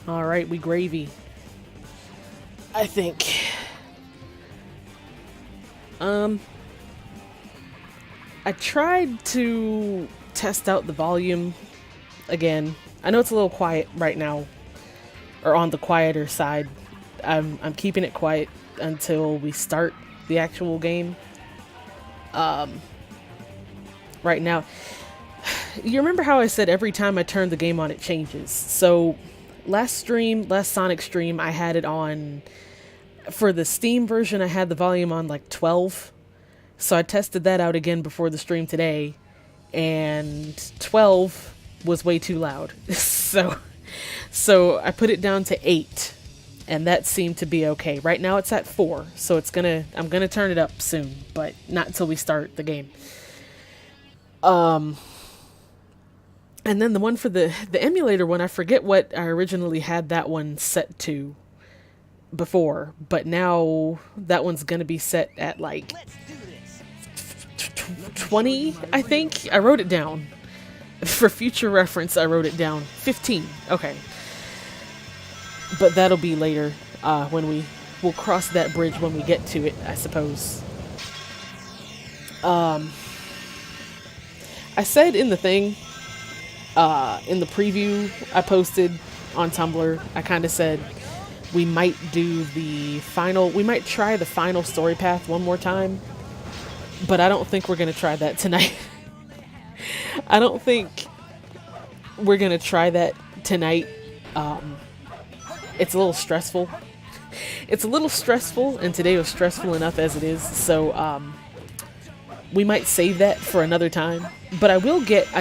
All right, we gravy. I think. Um, I tried to test out the volume again. I know it's a little quiet right now, or on the quieter side. I'm keeping it quiet until we start the actual game. Right now, you remember how I said every time I turn the game on, it changes. So, last Sonic stream, I had it on. For the Steam version, I had the volume on like 12. So I tested that out again before the stream today, and 12 was way too loud. So I put it down to 8, and that seemed to be okay. Right now it's at 4, so I'm gonna turn it up soon, but not until we start the game. And then the one for the emulator one, I forget what I originally had that one set to before, but now that one's gonna be set at like 20, I think. I wrote it down. For future reference, I wrote it down. 15. Okay. But that'll be later, when we'll cross that bridge when we get to it, I suppose. I said in the thing, in the preview I posted on Tumblr, I kind of said we might try the final story path one more time, but I don't think we're going to try that tonight. I don't think we're going to try that tonight. It's a little stressful. It's a little stressful, and today was stressful enough as it is, so we might save that for another time. But I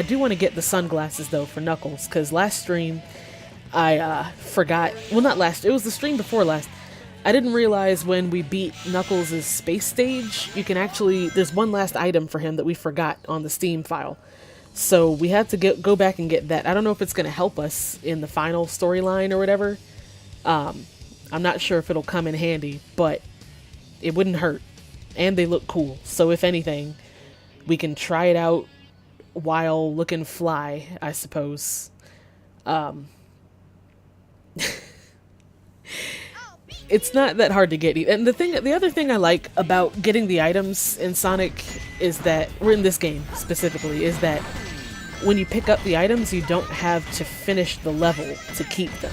do want to get the sunglasses, though, for Knuckles, because last stream I forgot. Well, not last. It was the stream before last. I didn't realize when we beat Knuckles' space stage, you can actually... There's one last item for him that we forgot on the Steam file. So we had to go back and get that. I don't know if it's going to help us in the final storyline or whatever. I'm not sure if it'll come in handy, but it wouldn't hurt. And they look cool. So if anything, we can try it out while looking fly, I suppose. It's not that hard to get. And the other thing I like about getting the items in Sonic is that, or in this game specifically, is that when you pick up the items, you don't have to finish the level to keep them.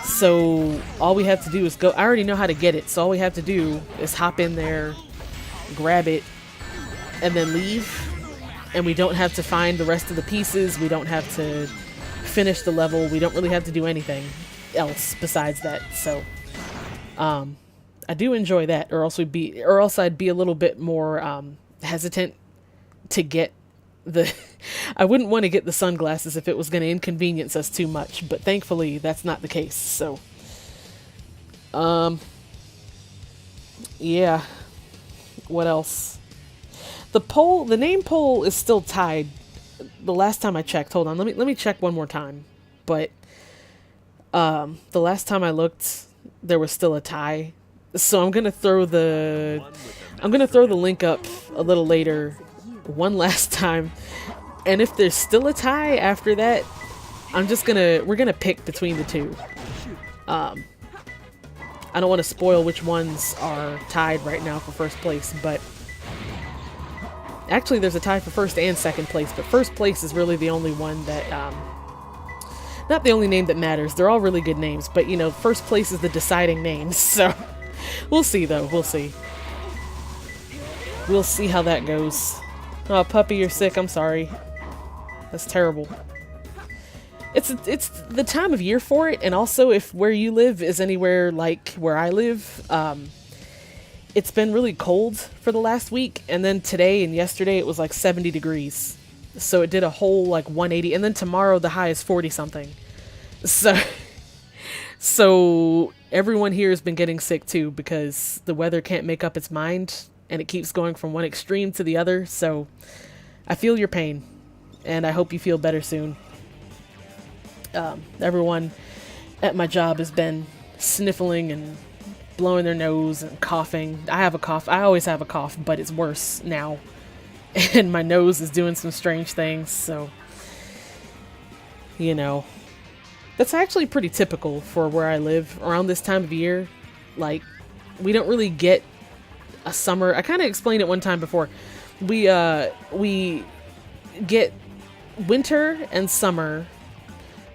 So all we have to do is go. I already know how to get it, so all we have to do is hop in there, grab it, and then leave. And we don't have to find the rest of the pieces. We don't have to finish the level. We don't really have to do anything else besides that. So I do enjoy that, or else I'd be a little bit more hesitant to get the I wouldn't want to get the sunglasses if it was going to inconvenience us too much, but thankfully that's not the case. So yeah, what else? The name poll is still tied. The last time I checked, hold on, let me check one more time. But the last time I looked, there was still a tie. So I'm gonna throw the link up a little later, one last time. And if there's still a tie after that, we're gonna pick between the two. I don't want to spoil which ones are tied right now for first place, but actually there's a tie for first and second place, but first place is really the only one that, not the only name that matters. They're all really good names, but you know, first place is the deciding name, so we'll see though, we'll see. We'll see how that goes. Oh, puppy, you're sick, I'm sorry. That's terrible. It's the time of year for it, and also if where you live is anywhere like where I live, it's been really cold for the last week, and then today and yesterday it was like 70 degrees. So it did a whole like 180, and then tomorrow the high is 40 something. So everyone here has been getting sick too, because the weather can't make up its mind and it keeps going from one extreme to the other. So I feel your pain, and I hope you feel better soon. Everyone at my job has been sniffling and blowing their nose and coughing. I have a cough. I always have a cough, but it's worse now. And my nose is doing some strange things, so, you know, That's actually pretty typical for where I live around this time of year. Like, we don't really get a summer. I kind of explained it one time before. We get winter and summer,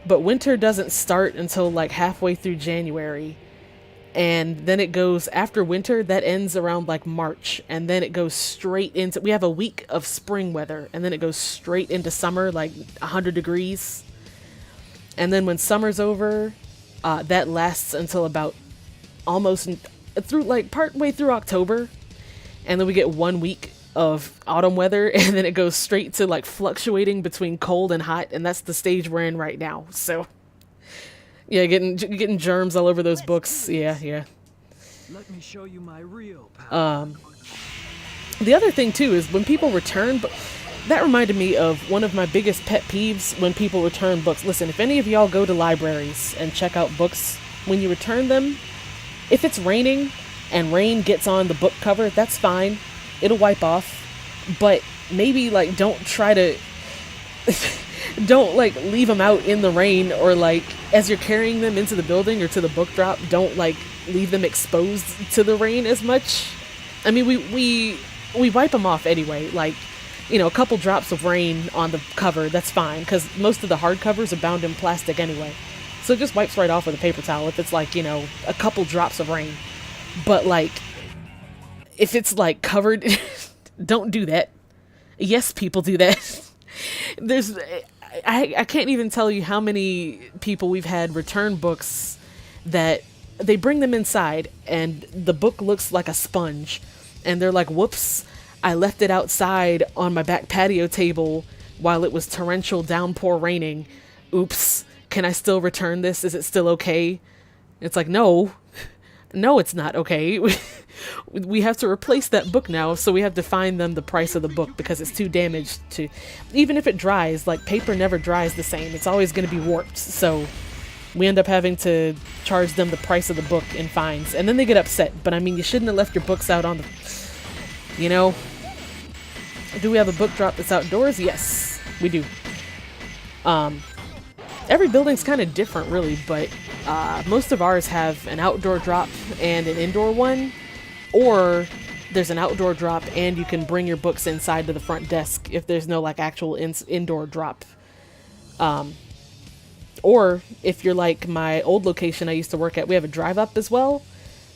but winter doesn't start until like halfway through January. And then it goes after winter, that ends around like March, and then it goes straight into, we have a week of spring weather, and then it goes straight into summer, like 100 degrees. And then when summer's over, that lasts until about almost through like part way through October. And then we get 1 week of autumn weather, and then it goes straight to like fluctuating between cold and hot. And that's the stage we're in right now. So yeah, getting germs all over those books. Yeah. Let me show you my real power. The other thing too is when people return, but that reminded me of one of my biggest pet peeves when people return books. Listen, if any of y'all go to libraries and check out books, when you return them, if it's raining and rain gets on the book cover, that's fine. It'll wipe off. But maybe like don't try to don't like leave them out in the rain, or like as you're carrying them into the building or to the book drop, don't like leave them exposed to the rain as much. I mean, we wipe them off anyway, like, you know, a couple drops of rain on the cover, that's fine, because most of the hardcovers are bound in plastic anyway. So it just wipes right off with a paper towel if it's like, you know, a couple drops of rain. But like, if it's like covered, don't do that. Yes, people do that. I can't even tell you how many people we've had return books that they bring them inside and the book looks like a sponge. And they're like, whoops, I left it outside on my back patio table while it was torrential downpour raining. Oops, can I still return this? Is it still okay? It's like, no, it's not okay. We have to replace that book now, so we have to find them the price of the book because it's too damaged to, even if it dries, like paper never dries the same. It's always going to be warped. So we end up having to charge them the price of the book in fines, and then they get upset. But I mean, you shouldn't have left your books out on the, you know. Do we have a book drop that's outdoors? Yes, we do. Every building's kind of different, really, but most of ours have an outdoor drop and an indoor one, or there's an outdoor drop and you can bring your books inside to the front desk if there's no like actual indoor drop. Or if you're like my old location I used to work at, we have a drive up as well,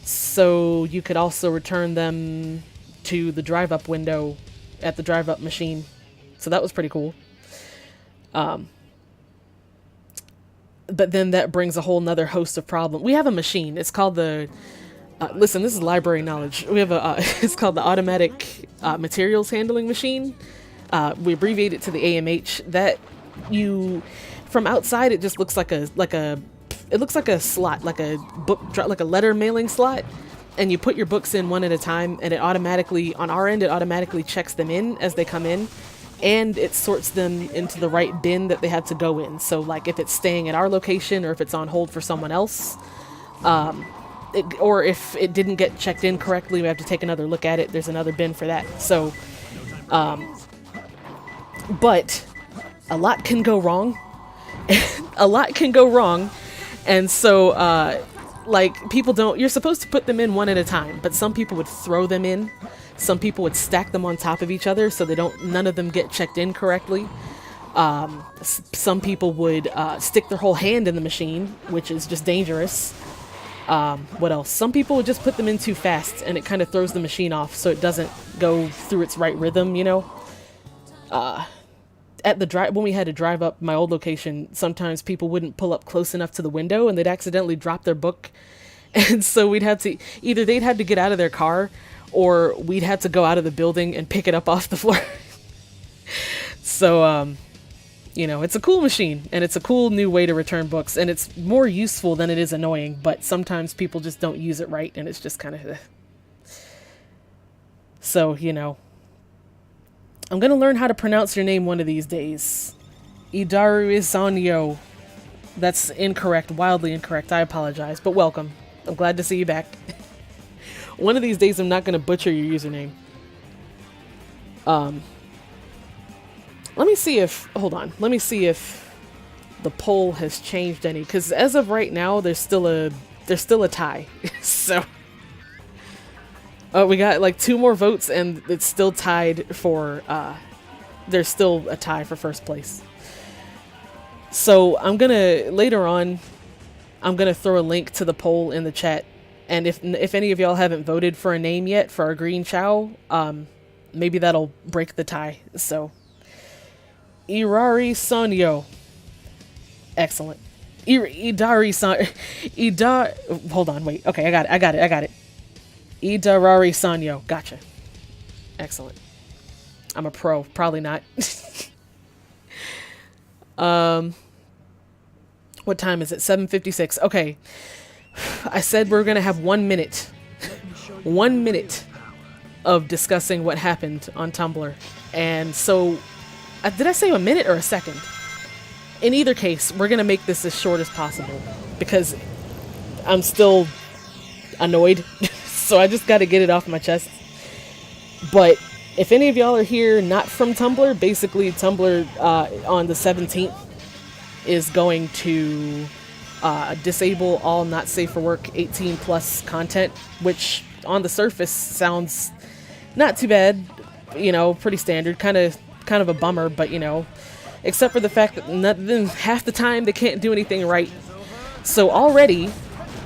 so you could also return them to the drive up window at the drive up machine. So that was pretty cool. But then that brings a whole nother host of problems. We have a machine. It's called the, listen, this is library knowledge. We have it's called the automatic materials handling machine. We abbreviate it to the AMH. That from outside, it just looks like it looks like a slot, like a like a letter mailing slot. And you put your books in one at a time, and it automatically, on our end, it automatically checks them in as they come in. And it sorts them into the right bin that they have to go in. So like if it's staying at our location or if it's on hold for someone else, or if it didn't get checked in correctly, we have to take another look at it. There's another bin for that. So, but a lot can go wrong. A lot can go wrong. And so, like you're supposed to put them in one at a time, but some people would throw them in. Some people would stack them on top of each other so none of them get checked in correctly. Some people would stick their whole hand in the machine, which is just dangerous. What else? Some people would just put them in too fast, and it kind of throws the machine off so it doesn't go through its right rhythm, you know? When we had to drive up my old location, sometimes people wouldn't pull up close enough to the window and they'd accidentally drop their book. And so we'd have to, either they'd have to get out of their car or we'd have to go out of the building and pick it up off the floor. So, you know, it's a cool machine and it's a cool new way to return books, and it's more useful than it is annoying, but sometimes people just don't use it right and it's just kind of, so, you know, I'm going to learn how to pronounce your name one of these days. Idaru Isanyo. That's incorrect, wildly incorrect. I apologize, but welcome. I'm glad to see you back. One of these days, I'm not going to butcher your username. Let me see if the poll has changed any, because as of right now, there's still a tie. So we got like 2 more votes, and it's still tied for. There's still a tie for first place. So I'm gonna later on. I'm gonna throw a link to the poll in the chat, and if any of y'all haven't voted for a name yet for our green chow, maybe that'll break the tie. So Irari Sonyo. Excellent. Idari Son. Hold on, wait. Okay, I got it. Idarari Sanyo. Gotcha. Excellent. I'm a pro. Probably not. What time is it? 7:56. Okay. I said we're gonna have 1 minute. 1 minute of discussing what happened on Tumblr. And so, did I say a minute or a second? In either case, we're gonna make this as short as possible because I'm still annoyed. So I just gotta get it off my chest. But if any of y'all are here not from Tumblr, basically Tumblr on the 17th is going to disable all not safe for work 18 plus content, which on the surface sounds not too bad, you know, pretty standard, kind of a bummer, but you know, except for the fact that half the time they can't do anything right. So already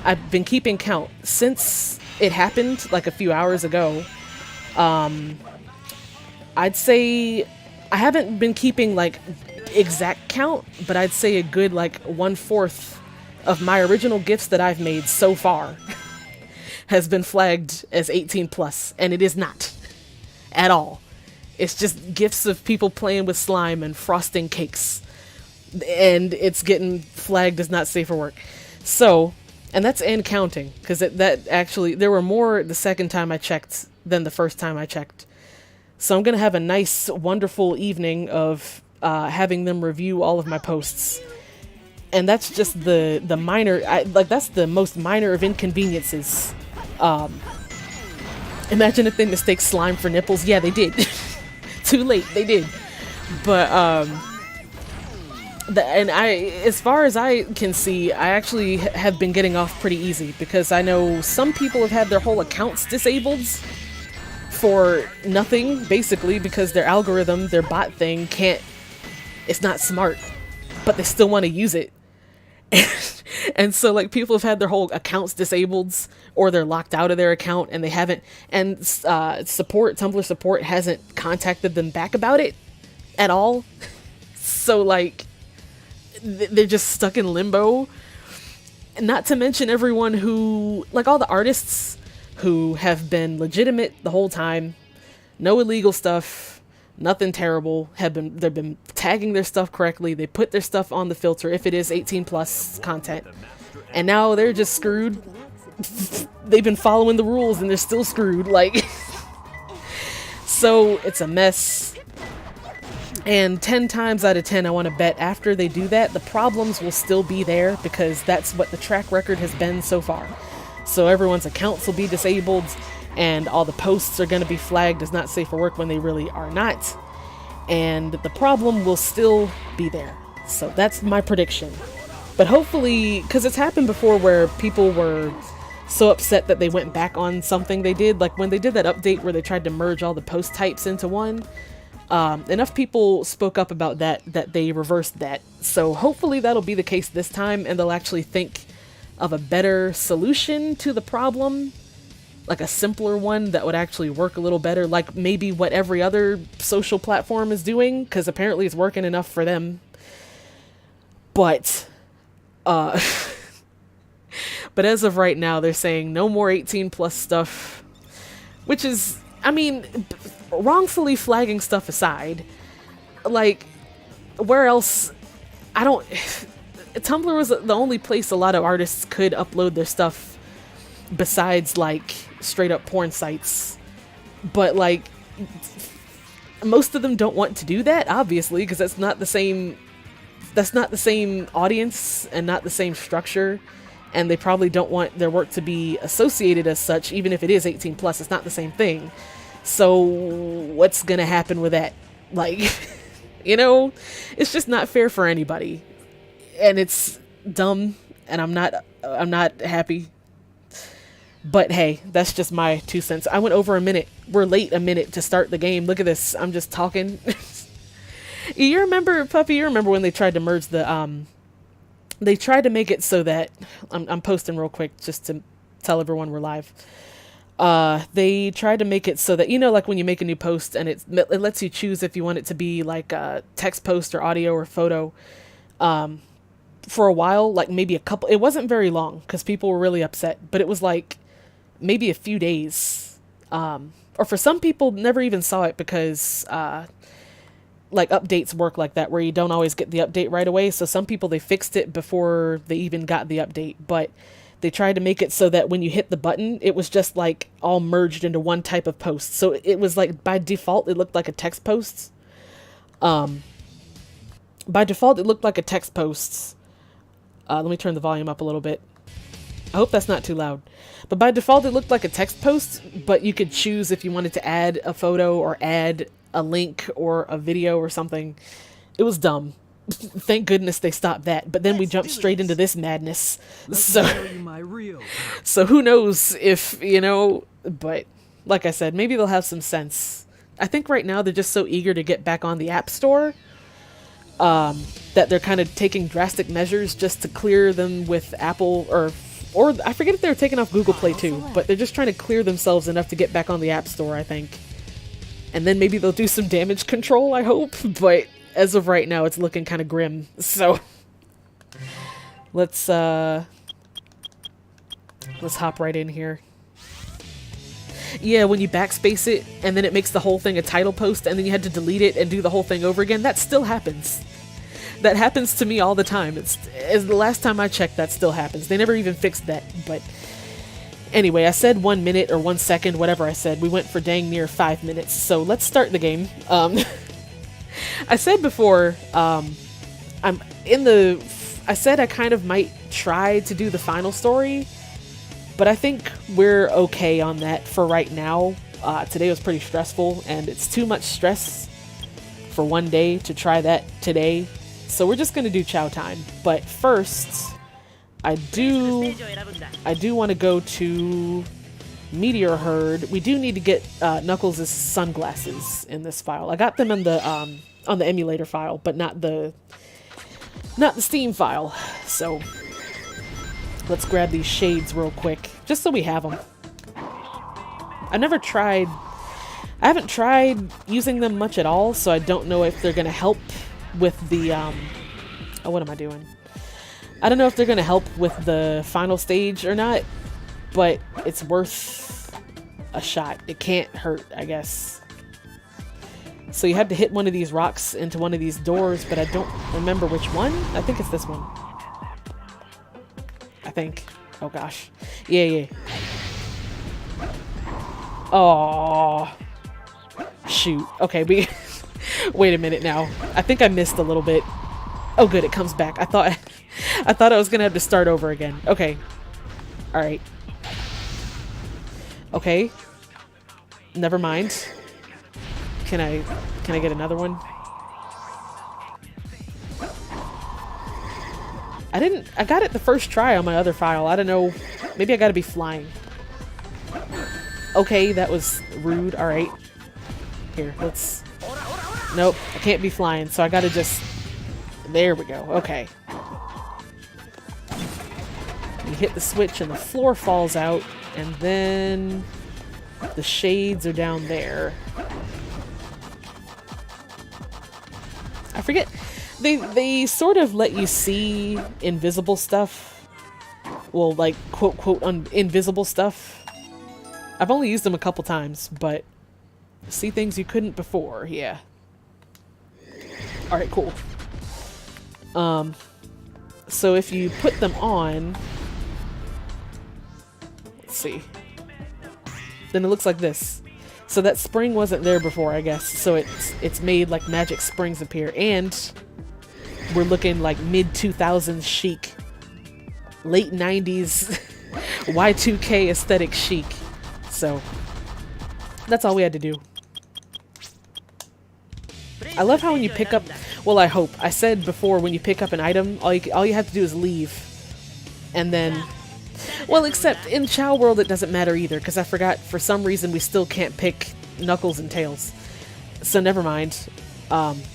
I've been keeping count since it happened like a few hours ago. I'd say I haven't been keeping like exact count, but I'd say a good like 1/4 of my original gifts that I've made so far has been flagged as 18 plus, and it is not at all. It's just gifts of people playing with slime and frosting cakes, and it's getting flagged as not safe for work. So, and that's and counting, because that actually there were more the second time I checked than the first time I checked. So I'm gonna have a nice, wonderful evening of having them review all of my posts, and that's just the minor. That's the most minor of inconveniences. Imagine if they mistake slime for nipples. Yeah, they did. Too late, they did. But as far as I can see, I actually have been getting off pretty easy because I know some people have had their whole accounts disabled for nothing, basically, because their algorithm, their bot thing it's not smart, but they still want to use it. And so like people have had their whole accounts disabled, or they're locked out of their account and they haven't, and Tumblr support hasn't contacted them back about it at all. So like they're just stuck in limbo. Not to mention everyone who, like all the artists who have been legitimate the whole time, no illegal stuff, nothing terrible, they've been tagging their stuff correctly, they put their stuff on the filter if it is 18 plus content, and now they're just screwed. They've been following the rules and they're still screwed, like. So it's a mess, and 10 times out of 10 I want to bet after they do that the problems will still be there, because that's what the track record has been so far. So everyone's accounts will be disabled, and all the posts are going to be flagged as not safe for work when they really are not. And the problem will still be there. So that's my prediction. But hopefully, because it's happened before where people were so upset that they went back on something they did. Like when they did that update where they tried to merge all the post types into one. Enough people spoke up about that they reversed that. So hopefully that'll be the case this time, and they'll actually think of a better solution to the problem, like a simpler one that would actually work a little better, like maybe what every other social platform is doing, because apparently it's working enough for them. But but as of right now, they're saying no more 18 plus stuff, which is, I mean, wrongfully flagging stuff aside, like where else? Tumblr was the only place a lot of artists could upload their stuff besides like straight up porn sites. But like most of them don't want to do that, obviously, because that's not the same audience and not the same structure, and they probably don't want their work to be associated as such. Even if it is 18 plus, it's not the same thing. So what's gonna happen with that? Like, you know, it's just not fair for anybody. and it's dumb, and I'm not happy. But hey, that's just my 2 cents. I went over a minute. We're late a minute to start the game. Look at this. I'm just talking. You remember, Puppy? You remember when they tried to merge the they tried to make it so that I'm posting real quick just to tell everyone we're live. They tried to make it so that, you know, like when you make a new post and it lets you choose if you want it to be like a text post or audio or photo. For a while, like maybe a couple, it wasn't very long because people were really upset, but it was like maybe a few days. Or for some people never even saw it because, like updates work like that where you don't always get the update right away. So some people, they fixed it before they even got the update, but they tried to make it so that when you hit the button, it was just like all merged into one type of post. So it was like by default, it looked like a text post. By default, it looked like a text post. Let me turn the volume up a little bit. I hope that's not too loud. But by default, it looked like a text post, but you could choose if you wanted to add a photo or add a link or a video or something. It was dumb. Thank goodness they stopped that. But then we jumped straight into this madness. So who knows if, you know, but like I said, maybe they'll have some sense. I think right now they're just so eager to get back on the App Store that they're kind of taking drastic measures just to clear them with Apple or I forget if they're taking off Google Play too, but they're just trying to clear themselves enough to get back on the App Store, I think. And then maybe they'll do some damage control, I hope, but as of right now, it's looking kind of grim. So let's hop right in here. Yeah, when you backspace it and then it makes the whole thing a title post and then you had to delete it and do the whole thing over again, that still happens. That happens to me all the time. As the last time I checked, that still happens. They never even fixed that, but anyway, I said 1 minute or 1 second, whatever I said. We went for dang near 5 minutes, so let's start the game. I said before, I said I kind of might try to do the final story, but I think we're okay on that for right now. Today was pretty stressful, and it's too much stress for one day to try that today. So we're just going to do Chao time. But first, I do want to go to Meteor Herd. We do need to get Knuckles' sunglasses in this file. I got them on the emulator file, but not the Steam file. So let's grab these shades real quick, just so we have them. I haven't tried using them much at all, so I don't know if they're going to help with the, what am I doing? I don't know if they're going to help with the final stage or not, but it's worth a shot. It can't hurt, I guess. So you have to hit one of these rocks into one of these doors, but I don't remember which one. I think it's this one. I think. Oh gosh. Yeah. Oh. Shoot. Okay, wait a minute now. I think I missed a little bit. Oh good, it comes back. I thought I was gonna have to start over again. Okay. Alright. Okay. Never mind. Can I get another one? I got it the first try on my other file. I don't know. Maybe I gotta be flying. Okay, that was rude. Alright. Here, let's... Nope, I can't be flying, so I gotta just... There we go. Okay. You hit the switch and the floor falls out, and then the shades are down there. I forget. They sort of let you see invisible stuff. Well, like, quote, invisible stuff. I've only used them a couple times, but see things you couldn't before, yeah. Alright, cool. So if you put them on, let's see, then it looks like this. So that spring wasn't there before, I guess. So it's made like magic springs appear, and we're looking like mid-2000s chic, late 90s Y2K aesthetic chic. So that's all we had to do. I love how when you pick up Well, I hope. I said before, when you pick up an item, all you have to do is leave. And then... Well, except in Chao World it doesn't matter either, because I forgot for some reason we still can't pick Knuckles and Tails. So never mind.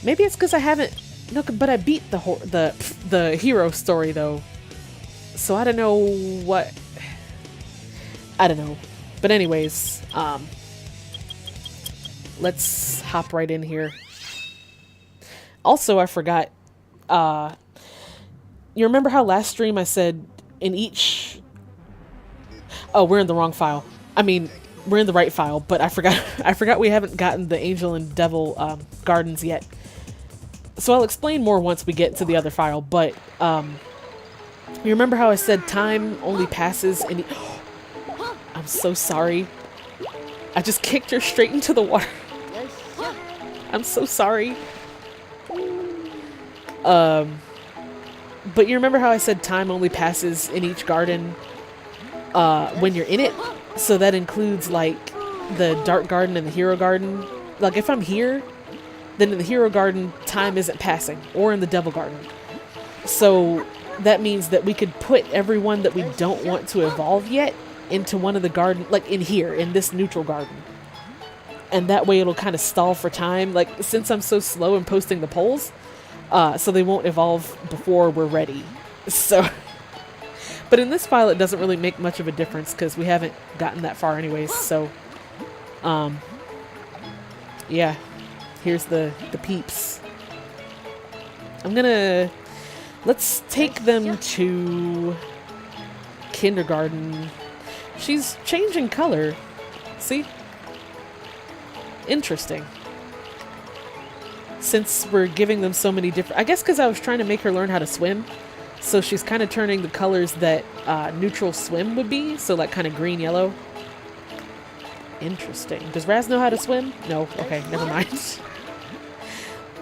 Maybe it's because I haven't... No, but I beat the hero story, though. So I don't know what... I don't know. But anyways, let's hop right in here. Also, I forgot... you remember how last stream I said in each... Oh, we're in the wrong file. I mean, we're in the right file, but I forgot we haven't gotten the Angel and Devil gardens yet. So I'll explain more once we get to the other file, but you remember how I said time only passes in... I'm so sorry. I just kicked her straight into the water. I'm so sorry. But you remember how I said time only passes in each garden when you're in it? So that includes, like, the Dark Garden and the Hero Garden. Like, if I'm here, then in the Hero Garden, time isn't passing. Or in the Devil Garden. So that means that we could put everyone that we don't want to evolve yet into one of the garden, like in here, in this neutral garden. And that way it'll kind of stall for time. Like, since I'm so slow in posting the polls, so they won't evolve before we're ready. So... But in this file, it doesn't really make much of a difference because we haven't gotten that far anyways. So, yeah, here's the peeps. Let's take them to kindergarten. She's changing color. See? Interesting. Since we're giving them so many different... I guess because I was trying to make her learn how to swim. So she's kind of turning the colors that neutral swim would be. So like kind of green, yellow. Interesting. Does Raz know how to swim? No. Okay, never mind.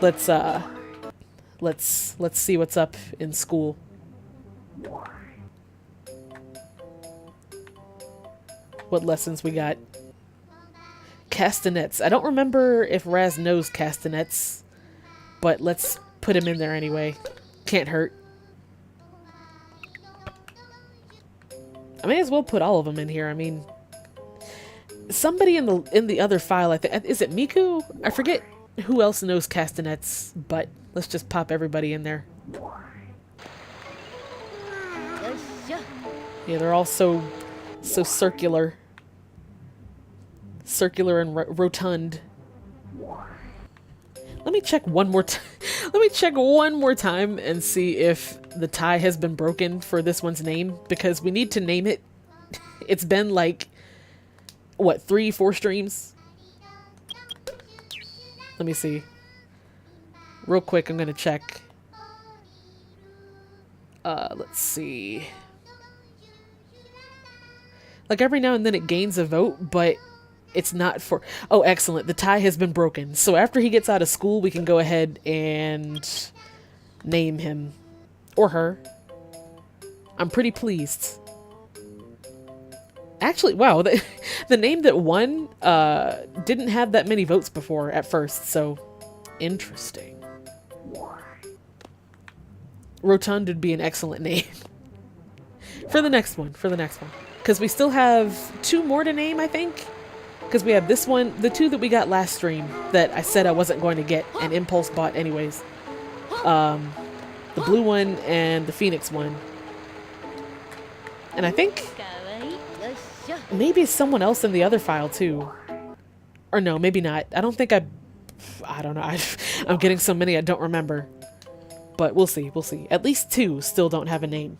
Let's see what's up in school. What lessons we got? Castanets. I don't remember if Raz knows castanets, but let's put him in there anyway. Can't hurt. I may as well put all of them in here. I mean, somebody in the other file, I think, is it Miku? I forget who else knows castanets, but let's just pop everybody in there. Yeah, they're all so circular. Circular and rotund. Let me check one more time. Let me check one more time and see if the tie has been broken for this one's name, because we need to name it. It's been like, what, 3-4 streams? Let me see. Real quick, I'm gonna check. Let's see. Like every now and then it gains a vote, but it's not for... Oh, excellent. The tie has been broken. So after he gets out of school, we can go ahead and name him. Or her. I'm pretty pleased. Actually, wow. The name that won didn't have that many votes before at first. So, interesting. Rotund would be an excellent name. For the next one. Because we still have 2 more to name, I think. Because we have this one, the 2 that we got last stream that I said I wasn't going to get, and Impulse bought anyways. The blue one and the Phoenix one. And I think maybe someone else in the other file too. Or no, maybe not. I don't think I don't know. I'm getting so many I don't remember. But we'll see. At least 2 still don't have a name.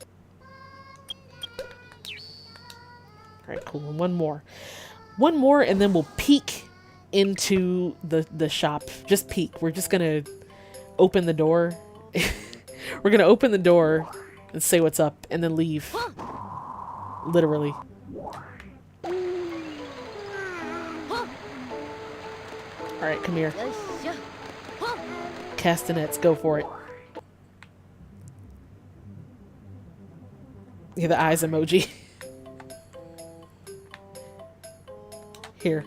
Alright, cool. And one more. One more, and then we'll peek into the shop. Just peek. We're just gonna open the door. We're gonna open the door and say what's up, and then leave. Literally. Alright, come here. Castanets, go for it. Yeah, the eyes emoji. Here.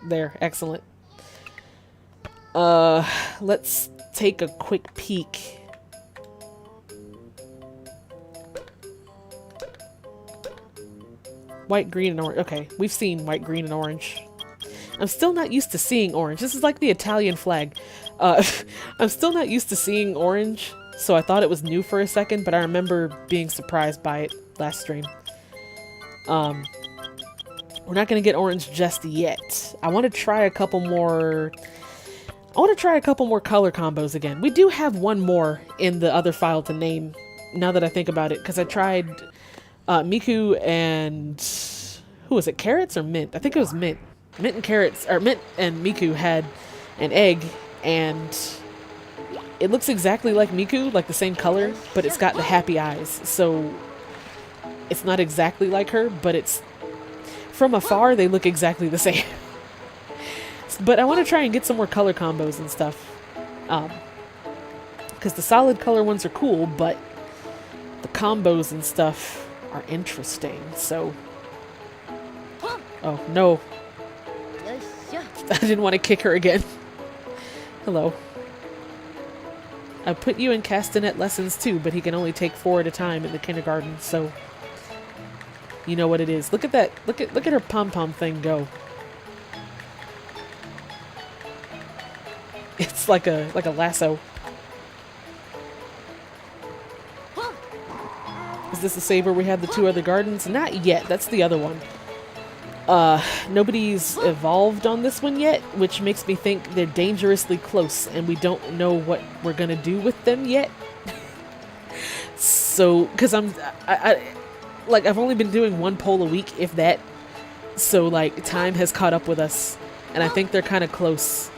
There, excellent. Let's take a quick peek. White, green, and orange. Okay, we've seen white, green, and orange. I'm still not used to seeing orange. This is like the Italian flag. I'm still not used to seeing orange, so I thought it was new for a second, but I remember being surprised by it last stream. We're not gonna get orange just yet. I want to try a couple more... I want to try a couple more color combos again. We do have one more in the other file to name, now that I think about it, because I tried Miku and... who was it? Carrots or Mint? I think it was Mint. Mint and Carrots, or Mint and Miku had an egg, and it looks exactly like Miku, like the same color, but it's got the happy eyes. So it's not exactly like her, but it's... from afar, they look exactly the same. But I want to try and get some more color combos and stuff. Because the solid color ones are cool, but the combos and stuff are interesting, so... oh, no. I didn't want to kick her again. Hello. I put you in castanet lessons too, but he can only take 4 at a time in the kindergarten, so... you know what it is. Look at that. Look at her pom-pom thing go. It's like a lasso. Is this the saber we had the 2 other gardens? Not yet. That's the other one. Nobody's evolved on this one yet, which makes me think they're dangerously close and we don't know what we're gonna do with them yet. So, because I've only been doing 1 poll a week, if that. So, like, time has caught up with us. And I think they're kind of close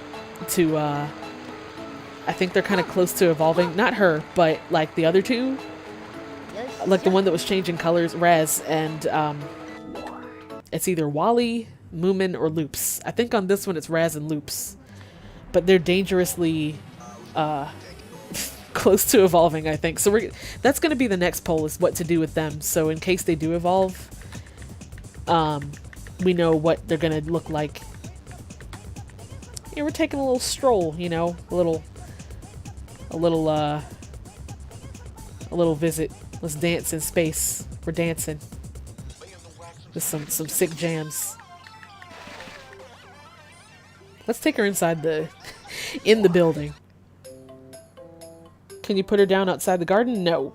to, evolving. Not her, but, like, the other 2. Like, the one that was changing colors, Raz, and, it's either Wally, Moomin, or Loops. I think on this one it's Raz and Loops. But they're dangerously, close to evolving, I think. So that's going to be the next poll, is what to do with them. So in case they do evolve, we know what they're going to look like. Yeah, we're taking a little stroll, you know, a little visit. Let's dance in space. We're dancing. With some sick jams. Let's take her inside in the building. Can you put her down outside the garden? No.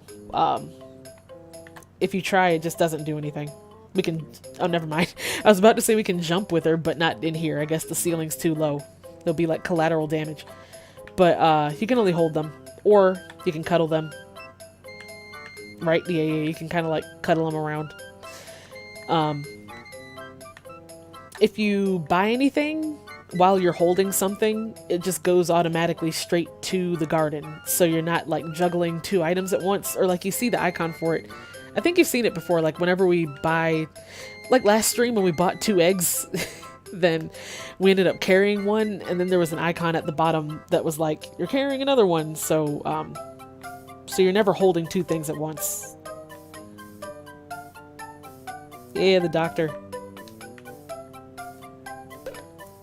If you try, it just doesn't do anything. We can... oh, never mind. I was about to say we can jump with her, but not in here. I guess the ceiling's too low. There'll be, like, collateral damage. But, you can only hold them. Or you can cuddle them. Right? Yeah, you can kind of, like, cuddle them around. If you buy anything while you're holding something, it just goes automatically straight to the garden. So you're not like juggling 2 items at once, or like you see the icon for it. I think you've seen it before, like whenever we buy, like last stream when we bought 2 eggs, then we ended up carrying one, and then there was an icon at the bottom that was like, you're carrying another one. So, so you're never holding 2 things at once. Yeah, the doctor.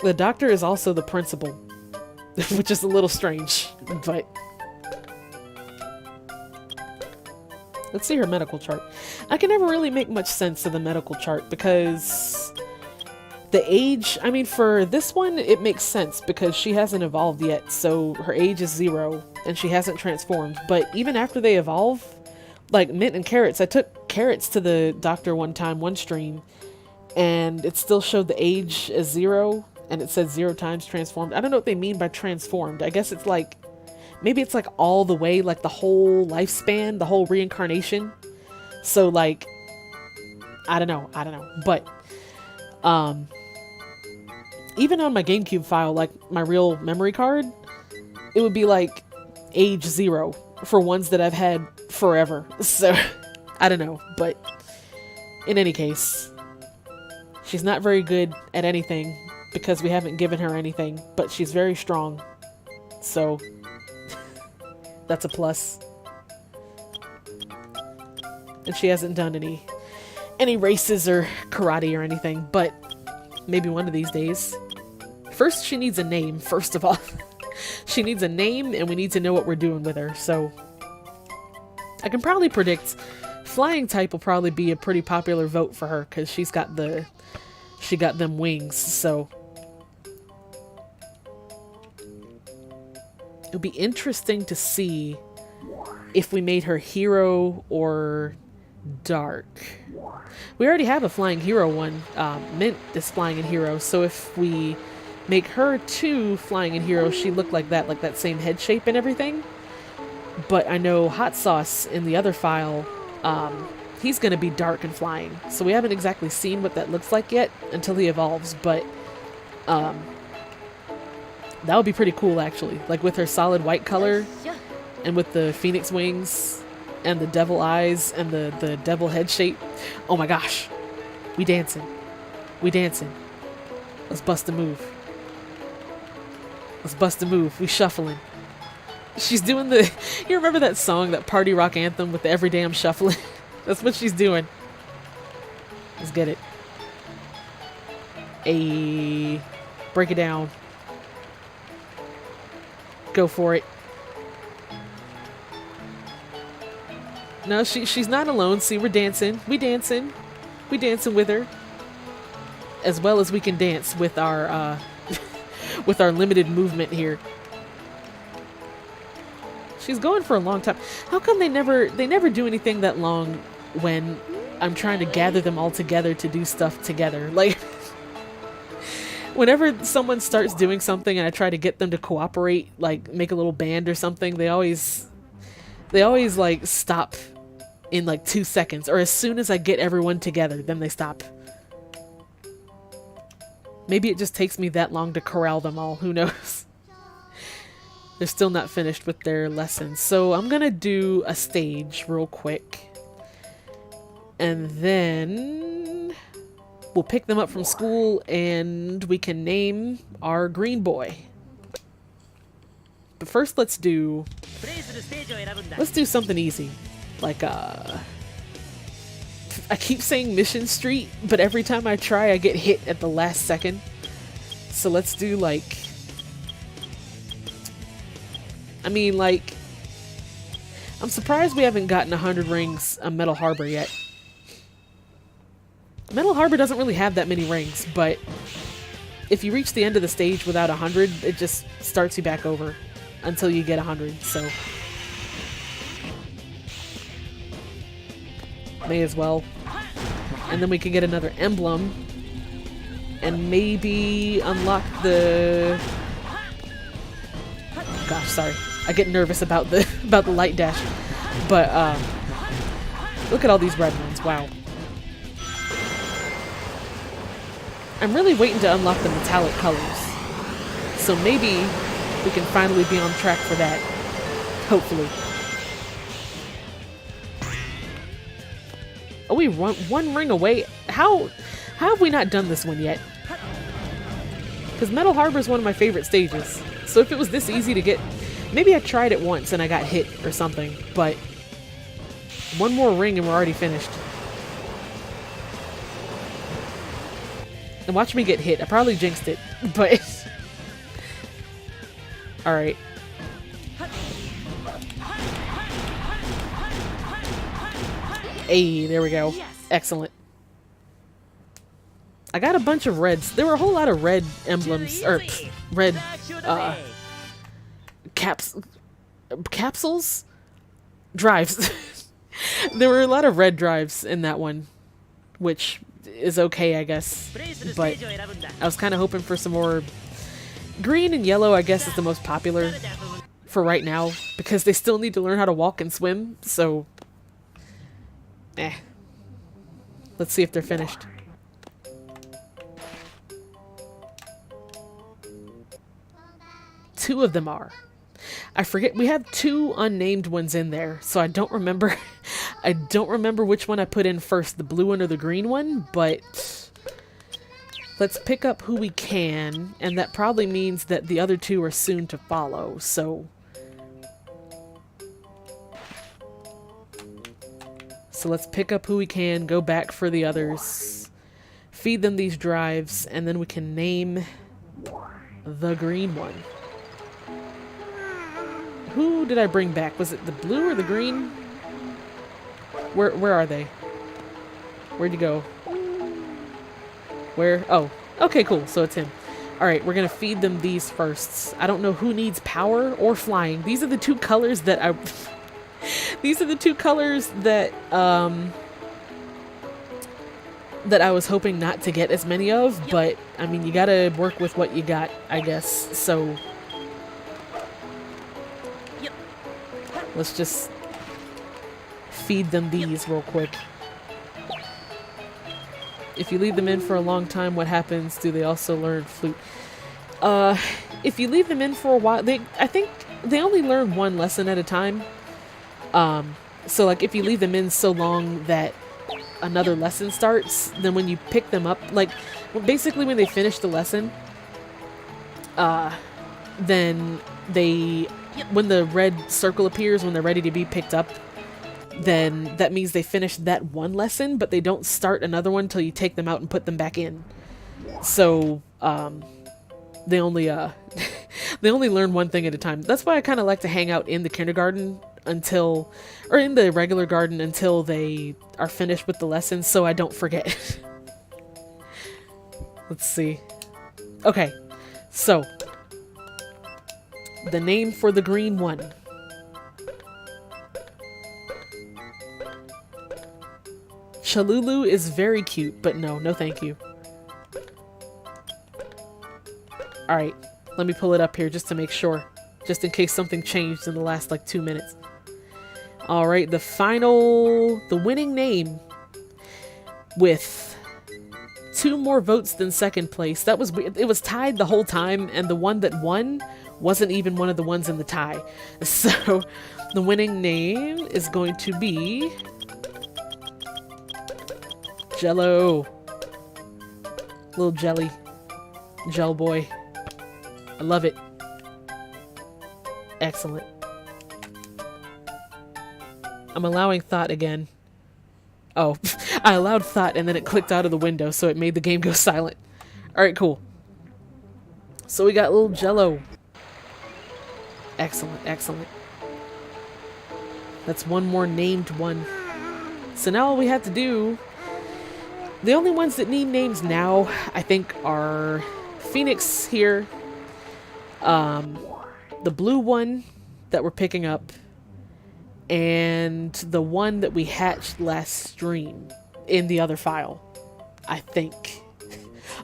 The doctor is also the principal, which is a little strange, but... let's see her medical chart. I can never really make much sense of the medical chart because the age, I mean, for this one, it makes sense because she hasn't evolved yet, so her age is 0 and she hasn't transformed. But even after they evolve, like Mint and Carrots, I took Carrots to the doctor one time, one stream, and it still showed the age as 0, and it said 0 times transformed. I don't know what they mean by transformed. I guess it's like, maybe it's like all the way, like the whole lifespan, the whole reincarnation. So like, I don't know. But, even on my GameCube file, like my real memory card, it would be like age 0 for ones that I've had forever. So, I don't know. But in any case, she's not very good at anything because we haven't given her anything, but she's very strong. So, that's a plus. And she hasn't done any races or karate or anything, but maybe one of these days. First, she needs a name, first of all. She needs a name, and we need to know what we're doing with her. So I can probably predict flying type will probably be a pretty popular vote for her because she got them wings. So it'll be interesting to see if we made her hero or dark. We already have a flying hero one. Mint is flying in hero, so if we make her too flying in hero, she looked like that same head shape and everything. But I know Hot Sauce in the other file, he's going to be dark and flying. So we haven't exactly seen what that looks like yet until he evolves, but that would be pretty cool actually. Like with her solid white color and with the phoenix wings and the devil eyes and the devil head shape. Oh my gosh. We dancing. We dancing. Let's bust a move. Let's bust a move. We shuffling. She's doing the... You remember that song, that party rock anthem with the every damn shuffling? That's what she's doing. Let's get it. Break it down. Go for it. No, she's not alone. See, we're dancing. We dancing. We dancing with her. As well as we can dance with our with our limited movement here. She's going for a long time. How come they never do anything that long when I'm trying to gather them all together to do stuff together? Like whenever someone starts doing something and I try to get them to cooperate, like make a little band or something, they always like stop in like 2 seconds, or as soon as I get everyone together, then they stop. Maybe it just takes me that long to corral them all, who knows? They're still not finished with their lessons. So I'm gonna do a stage real quick. And then we'll pick them up from school and we can name our green boy. But first let's do something easy. Like I keep saying Mission Street, but every time I try I get hit at the last second. So let's do like, I mean, like, I'm surprised we haven't gotten 100 rings on Metal Harbor yet. Metal Harbor doesn't really have that many rings, but if you reach the end of the stage without 100, it just starts you back over until you get 100, so may as well. And then we can get another emblem and maybe unlock the... Gosh, sorry. I get nervous about the light dash. But look at all these red ones. Wow. I'm really waiting to unlock the metallic colors. So maybe we can finally be on track for that. Hopefully. Oh, we run one ring away. How have we not done this one yet? Because Metal Harbor is one of my favorite stages. So if it was this easy to get... Maybe I tried it once and I got hit or something. But one more ring and we're already finished. And watch me get hit. I probably jinxed it. But... Alright. Hey, there we go. Excellent. I got a bunch of reds. There were a whole lot of red emblems, or red capsules? Drives. There were a lot of red drives in that one, which is okay, I guess. But I was kind of hoping for some more. Green and yellow, I guess, is the most popular for right now, because they still need to learn how to walk and swim, so... Let's see if they're finished. Two of them are. I forget, we have two unnamed ones in there, so I don't remember. I don't remember which one I put in first, the blue one or the green one, but let's pick up who we can, and that probably means that the other two are soon to follow, so... So let's pick up who we can, go back for the others, feed them these drives, and then we can name the green one. Who did I bring back? Was it the blue or the green? Where are they? Where'd you go? Where? Oh, okay, cool. So it's him. All right, we're gonna feed them these firsts. I don't know who needs power or flying. These are the two colors that I. These are the two colors that that I was hoping not to get as many of, but I mean, you gotta work with what you got, I guess. So let's just feed them these real quick. If you leave them in for a long time, what happens? Do they also learn flute? If you leave them in for a while, I think they only learn one lesson at a time. So like if you leave them in so long that another lesson starts, then when you pick them up, like basically when they finish the lesson, then when the red circle appears, when they're ready to be picked up, then that means they finished that one lesson, but they don't start another one until you take them out and put them back in. So they only they only learn one thing at a time. That's why I kind of like to hang out in the kindergarten or in the regular garden until they are finished with the lessons, so I don't forget. Let's see. Okay, so the name for the green one. Chalulu is very cute, but no thank you. Alright, let me pull it up here just to make sure. Just in case something changed in the last like 2 minutes. Alright, the winning name with 2 more votes than second place. That was weird. It was tied the whole time, and the one that won wasn't even one of the ones in the tie. So the winning name is going to be Jello. Little jelly. Gel boy. I love it. Excellent. I'm allowing thought again. Oh, I allowed thought and then it clicked out of the window, so it made the game go silent. Alright, cool. So we got little Jello. Excellent, excellent. That's one more named one. So now all we have to do... The only ones that need names now, I think, are Phoenix here, the blue one that we're picking up, and the one that we hatched last stream in the other file, I think.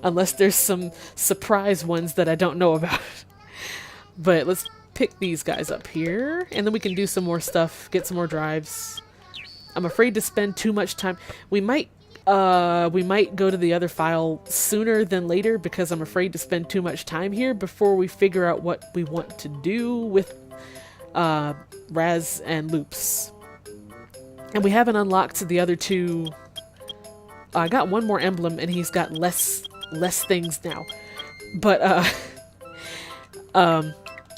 Unless there's some surprise ones that I don't know about. But let's pick these guys up here, and then we can do some more stuff, get some more drives. I'm afraid to spend too much time. We might go to the other file sooner than later because I'm afraid to spend too much time here before we figure out what we want to do with Raz and Loops. And we haven't unlocked the other 2. I got one more emblem and he's got less things now. But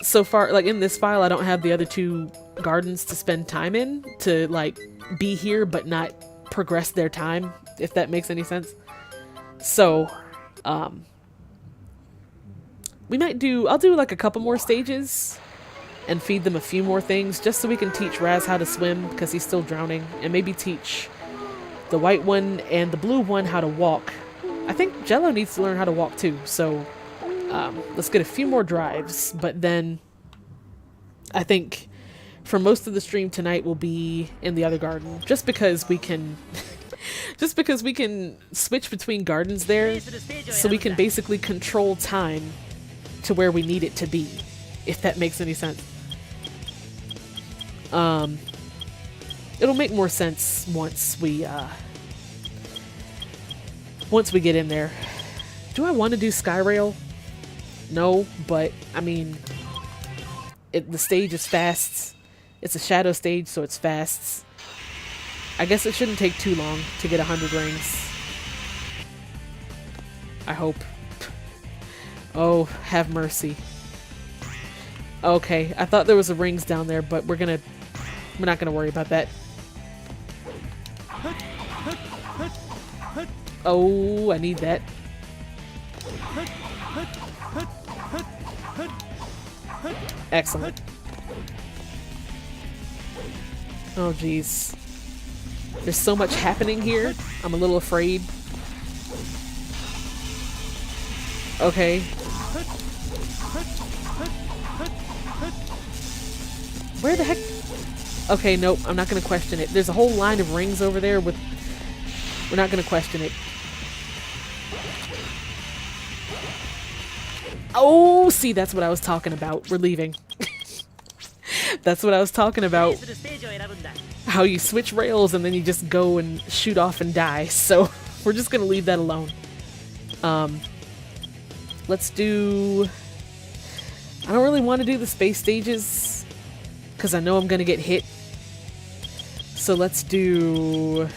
so far, like in this file, I don't have the other 2 gardens to spend time in to like be here but not progress their time, if that makes any sense. So I'll do like a couple more stages and feed them a few more things just so we can teach Raz how to swim because he's still drowning, and maybe teach the white one and the blue one how to walk. I think Jello needs to learn how to walk too, so let's get a few more drives, but then I think for most of the stream tonight will be in the other garden, just because we can switch between gardens there, so we can basically control time to where we need it to be, if that makes any sense. It'll make more sense once we get in there. Do I want to do Skyrail? No, but I mean, the stage is fast. It's a shadow stage, so it's fast. I guess it shouldn't take too long to get 100 rings. I hope. Oh, have mercy. Okay, I thought there was a rings down there, but we're not gonna worry about that. Oh, I need that. Excellent. Oh, jeez. There's so much happening here. I'm a little afraid. Okay. Where the heck? Okay, nope. I'm not gonna question it. There's a whole line of rings over there with... We're not gonna question it. Oh, see, that's what I was talking about. We're leaving. That's what I was talking about. How you switch rails and then you just go and shoot off and die. So we're just gonna leave that alone. Let's do... I don't really want to do the space stages because I know I'm gonna get hit. So let's do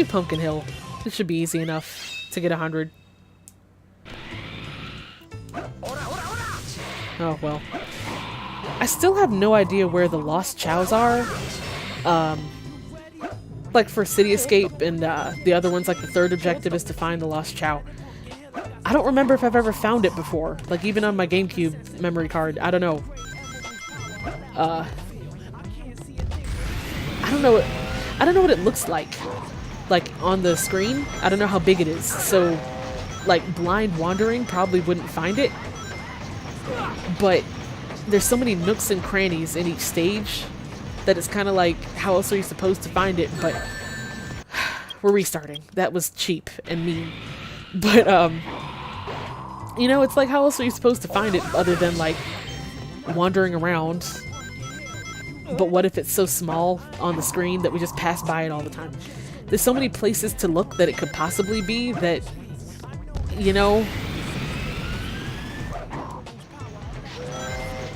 Pumpkin Hill. This should be easy enough to get 100. Oh well. I still have no idea where the lost chows are. Like for City Escape and the other ones, like the third objective is to find the lost chow. I don't remember if I've ever found it before. Like even on my GameCube memory card. I don't know. I don't know what it looks like on the screen. I don't know how big it is. So like blind wandering probably wouldn't find it. But there's so many nooks and crannies in each stage that it's kind of like, how else are you supposed to find it? But we're restarting. That was cheap and mean. But you know, it's like, how else are you supposed to find it other than like wandering around? But what if it's so small on the screen that we just pass by it all the time? There's so many places to look that it could possibly be that, you know,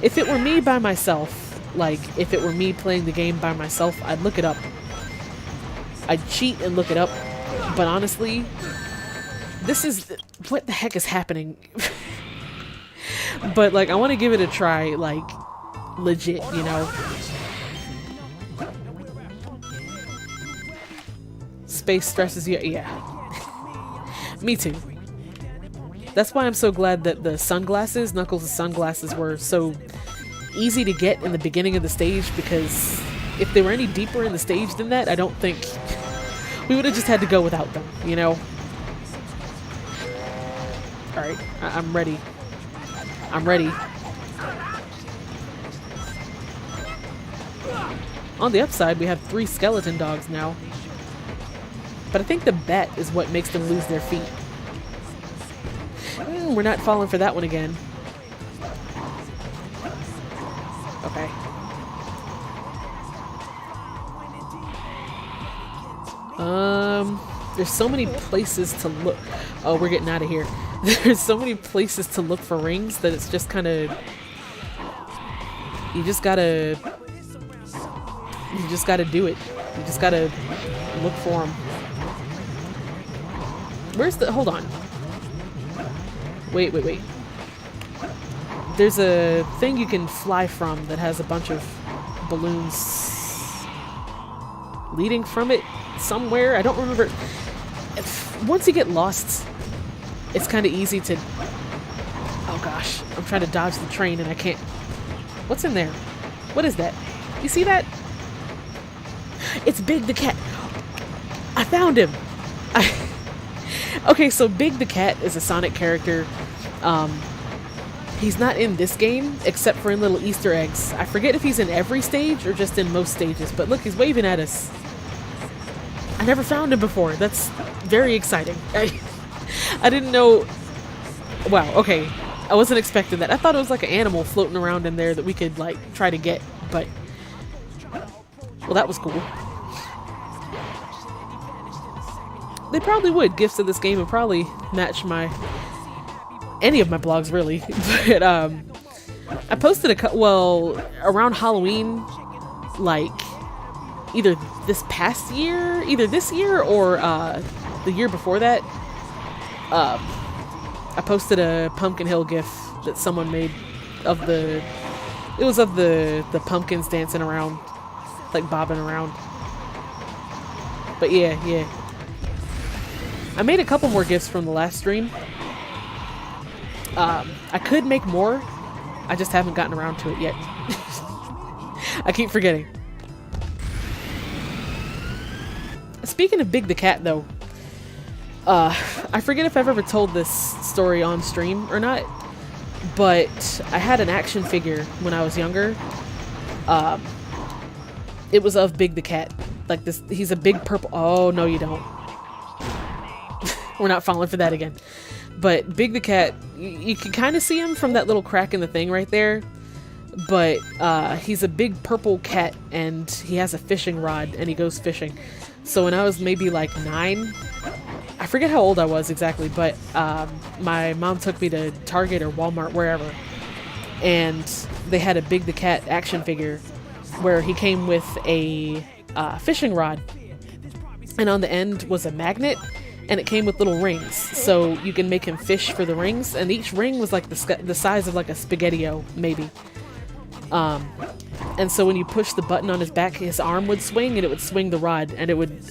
if it were me by myself, like if it were me playing the game by myself, I'd look it up. I'd cheat and look it up. But honestly, what the heck is happening? But like, I want to give it a try, like legit, you know. Space stresses you, yeah. Me too. That's why I'm so glad that the sunglasses, Knuckles' sunglasses, were so easy to get in the beginning of the stage, because if they were any deeper in the stage than that, I don't think we would have just had to go without them, you know? Alright, I'm ready. I'm ready. On the upside, we have 3 skeleton dogs now. But I think the bet is what makes them lose their feet. We're not falling for that one again. Okay. There's so many places to look. Oh, we're getting out of here. There's so many places to look for rings that it's just kind of... You just gotta do it. You just gotta look for them. Where's the... Hold on. Wait. There's a thing you can fly from that has a bunch of balloons leading from it somewhere. I don't remember. Once you get lost, it's kind of easy to... Oh gosh. I'm trying to dodge the train and I can't... What's in there? What is that? You see that? It's Big the Cat. I found him. Okay, so Big the Cat is a Sonic character. He's not in this game, except for in little Easter eggs. I forget if he's in every stage or just in most stages, but look, he's waving at us. I never found him before. That's very exciting. I didn't know... Wow, okay. I wasn't expecting that. I thought it was like an animal floating around in there that we could, like, try to get, but... Well, that was cool. They probably would. Gifts of this game would probably match any of my blogs, really. But I posted around Halloween, like either this year or the year before that. I posted a Pumpkin Hill gif that someone made of the pumpkins dancing around, like bobbing around. But yeah. I made a couple more gifs from the last stream. I could make more. I just haven't gotten around to it yet. I keep forgetting. Speaking of Big the Cat, though, I forget if I've ever told this story on stream or not, but I had an action figure when I was younger. It was of Big the Cat. Like this, he's a big purple. Oh, no, you don't. We're not falling for that again. But Big the Cat, you can kind of see him from that little crack in the thing right there. But he's a big purple cat, and he has a fishing rod, and he goes fishing. So when I was maybe like 9, I forget how old I was exactly, but my mom took me to Target or Walmart, wherever, and they had a Big the Cat action figure where he came with a fishing rod, and on the end was a magnet, and it came with little rings, so you can make him fish for the rings, and each ring was like the size of like a spaghetti-o, maybe. And so when you push the button on his back, his arm would swing, and it would swing the rod, and it would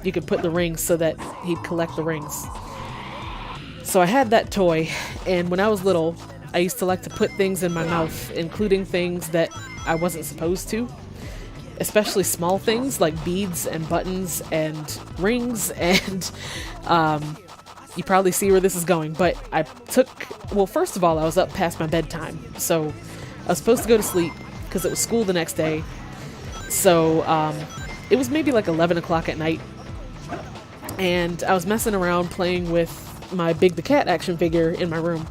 you could put the rings so that he'd collect the rings. So I had that toy, and when I was little, I used to like to put things in my mouth, including things that I wasn't supposed to, especially small things like beads and buttons and rings, and you probably see where this is going, but well, first of all, I was up past my bedtime, so I was supposed to go to sleep because it was school the next day. So it was maybe like 11 o'clock at night, and I was messing around playing with my Big the Cat action figure in my room,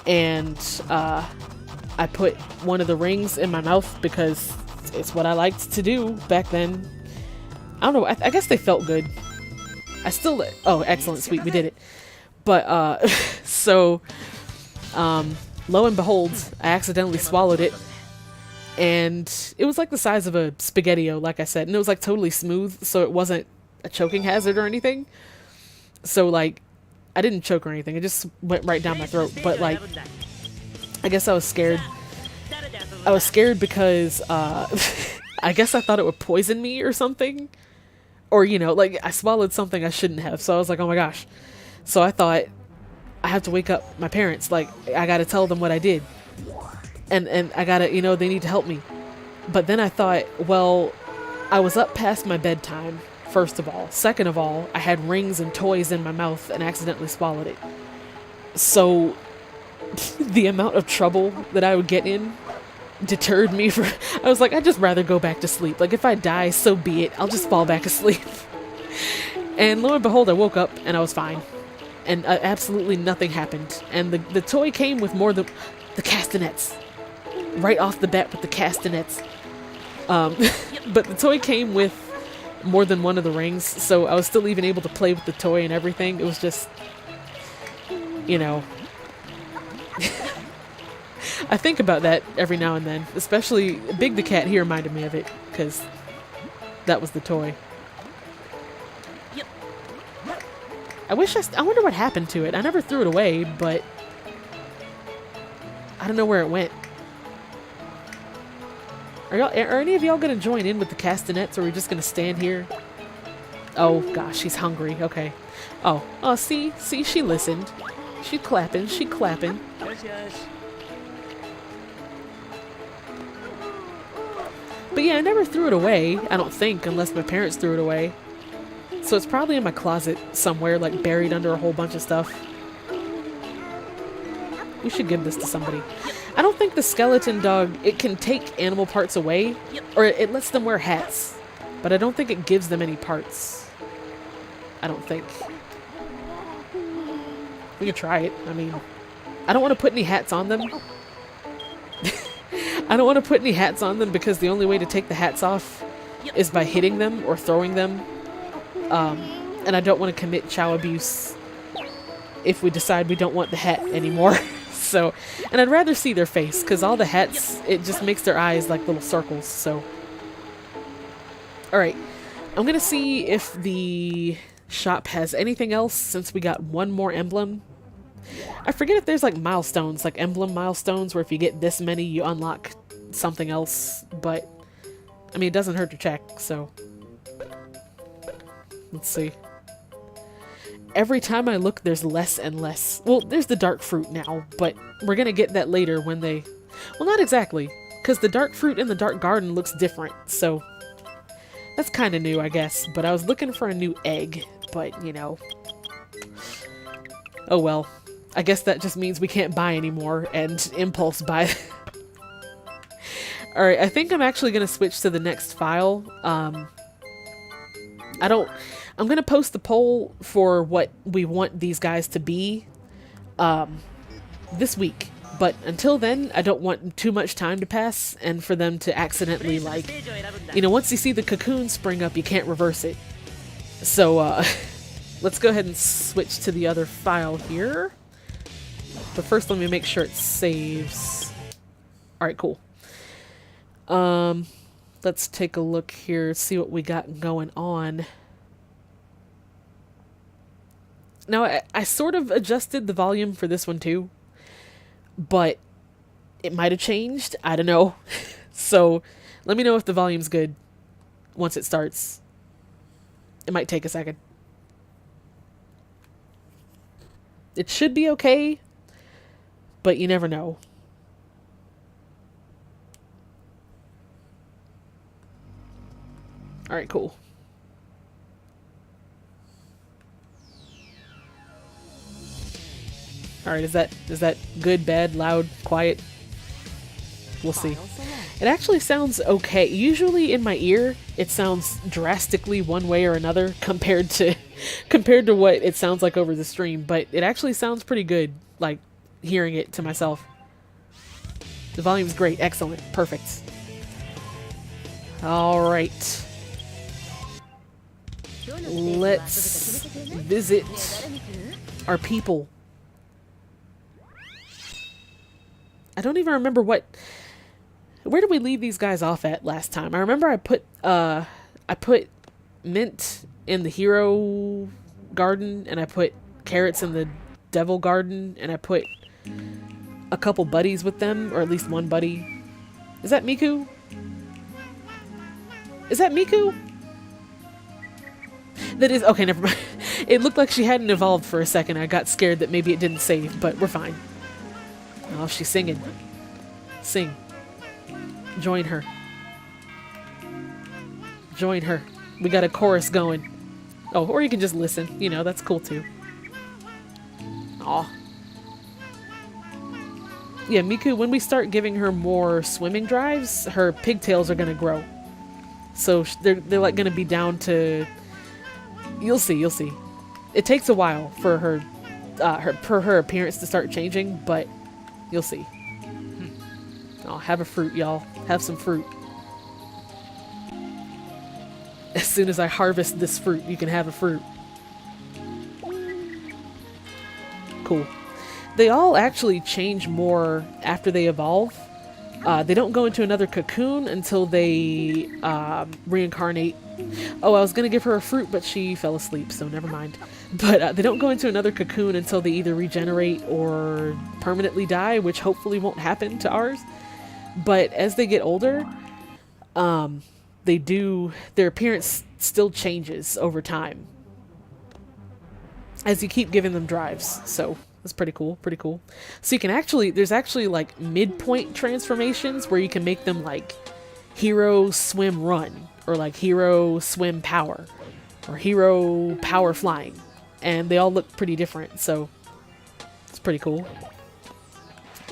and I put one of the rings in my mouth because it's what I liked to do back then. I don't know, I guess they felt good. Oh, excellent, sweet, we did it. But so lo and behold, I accidentally swallowed it, and it was like the size of a spaghetti-o, like I said, and it was like totally smooth, so it wasn't a choking hazard or anything. So like, I didn't choke or anything, it just went right down my throat, but like, I guess I was scared. I was scared because I guess I thought it would poison me or something, or you know, like I swallowed something I shouldn't have, so I was like, oh my gosh. So I thought, I have to wake up my parents, like I gotta tell them what I did, and I gotta, you know, they need to help me. But then I thought, well, I was up past my bedtime, first of all. Second of all, I had rings and toys in my mouth and accidentally swallowed it. So the amount of trouble that I would get in deterred me from, I was like, I'd just rather go back to sleep. Like if I die, so be it, I'll just fall back asleep. And lo and behold, I woke up and I was fine. And absolutely nothing happened. And the toy came with more the castanets. Right off the bat with the castanets. But the toy came with more than one of the rings, so I was still even able to play with the toy and everything. It was just, you know, I think about that every now and then. Especially Big the Cat, he reminded me of it, because that was the toy. I wonder what happened to it. I never threw it away, but I don't know where it went. Are any of y'all gonna join in with the castanets, or are we just gonna stand here? Oh gosh, she's hungry. Okay. Oh, see, she listened. She clapping. Yes, yes. But yeah, I never threw it away. I don't think, unless my parents threw it away. So it's probably in my closet somewhere, like buried under a whole bunch of stuff. We should give this to somebody. I don't think the skeleton dog, it can take animal parts away, or it lets them wear hats, but I don't think it gives them any parts. I don't think. We could try it. I mean, I don't want to put any hats on them. I don't want to put any hats on them because the only way to take the hats off is by hitting them or throwing them. And I don't want to commit chao abuse if we decide we don't want the hat anymore. So, and I'd rather see their face, because all the hats, it just makes their eyes like little circles, so. Alright, I'm gonna see if the shop has anything else, since we got one more emblem. I forget if there's like milestones, like emblem milestones, where if you get this many, you unlock something else, but, I mean, it doesn't hurt to check, so. Let's see. Every time I look, there's less and less. Well, there's the dark fruit now, but we're gonna get that later when they... Well, not exactly. because the dark fruit in the dark garden looks different, so that's kind of new, I guess. But I was looking for a new egg, but you know, oh well. I guess that just means we can't buy anymore and impulse buy. Alright, I think I'm actually going to switch to the next file. I'm going to post the poll for what we want these guys to be this week. But until then, I don't want too much time to pass and for them to accidentally, like, you know, once you see the cocoon spring up, you can't reverse it. So, let's go ahead and switch to the other file here. But first, let me make sure it saves. Alright, cool. Let's take a look here, see what we got going on. Now, I sort of adjusted the volume for this one too, but it might have changed. I don't know. So, let me know if the volume's good once it starts. It might take a second. It should be okay, but you never know. Alright, cool. Alright, is that good, bad, loud, quiet? We'll see. It actually sounds okay. Usually in my ear, it sounds drastically one way or another compared to what it sounds like over the stream, but it actually sounds pretty good, like hearing it to myself. The volume's great, excellent, perfect. Alright. Let's visit our people. I don't even remember where did we leave these guys off at last time? I remember I put Mint in the hero garden, and I put Carrots in the devil garden, and I put a couple buddies with them, or at least one buddy. Is that Miku? Is that Miku? That is, okay, never mind. It looked like she hadn't evolved for a second. I got scared that maybe it didn't save, but we're fine. Oh, she's singing. Sing. Join her. Join her. We got a chorus going. Oh, or you can just listen. You know, that's cool too. Aw. Yeah, Miku, when we start giving her more swimming drives, her pigtails are going to grow. So they're like going to be down to... You'll see, you'll see. It takes a while for her appearance to start changing, but you'll see. Oh, have a fruit, y'all. Have some fruit. As soon as I harvest this fruit, you can have a fruit. Cool. They all actually change more after they evolve. They don't go into another cocoon until they reincarnate. Oh, I was going to give her a fruit, but she fell asleep, so never mind. But they don't go into another cocoon until they either regenerate or permanently die, which hopefully won't happen to ours. But as they get older, their appearance still changes over time as you keep giving them drives. So that's pretty cool, pretty cool. So you can there's actually like midpoint transformations where you can make them like hero swim run, or like hero swim power, or hero power flying. And they all look pretty different, so it's pretty cool.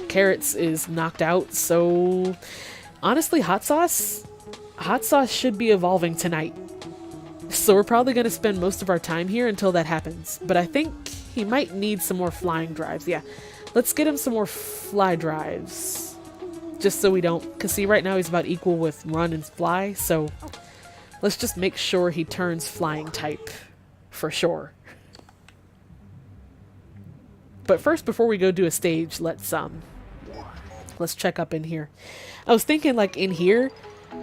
Carrots is knocked out, so honestly, Hot Sauce should be evolving tonight. So we're probably going to spend most of our time here until that happens. But I think he might need some more flying drives. Yeah, let's get him some more fly drives. Just so we don't... Because see, right now he's about equal with run and fly. So let's just make sure he turns flying type. For sure. But first, before we go do a stage, let's check up in here. I was thinking, like, in here,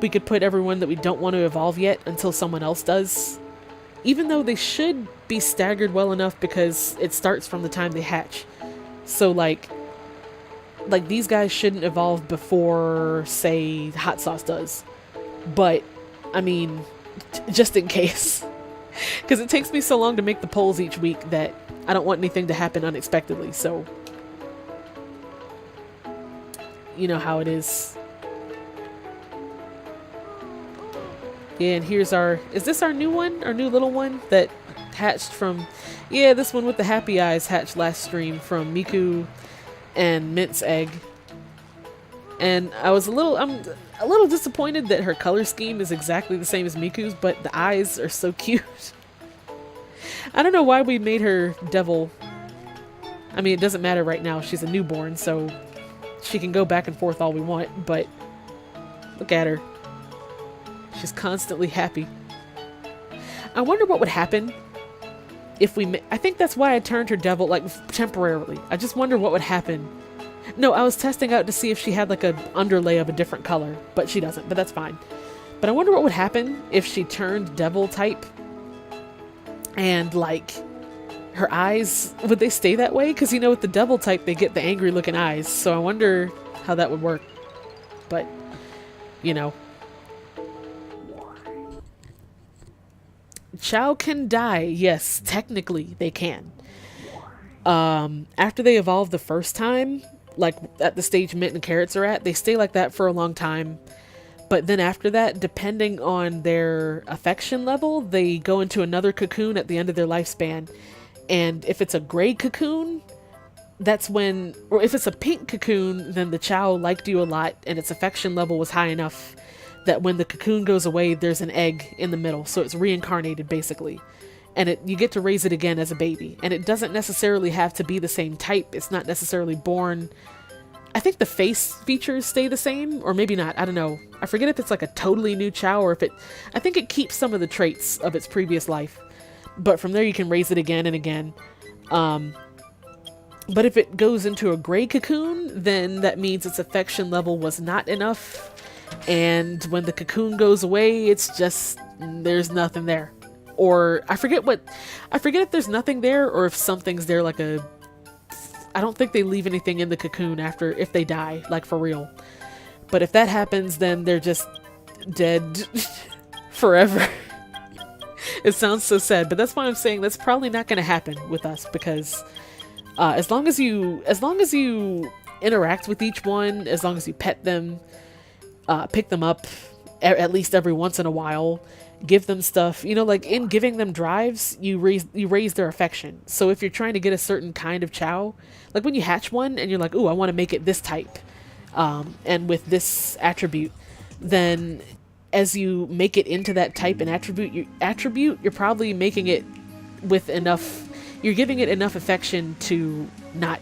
we could put everyone that we don't want to evolve yet until someone else does. Even though they should be staggered well enough because it starts from the time they hatch. So, like these guys shouldn't evolve before, say, Hot Sauce does. But, I mean, just in case. Because it takes me so long to make the polls each week that I don't want anything to happen unexpectedly, so... You know how it is. Yeah, and here's our, is this our new one? Our new little one that hatched from, yeah, this one with the happy eyes hatched last stream from Miku and Mint's egg. And I'm a little disappointed that her color scheme is exactly the same as Miku's, but the eyes are so cute. I don't know why we made her devil. I mean, it doesn't matter right now. She's a newborn, so she can go back and forth all we want, but look at her. She's constantly happy. I wonder what would happen if we... I think that's why I turned her devil, like, temporarily. I just wonder what would happen. No, I was testing out to see if she had, like, an underlay of a different color, but she doesn't, but that's fine. But I wonder what would happen if she turned devil type and, like, her eyes, would they stay that way? Because, you know, with the devil type, they get the angry looking eyes, so I wonder how that would work. But, you know. Chao can die. Yes, technically they can. After they evolve the first time, like at the stage Mint and Carrots are at, they stay like that for a long time. But then after that, depending on their affection level, they go into another cocoon at the end of their lifespan. And if it's a gray cocoon, that's when, or if it's a pink cocoon, then the Chao liked you a lot and its affection level was high enough that when the cocoon goes away, there's an egg in the middle. So it's reincarnated, basically. And you get to raise it again as a baby. And it doesn't necessarily have to be the same type. It's not necessarily born. I think the face features stay the same, or maybe not. I don't know. I forget if it's like a totally new Chao or if it... I think it keeps some of the traits of its previous life. But from there you can raise it again and again. But if it goes into a gray cocoon, then that means its affection level was not enough. And when the cocoon goes away, it's just... there's nothing there. Or I forget if there's nothing there or if something's there, like a... I don't think they leave anything in the cocoon after, if they die, like for real. But if that happens, then they're just dead forever. It sounds so sad, but that's why I'm saying that's probably not going to happen with us, because as long as you interact with each one, as long as you pet them, pick them up at least every once in a while, give them stuff, you know, like in giving them drives, you raise their affection. So if you're trying to get a certain kind of Chao, like when you hatch one and you're like, ooh, I want to make it this type, and with this attribute, then as you make it into that type and attribute, you're probably making it with enough, you're giving it enough affection to not,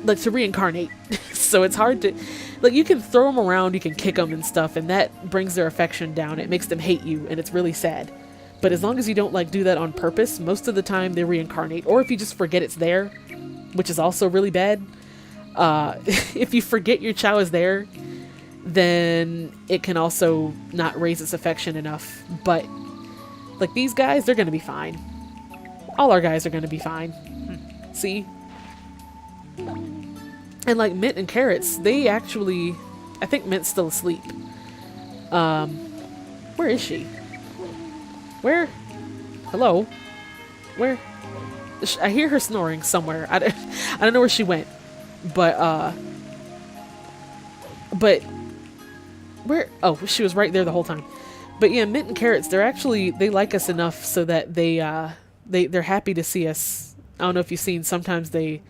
like, to reincarnate. So it's hard to, like, you can throw them around, you can kick them and stuff, and that brings their affection down. It makes them hate you, and it's really sad. But as long as you don't, like, do that on purpose, most of the time they reincarnate. Or if you just forget it's there, which is also really bad. If you forget your Chao is there, then it can also not raise its affection enough. But, like, these guys, they're gonna be fine. All our guys are gonna be fine. See? And like Mint and Carrots, they actually... I think Mint's still asleep. Where is she? Where? Hello? Where? I hear her snoring somewhere. I don't know where she went. But where? Oh, she was right there the whole time. But yeah, Mint and Carrots, they like us enough so that they're happy to see us. I don't know if you've seen, sometimes they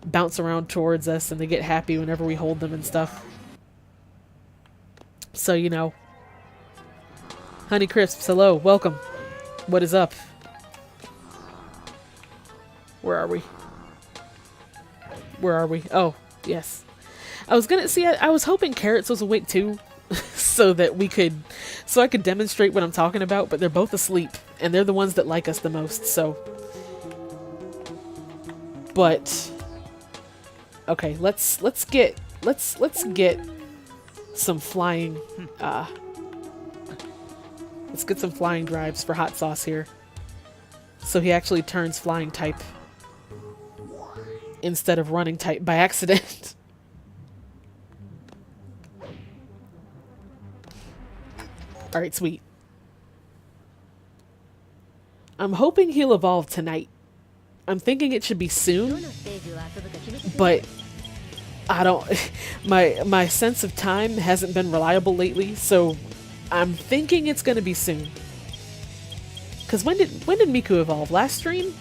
bounce around towards us and they get happy whenever we hold them and stuff. So, you know. Honey Crisps, hello, welcome. What is up? Where are we? Where are we? Oh, yes. I was gonna see, I was hoping Carrots was awake too, so I could demonstrate what I'm talking about, but they're both asleep, and they're the ones that like us the most, so. But okay, let's get some flying let's get some flying drives for Hot Sauce here. So he actually turns flying type instead of running type by accident. Alright, sweet. I'm hoping he'll evolve tonight. I'm thinking it should be soon, but I don't... My sense of time hasn't been reliable lately, so I'm thinking it's gonna be soon. Cause when did Miku evolve? Last stream?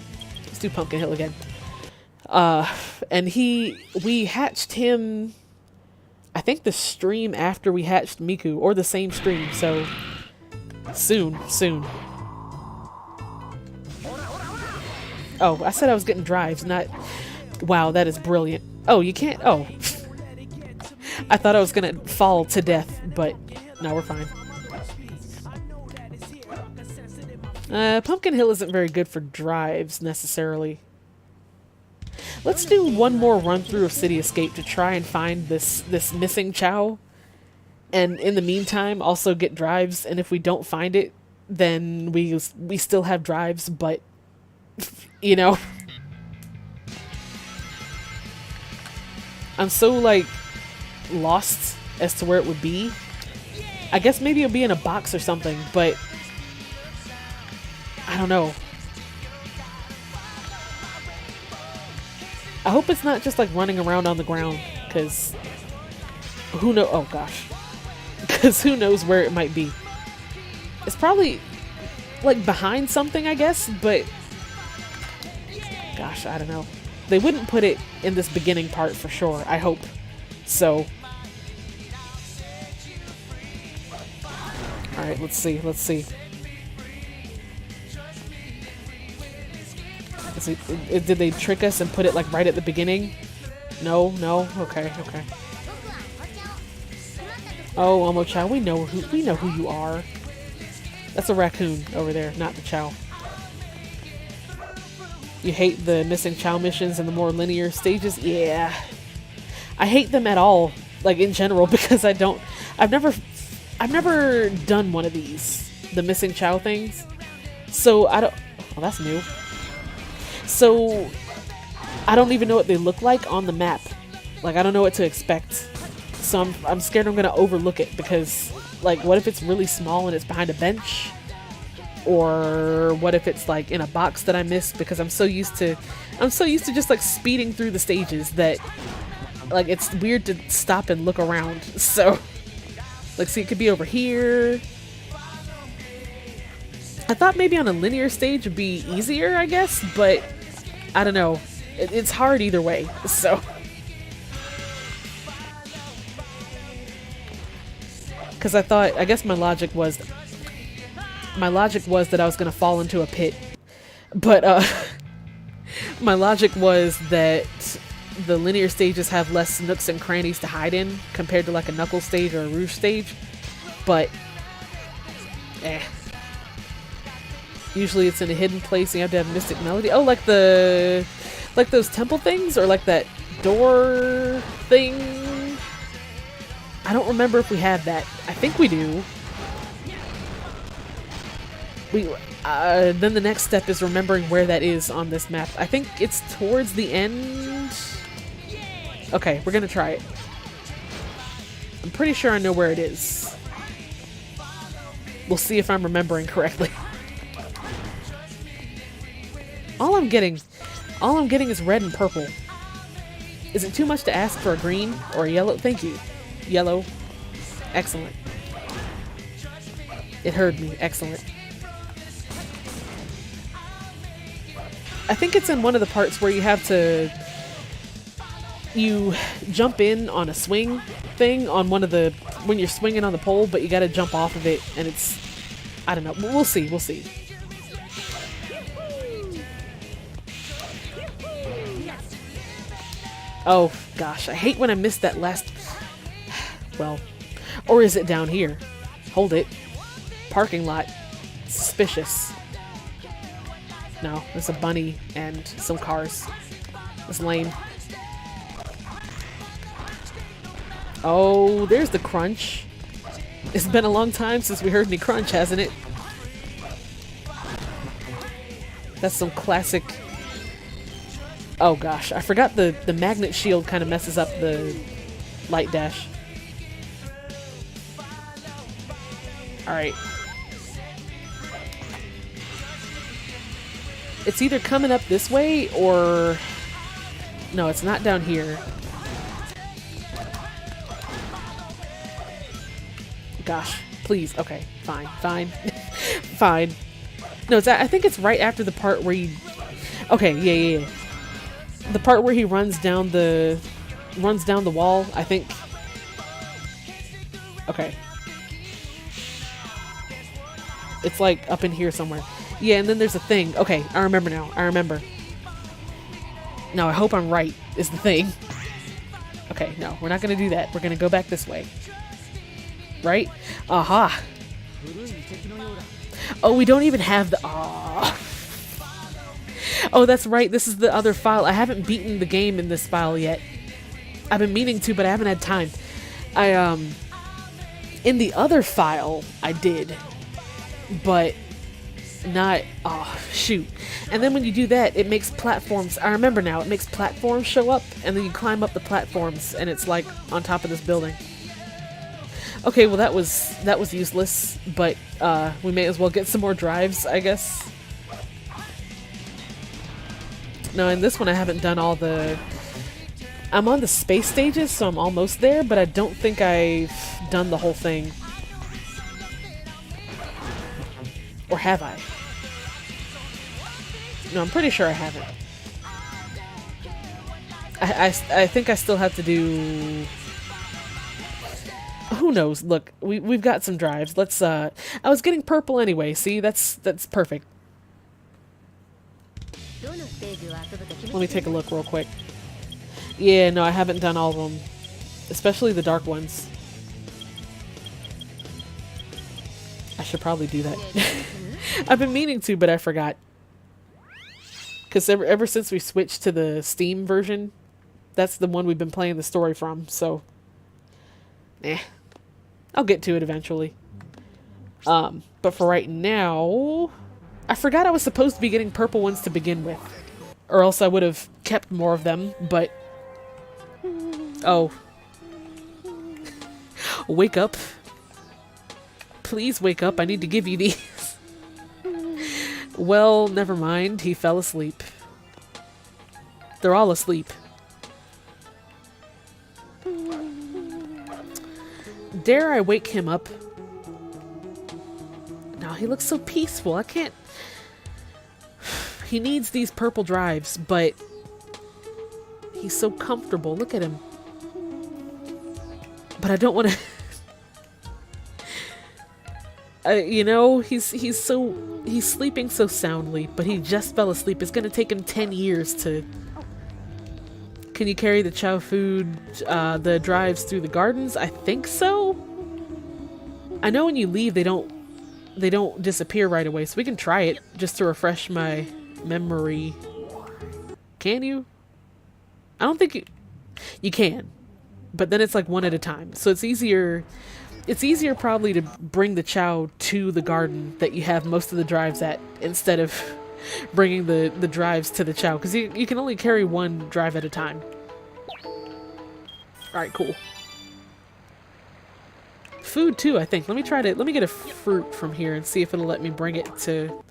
Let's do Pumpkin Hill again. And we hatched him, I think the stream after we hatched Miku, or the same stream, so soon. Oh, I said I was getting drives, not... Wow, that is brilliant. Oh, you can't... Oh. I thought I was gonna fall to death, but no, we're fine. Pumpkin Hill isn't very good for drives, necessarily. Let's do one more run through of City Escape to try and find this missing Chao. And in the meantime, also get drives, and if we don't find it, then we still have drives, but... You know? I'm so, like, lost as to where it would be. I guess maybe it'll be in a box or something, but... I don't know. I hope it's not just, like, running around on the ground, because... Who knows? Oh, gosh. Because who knows where it might be. It's probably, like, behind something, I guess, but... Gosh, I don't know. They wouldn't put it in this beginning part for sure, I hope. So... Alright, let's see. Let's see, did they trick us and put it, like, right at the beginning? No? Okay. Oh, Omo-chan, we know who you are. That's a raccoon over there, not the Chao. You hate the missing Chao missions and the more linear stages? Yeah. I hate them at all, like, in general, because I've never done one of these, the missing Chao things. So I don't... Oh, that's new. So I don't even know what they look like on the map. Like, I don't know what to expect. So I'm scared I'm gonna overlook it because, like, what if it's really small and it's behind a bench? Or what if it's, like, in a box that I missed because I'm so used to just, like, speeding through the stages that, like, it's weird to stop and look around. So, like, see, it could be over here. I thought maybe on a linear stage would be easier, I guess, but I don't know. It's hard either way, so. Because I guess my logic was that I was going to fall into a pit. But, my logic was that the linear stages have less nooks and crannies to hide in compared to, like, a Knuckles stage or a Rouge stage. But, usually it's in a hidden place and you have to have Mystic Melody. Oh, like those temple things? Or like that door thing? I don't remember if we have that. I think we do. Then the next step is remembering where that is on this map. I think it's towards the end. Okay, we're gonna try it. I'm pretty sure I know where it is. We'll see if I'm remembering correctly. All I'm getting is red and purple. Is it too much to ask for a green or a yellow? Thank you. Yellow. Excellent. It heard me. Excellent. I think it's in one of the parts where you jump in on a swing thing on when you're swinging on the pole, but you gotta jump off of it, and it's, I don't know. We'll see. Oh, gosh. I hate when I miss that last... Well, or is it down here? Hold it. Parking lot. Suspicious. No, there's a bunny and some cars. That's lame. Oh, there's the crunch. It's been a long time since we heard any crunch, hasn't it? That's some classic... Oh gosh, I forgot the magnet shield kind of messes up the light dash. Alright. It's either coming up this way or... No, it's not down here. Gosh, please. Okay, fine, fine, fine. No, I think it's right after the part where you... Okay, yeah. The part where he runs down the wall, I think. Okay. It's like up in here somewhere. Yeah, and then there's a thing. Okay, I remember now. I remember. Now, I hope I'm right, is the thing. Okay, no, we're not going to do that. We're going to go back this way. Right? Aha. Oh, we don't even have the... Oh, that's right. This is the other file. I haven't beaten the game in this file yet. I've been meaning to, but I haven't had time. In the other file, I did. But not... Oh, shoot. And then when you do that, it makes platforms... I remember now. It makes platforms show up, and then you climb up the platforms, and it's like on top of this building. Okay, well that was useless, but we may as well get some more drives, I guess. No, in this one I haven't done all the... I'm on the space stages, so I'm almost there, but I don't think I've done the whole thing. Or have I? No, I'm pretty sure I haven't. I think I still have to do... Who knows? Look, we've got some drives. Let's I was getting purple anyway. See, that's perfect. Let me take a look real quick. Yeah, no, I haven't done all of them, especially the dark ones. I should probably do that. I've been meaning to, but I forgot. Because ever since we switched to the Steam version, that's the one we've been playing the story from. So, I'll get to it eventually. But for right now, I forgot I was supposed to be getting purple ones to begin with. Or else I would have kept more of them, but... Oh. Wake up. Please wake up, I need to give you these. Well, never mind, he fell asleep. They're all asleep. Dare I wake him up? No, he looks so peaceful. I can't... He needs these purple drives, but... He's so comfortable. Look at him. But I don't want to... you know, he's sleeping so soundly, but he just fell asleep. It's gonna take him 10 years to... Can you carry the chow food, the drives through the gardens? I think so. I know when you leave, they don't disappear right away, so we can try it just to refresh my memory. Can you? I don't think you can, but then it's like one at a time, so it's easier. It's easier probably to bring the chow to the garden that you have most of the drives at instead of bringing the drives to the chow, because you can only carry one drive at a time. Alright, cool. Food too, I think. Let me get a fruit from here and see if it'll let me bring it to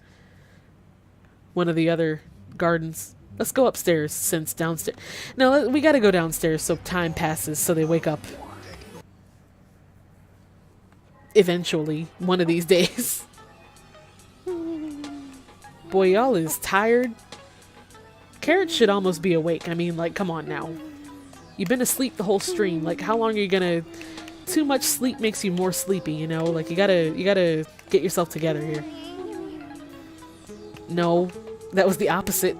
one of the other gardens. Let's go upstairs, since downstairs... No, we gotta go downstairs so time passes so they wake up. Eventually, one of these days. Boy, y'all is tired. Carrots should almost be awake. I mean, like, come on now. You've been asleep the whole stream. Like, how long are you gonna... Too much sleep makes you more sleepy, you know? Like, you gotta get yourself together here. No, that was the opposite.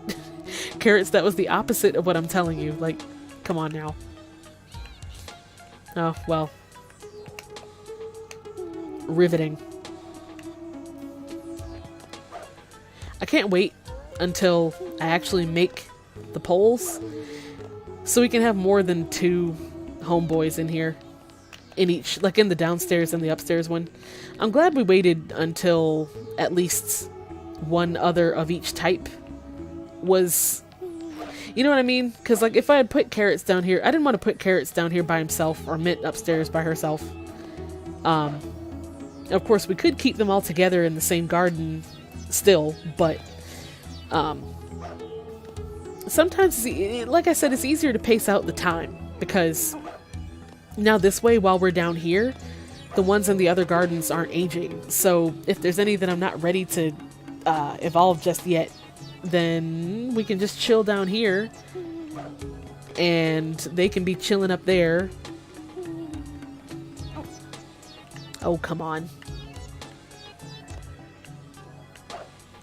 Carrots, that was the opposite of what I'm telling you. Like, come on now. Oh, well. Riveting. I can't wait until I actually make the polls so we can have more than 2 homeboys in here. In each, like in the downstairs and the upstairs one. I'm glad we waited until at least one other of each type was... You know what I mean? Because, like, if I had put Carrots down here... I didn't want to put Carrots down here by himself or Mint upstairs by herself. Of course, we could keep them all together in the same garden still, but... sometimes, like I said, it's easier to pace out the time, because now this way, while we're down here, the ones in the other gardens aren't aging. So if there's any that I'm not ready to evolve just yet, then we can just chill down here and they can be chilling up there. Oh, come on.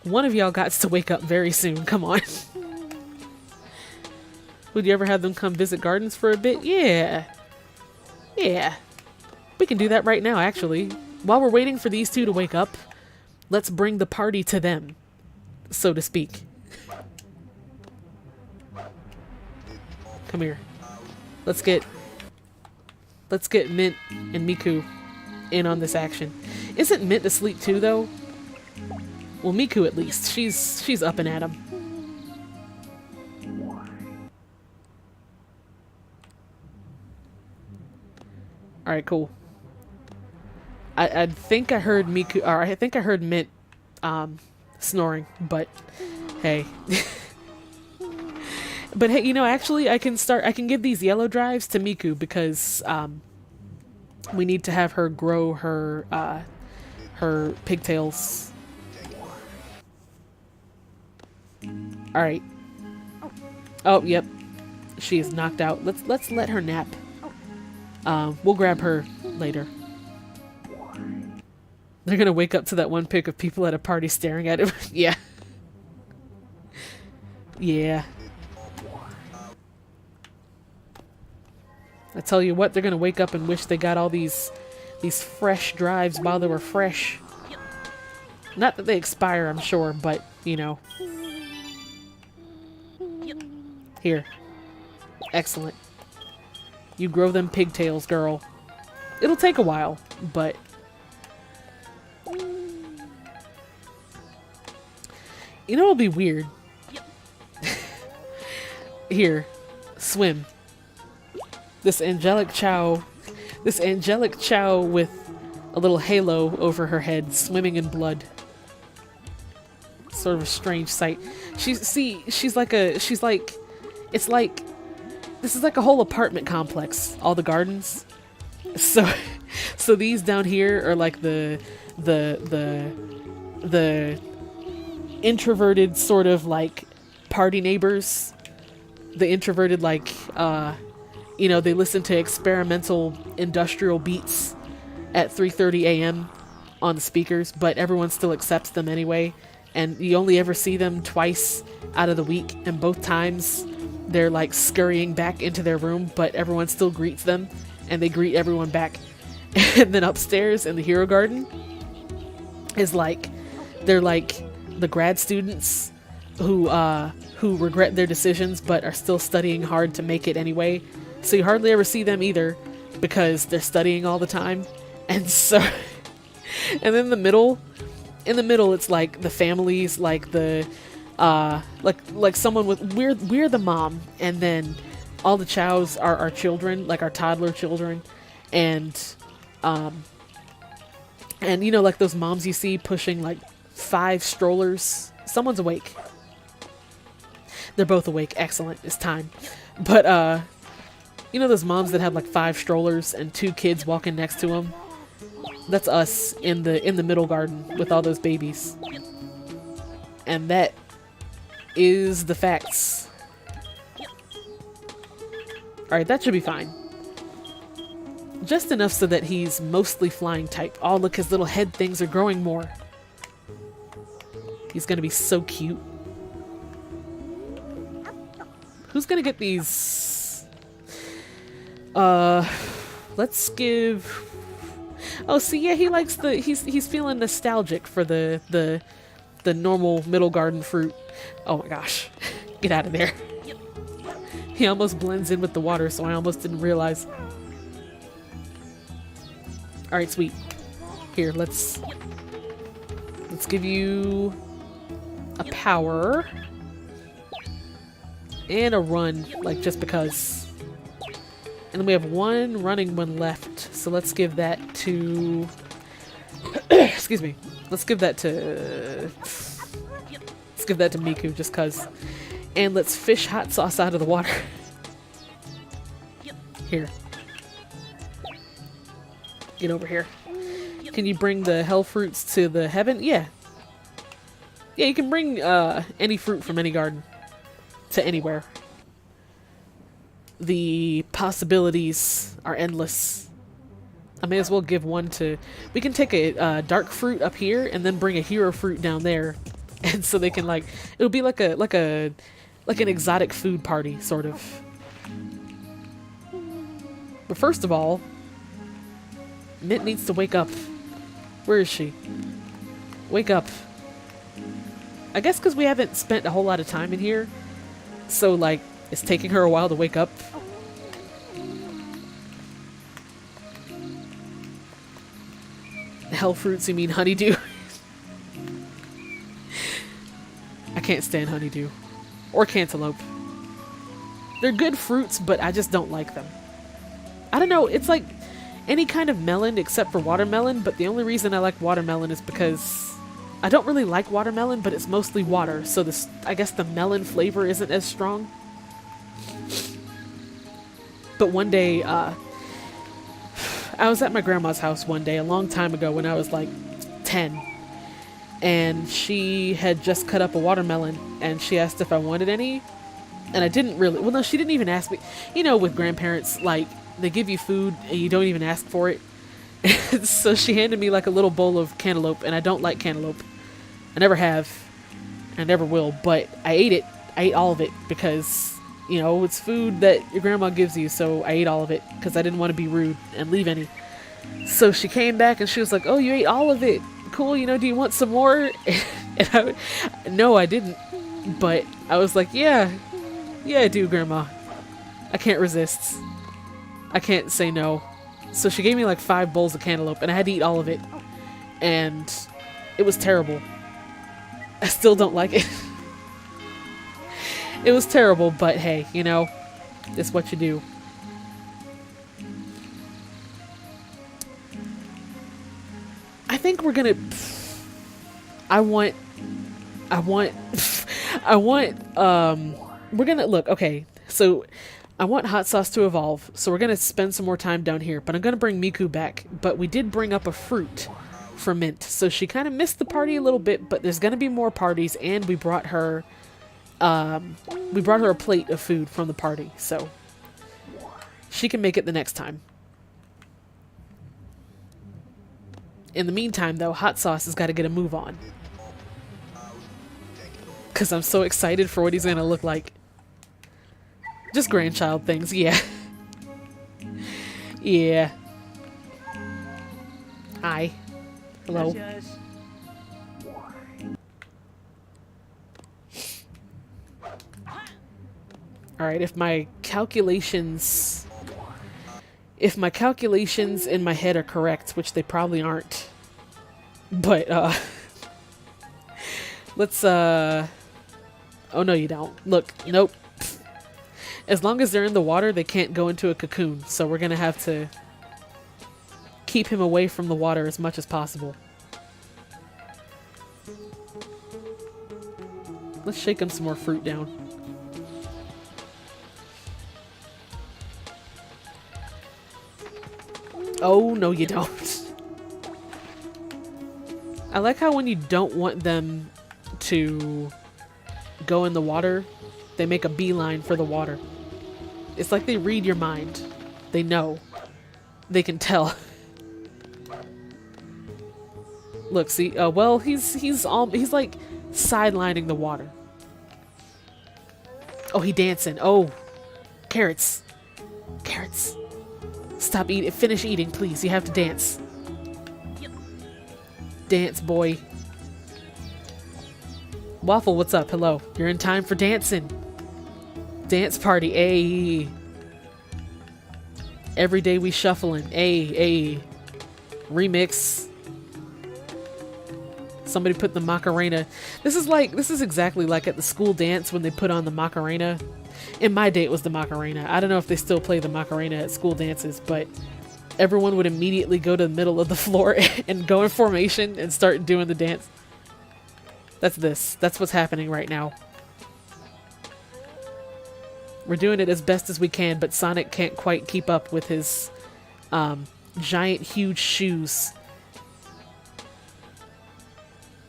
One of y'all got to wake up very soon. Come on. Would you ever have them come visit gardens for a bit? Yeah. Yeah. We can do that right now, actually. While we're waiting for these two to wake up, let's bring the party to them, so to speak. Come here. Let's get Mint and Miku in on this action. Isn't Mint asleep too, though? Well, Miku at least. She's up and at 'em. All right, cool. I think I heard Miku, or I think I heard Mint snoring, but hey. But hey, you know, actually I can give these yellow drives to Miku because we need to have her grow her pigtails. All right. Oh, yep. She is knocked out. Let's let her nap. We'll grab her later. They're gonna wake up to that one pic of people at a party staring at him. Yeah. Yeah. I tell you what, they're gonna wake up and wish they got all these fresh drives while they were fresh. Not that they expire, I'm sure, but, you know. Here. Excellent. You grow them pigtails, girl. It'll take a while, but... You know what'll be weird? Here. Swim. This angelic chao with a little halo over her head, swimming in blood. Sort of a strange sight. This is like a whole apartment complex, all the gardens. So these down here are like the introverted sort of like party neighbors. The introverted, like, you know, they listen to experimental industrial beats at 3:30 a.m. on the speakers, but everyone still accepts them anyway. And you only ever see them twice out of the week, and both times they're like scurrying back into their room, but everyone still greets them, and they greet everyone back. And then upstairs in the Hero Garden is like, they're like the grad students who regret their decisions but are still studying hard to make it anyway. So you hardly ever see them either because they're studying all the time. And so, and then in the middle, it's like the families, like the, like someone with, we're the mom, and then all the chows are our children, like our toddler children, and you know, like those moms you see pushing like 5 strollers. Someone's awake. They're both awake. Excellent. It's time. But, you know those moms that have like 5 strollers and 2 kids walking next to them? That's us in the middle garden with all those babies. And that is the facts. Alright, that should be fine. Just enough so that he's mostly flying type. Oh, look, his little head things are growing more. He's gonna be so cute. Who's gonna get these? Let's give... Oh, see, yeah, he likes the... He's feeling nostalgic for the normal middle garden fruit. Oh my gosh. Get out of there. He almost blends in with the water, so I almost didn't realize. Alright, sweet. Here, let's give you a power and a run, like just because. And then we have one running one left, so let's give that to excuse me. Let's give that to Miku just cuz. And let's fish hot sauce out of the water. Here. Get over here. Can you bring the hell fruits to the heaven? Yeah. Yeah, you can bring any fruit from any garden to anywhere. The possibilities are endless. I may as well give one to... We can take a dark fruit up here and then bring a hero fruit down there. And so they can, like... It'll be like an exotic food party, sort of. But first of all, Mint needs to wake up. Where is she? Wake up. I guess because we haven't spent a whole lot of time in here. So, like, it's taking her a while to wake up. Hell fruits, you mean honeydew? I can't stand honeydew. Or cantaloupe. They're good fruits, but I just don't like them. I don't know, it's like any kind of melon except for watermelon, but the only reason I like watermelon is because I don't really like watermelon, but it's mostly water, so this, I guess the melon flavor isn't as strong. But one day, I was at my grandma's house one day a long time ago when I was like 10, and she had just cut up a watermelon and she asked if I wanted any, and I didn't really, well no, she didn't even ask me. You know, with grandparents, like, they give you food and you don't even ask for it. So she handed me like a little bowl of cantaloupe, and I don't like cantaloupe. I never have. I never will, but I ate it. I ate all of it because, you know, it's food that your grandma gives you, so I ate all of it because I didn't want to be rude and leave any. So she came back and she was like, oh, you ate all of it. Cool, you know, do you want some more? And no, I didn't. But I was like, yeah, I do, Grandma. I can't resist. I can't say no. So she gave me like 5 bowls of cantaloupe, and I had to eat all of it. And it was terrible. I still don't like it. It was terrible, but hey, you know, it's what you do. I think we're gonna... we're gonna... Look, okay, so... I want hot sauce to evolve, so we're going to spend some more time down here. But I'm going to bring Miku back. But we did bring up a fruit for Mint. So she kind of missed the party a little bit, but there's going to be more parties. And we brought her a plate of food from the party. So she can make it the next time. In the meantime, though, hot sauce has got to get a move on. Because I'm so excited for what he's going to look like. Just grandchild things, yeah. Yeah. Hi. Hello. Alright, if my calculations in my head are correct, which they probably aren't. But, let's, oh no you don't. Look, nope. As long as they're in the water, they can't go into a cocoon, so we're gonna have to keep him away from the water as much as possible. Let's shake him some more fruit down. Oh, no you don't. I like how when you don't want them to go in the water, they make a beeline for the water. It's like they read your mind. They know. They can tell. Look, see, well, he's like sidelining the water. Oh, he dancing. Oh, carrots. Carrots. Stop eating. Finish eating, please. You have to dance. Dance, boy. Waffle, what's up? Hello. You're in time for dancing. Dance party. Ayy. Every day we shuffling. Ayy. Remix. Somebody put the Macarena. This is exactly like at the school dance when they put on the Macarena. In my day it was the Macarena. I don't know if they still play the Macarena at school dances, but everyone would immediately go to the middle of the floor and go in formation and start doing the dance. That's this. That's what's happening right now. We're doing it as best as we can, but Sonic can't quite keep up with his giant, huge shoes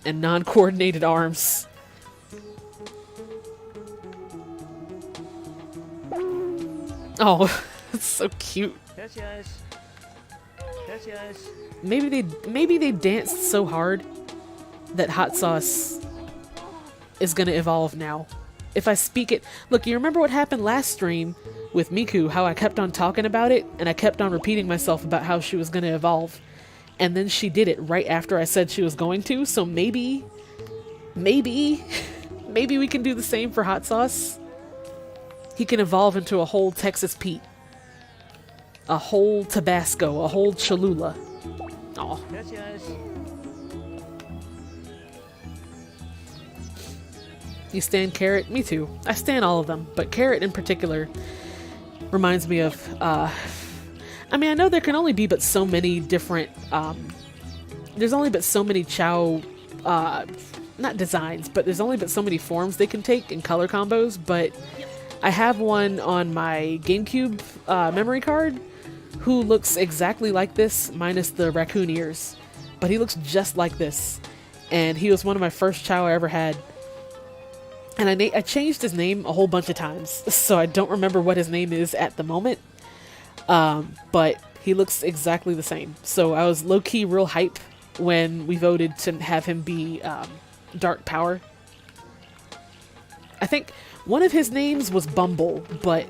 and non-coordinated arms. Oh, it's so cute. Maybe they danced so hard that hot sauce is gonna evolve now. If I speak it, look, you remember what happened last stream with Miku, how I kept on talking about it and I kept on repeating myself about how she was gonna evolve, and then she did it right after I said she was going to. So maybe we can do the same for hot sauce. He can evolve into a whole Texas Pete, a whole Tabasco, a whole Cholula. Oh. You stan Carrot? Me too. I stan all of them, but Carrot in particular reminds me of, I mean, I know there can only be but so many different, there's only but so many Chao, not designs, but there's only but so many forms they can take in color combos, but I have one on my GameCube memory card who looks exactly like this, minus the raccoon ears. But he looks just like this. And he was one of my first Chao I ever had. And I changed his name a whole bunch of times, so I don't remember what his name is at the moment. But he looks exactly the same. So I was low-key real hype when we voted to have him be Dark Power. I think one of his names was Bumble, but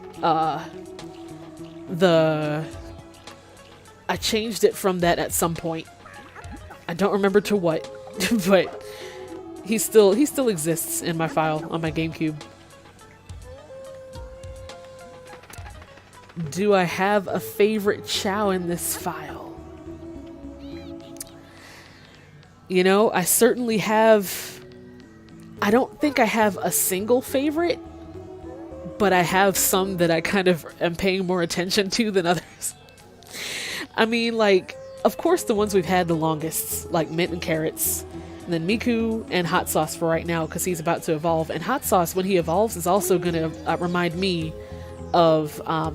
I changed it from that at some point. I don't remember to what, but he still exists in my file on my GameCube. Do I have a favorite Chao in this file? You know, I certainly have. I don't think I have a single favorite, but I have some that I kind of am paying more attention to than others. I mean, like, of course the ones we've had the longest, like Mint and Carrots, and then Miku and Hot Sauce for right now, because he's about to evolve. And Hot Sauce, when he evolves, is also going to remind me of, I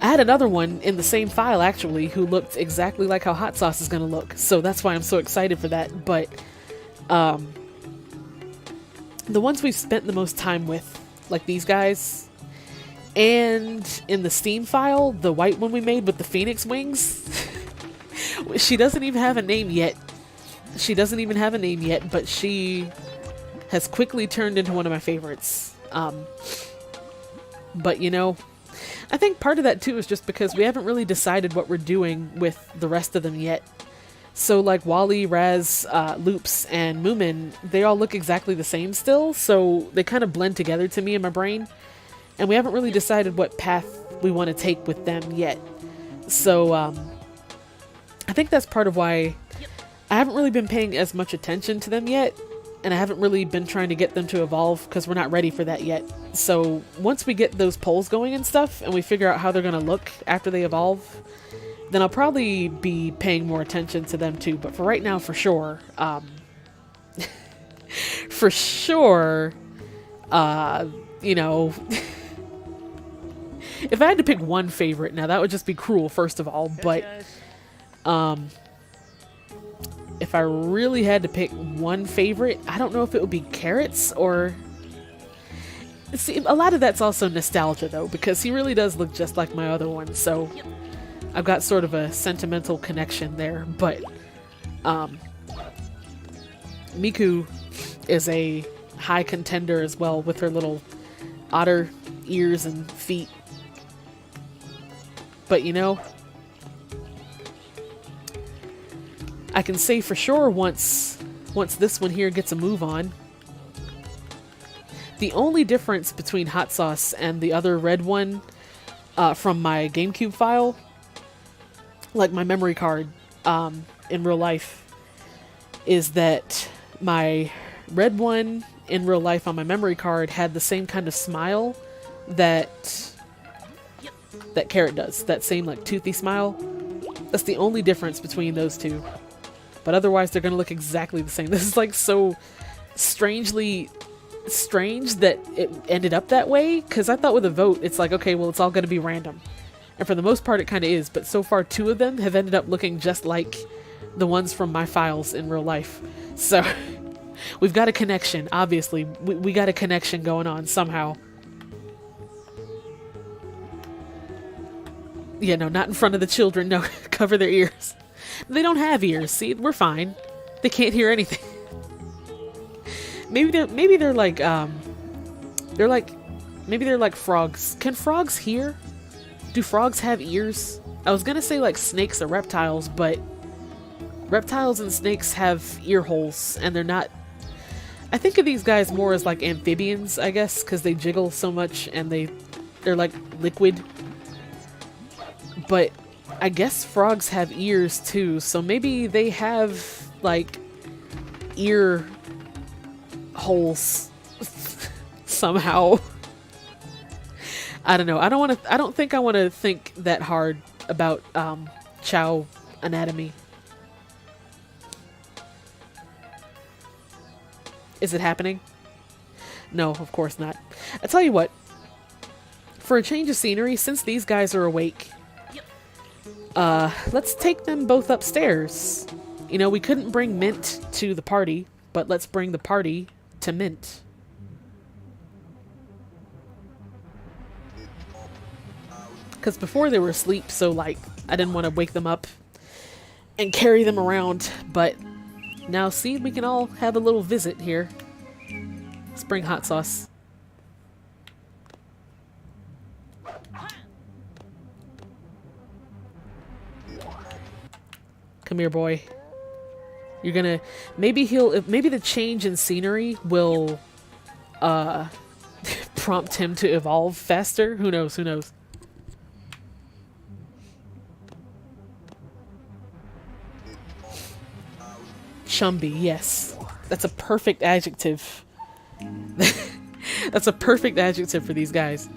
had another one in the same file, actually, who looked exactly like how Hot Sauce is going to look. So that's why I'm so excited for that. But, the ones we've spent the most time with, like these guys, and in the Steam file, the white one we made with the phoenix wings, she doesn't even have a name yet. But she has quickly turned into one of my favorites. But you know, I think part of that too is just because we haven't really decided what we're doing with the rest of them yet. So like Wally, Raz, Loops, and Moomin, they all look exactly the same still, so they kind of blend together to me in my brain. And we haven't really decided what path we want to take with them yet. So I think that's part of why I haven't really been paying as much attention to them yet. And I haven't really been trying to get them to evolve because we're not ready for that yet. So once we get those polls going and stuff, and we figure out how they're going to look after they evolve, then I'll probably be paying more attention to them too. But for right now, for sure, you know, if I had to pick one favorite, now that would just be cruel, first of all, but if I really had to pick one favorite, I don't know if it would be Carrots or... See, a lot of that's also nostalgia though, because he really does look just like my other one, so I've got sort of a sentimental connection there. But Miku is a high contender as well, with her little otter ears and feet. But you know, I can say for sure once this one here gets a move on, the only difference between Hot Sauce and the other red one from my GameCube file, like my memory card in real life, is that my red one in real life on my memory card had the same kind of smile that Carrot does. That same like toothy smile. That's the only difference between those two. But otherwise they're gonna look exactly the same. This is like so strangely strange that it ended up that way, because I thought with a vote it's like, okay, well, it's all gonna be random. And for the most part, it kind of is. But so far, 2 of them have ended up looking just like the ones from my files in real life. So we've got a connection, obviously. We got a connection going on somehow. Yeah, no, not in front of the children. No, cover their ears. They don't have ears. See, we're fine. They can't hear anything. Maybe they're like maybe they're like frogs. Can frogs hear? Do frogs have ears? I was gonna say like snakes or reptiles, but reptiles and snakes have ear holes, and they're not. I think of these guys more as like amphibians, I guess, because they jiggle so much and they're like liquid. But I guess frogs have ears too, so maybe they have like ear holes somehow. I don't know. I don't think I want to think that hard about Chao anatomy. Is it happening? No, of course not. I tell you what, for a change of scenery, since these guys are awake, let's take them both upstairs. You know, we couldn't bring Mint to the party, but let's bring the party to Mint. Because before they were asleep, so like, I didn't want to wake them up and carry them around, but now see, we can all have a little visit here. Let's bring hot sauce. Come here, boy. You're gonna... Maybe the change in scenery will, prompt him to evolve faster. Who knows? Who knows? Chumby, yes. That's a perfect adjective. That's a perfect adjective for these guys.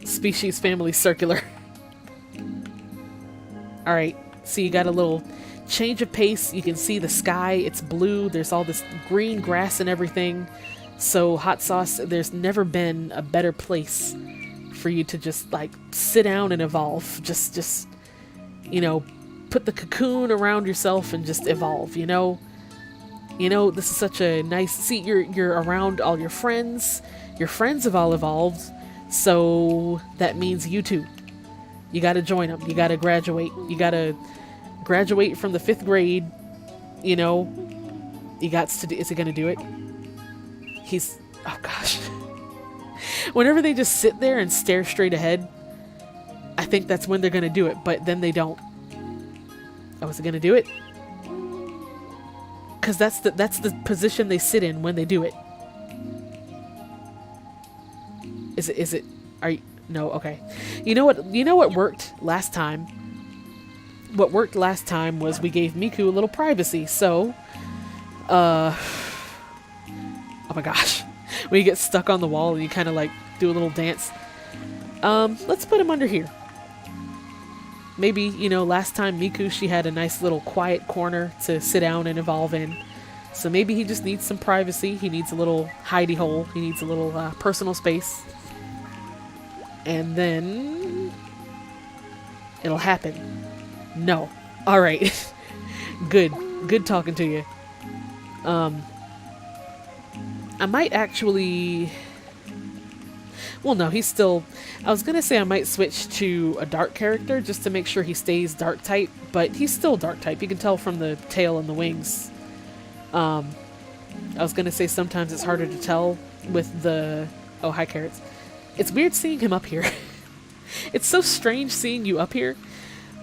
Species, family, circular. Alright, so you got a little change of pace. You can see the sky, it's blue, there's all this green grass and everything. So hot sauce, there's never been a better place for you to just like sit down and evolve. Just you know, put the cocoon around yourself and just evolve, you know? You know, this is such a nice... See, you're around all your friends. Your friends have all evolved. So that means you too. You gotta join them. You gotta graduate. You gotta graduate from the 5th grade. You know, you got to do... Is he gonna do it? He's... Oh gosh. Whenever they just sit there and stare straight ahead, I think that's when they're gonna do it, but then they don't. Oh, is it gonna do it? Because that's the position they sit in when they do it. Is it? Are you? No. Okay. You know what worked last time? What worked last time was we gave Miku a little privacy. So, oh my gosh, when you get stuck on the wall and you kind of like do a little dance. Let's put him under here. Maybe, you know, last time Miku, she had a nice little quiet corner to sit down and evolve in. So maybe he just needs some privacy. He needs a little hidey hole. He needs a little personal space. And then it'll happen. No. All right. Good talking to you. I might actually... Well, no, he's still... I was gonna say I might switch to a dark character just to make sure he stays dark type, but he's still dark type. You can tell from the tail and the wings. I was gonna say sometimes it's harder to tell with the... Oh, hi, carrots. It's weird seeing him up here. It's so strange seeing you up here,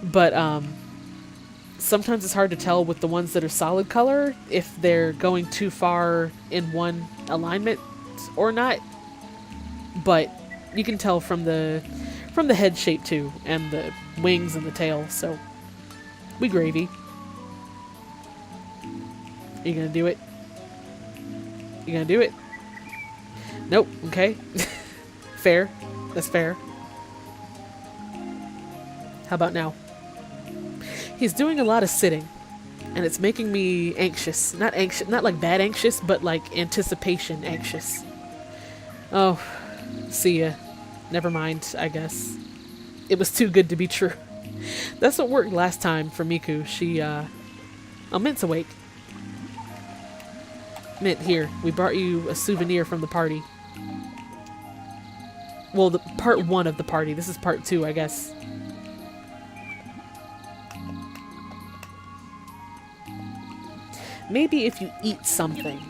but sometimes it's hard to tell with the ones that are solid color if they're going too far in one alignment or not. But you can tell from the head shape too, and the wings and the tail, so we gravy. Are you gonna do it? You gonna do it? Nope. Okay. Fair. That's fair. How about now? He's doing a lot of sitting, and it's making me anxious. Not anxious, not like bad anxious, but like anticipation anxious. Oh, see ya. Never mind, I guess. It was too good to be true. That's what worked last time for Miku. She, Oh, Mint's awake. Mint, here. We brought you a souvenir from the party. Well, the part 1 of the party. This is part 2, I guess. Maybe if you eat something.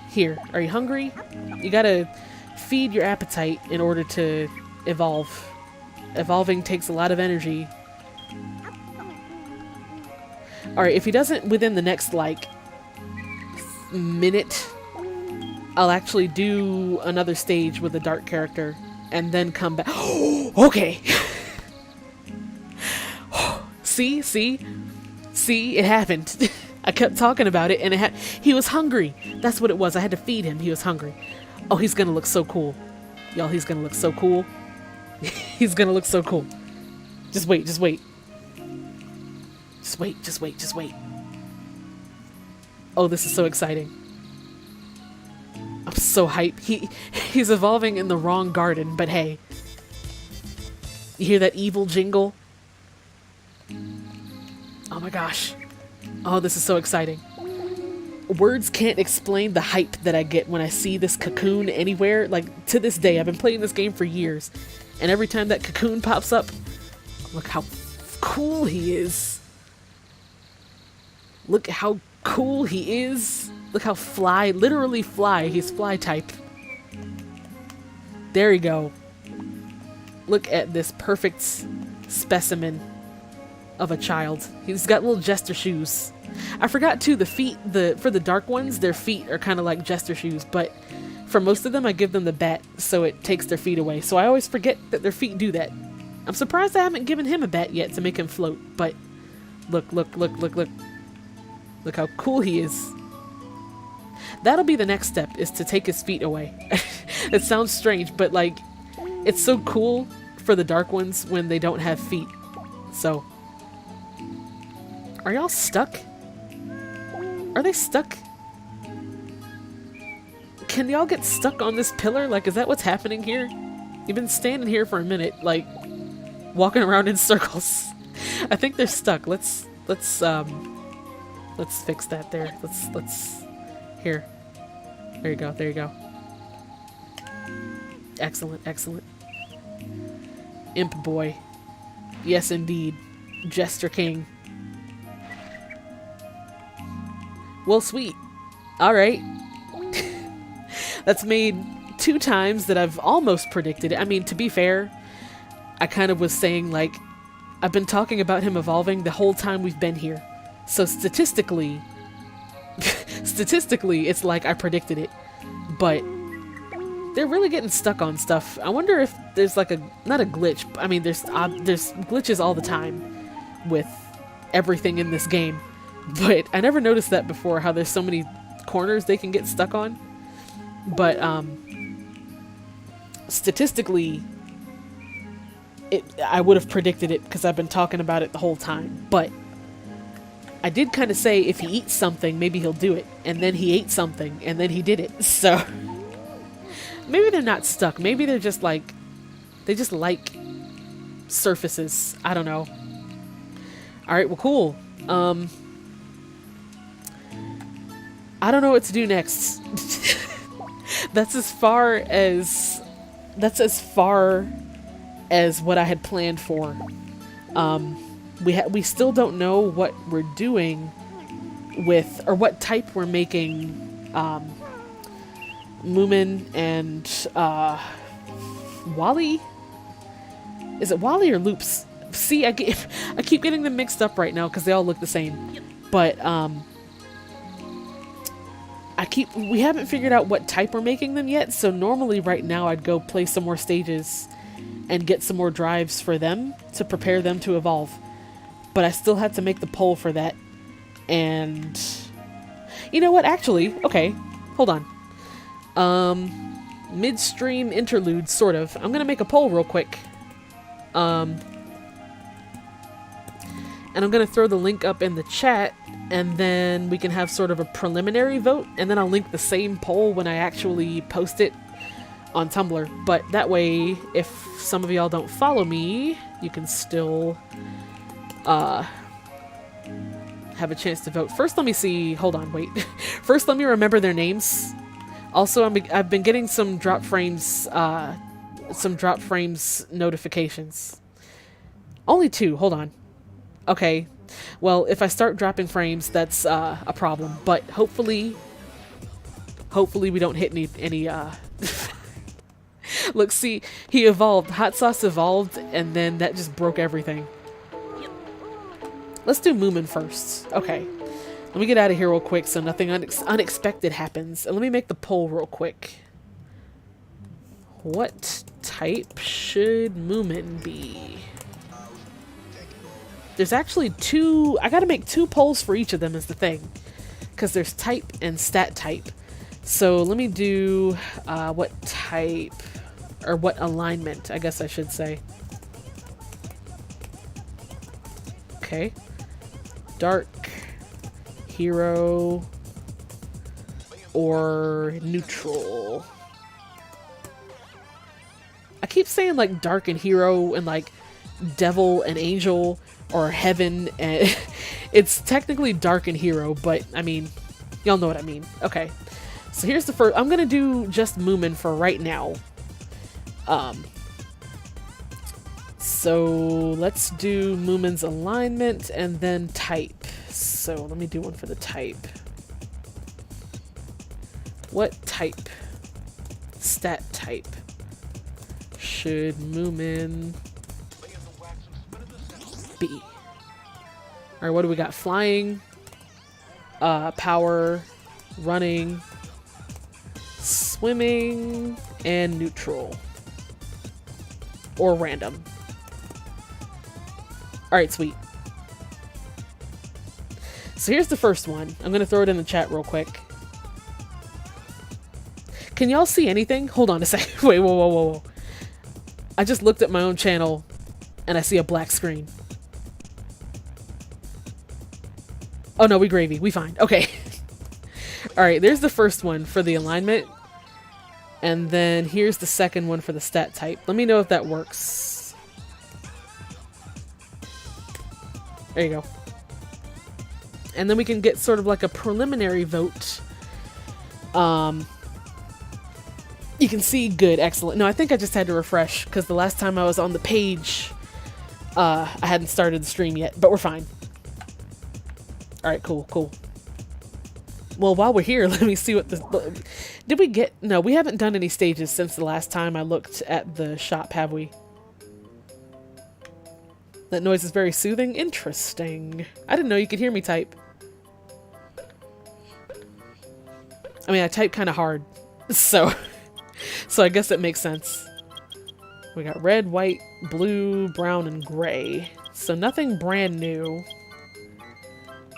Here, are you hungry? You gotta feed your appetite in order to evolve. Evolving takes a lot of energy. Alright, if he doesn't within the next, like, minute, I'll actually do another stage with a dark character and then come back. Okay! See? It happened. I kept talking about it, and he was hungry. That's what it was. I had to feed him. He was hungry. Oh, he's gonna look so cool. Y'all, he's gonna look so cool. He's gonna look so cool. Just wait. Just wait. Oh, this is so exciting. I'm so hyped. He's evolving in the wrong garden, but hey. You hear that evil jingle? Oh my gosh. Oh, this is so exciting. Words can't explain the hype that I get when I see this cocoon anywhere. Like, to this day, I've been playing this game for years, and every time that cocoon pops up, look how cool he is. Look how cool he is. Look how literally fly, he's fly type. There you go. Look at this perfect specimen of a child. He's got little jester shoes. I forgot too, the feet, for the dark ones, their feet are kind of like jester shoes, but for most of them I give them the bat so it takes their feet away. So I always forget that their feet do that. I'm surprised I haven't given him a bat yet to make him float, but look. Look how cool he is. That'll be the next step, is to take his feet away. It sounds strange, but like, it's so cool for the dark ones when they don't have feet. So, are y'all stuck? Are they stuck? Can y'all get stuck on this pillar? Like, is that what's happening here? You've been standing here for a minute, like, walking around in circles. I think they're stuck. Let's fix that there. Here. There you go. Excellent. Imp boy. Yes, indeed. Jester King. Well, sweet. Alright. That's made 2 times that I've almost predicted it. I mean, to be fair, I kind of was saying, like, I've been talking about him evolving the whole time we've been here. So statistically, it's like I predicted it. But they're really getting stuck on stuff. I wonder if there's like not a glitch. I mean, there's glitches all the time with everything in this game. But I never noticed that before, how there's so many corners they can get stuck on. But statistically, I would have predicted it because I've been talking about it the whole time. But I did kind of say if he eats something, maybe he'll do it. And then he ate something, and then he did it. So maybe they're not stuck. Maybe they're just like, they just like surfaces. I don't know. Alright, well, cool. I don't know what to do next. That's as far as what I had planned for. We still don't know what we're doing with, or what type we're making Moomin and Wally? Is it Wally or Loops? See, I keep getting them mixed up right now because they all look the same. But we haven't figured out what type we're making them yet, so normally right now I'd go play some more stages and get some more drives for them to prepare them to evolve. But I still had to make the poll for that. And you know what, actually, okay, hold on. Midstream interlude, sort of. I'm gonna make a poll real quick. And I'm gonna throw the link up in the chat, and then we can have sort of a preliminary vote, and then I'll link the same poll when I actually post it on Tumblr, but that way, if some of y'all don't follow me, you can still have a chance to vote. First, let me see. Hold on, wait. First, let me remember their names. Also, I've been getting some drop frames notifications. Only 2. Hold on. Okay. Well, if I start dropping frames, that's a problem. But hopefully we don't hit any. Look, see, he evolved. Hot sauce evolved, and then that just broke everything. Let's do Moomin first. Okay. Let me get out of here real quick so nothing unexpected happens. And let me make the poll real quick. What type should Moomin be? There's actually 2... I gotta make 2 polls for each of them is the thing. Because there's type and stat type. So let me do what type... or what alignment, I guess I should say. Okay. Dark, hero, or neutral. I keep saying like dark and hero and like devil and angel or heaven, and it's technically dark and hero, but I mean, y'all know what I mean. Okay, so here's the first. I'm gonna do just Moomin for right now. So let's do Moomin's alignment and then type. So let me do one for the type. What type, stat type, should Moomin be? Alright, what do we got? Flying, power, running, swimming, and neutral. Or random. Alright, sweet. So here's the first one. I'm gonna throw it in the chat real quick. Can y'all see anything? Hold on a second. Wait, whoa. I just looked at my own channel and I see a black screen. Oh no, we gravy. We fine. Okay. Alright, there's the first one for the alignment. And then here's the second one for the stat type. Let me know if that works. There you go. And then we can get sort of like a preliminary vote. You can see good, excellent. No, I think I just had to refresh because the last time I was on the page, I hadn't started the stream yet, but we're fine. All right, cool. Well, while we're here, let me see what the... Did we get... No, we haven't done any stages since the last time I looked at the shop, have we? That noise is very soothing. Interesting. I didn't know you could hear me type. I mean, I type kind of hard, so I guess it makes sense. We got red, white, blue, brown, and gray. So nothing brand new.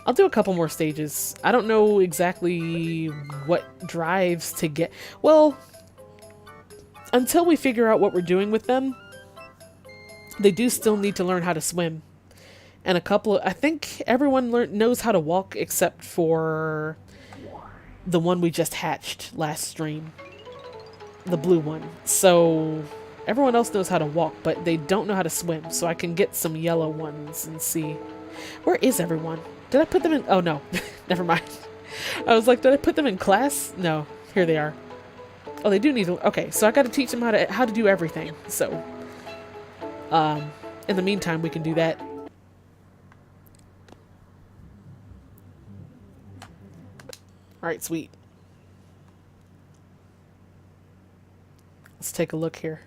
I'll do a couple more stages. I don't know exactly what drives to get... Well, until we figure out what we're doing with them, they do still need to learn how to swim. And a couple of... I think everyone knows how to walk except for the one we just hatched last stream. The blue one. So everyone else knows how to walk, but they don't know how to swim. So I can get some yellow ones and see... Where is everyone? Did I put them in... Oh, no. Never mind. I was like, did I put them in class? No. Here they are. Oh, they do need to... Okay, so I got to teach them how to do everything. So, in the meantime, we can do that. Alright, sweet. Let's take a look here.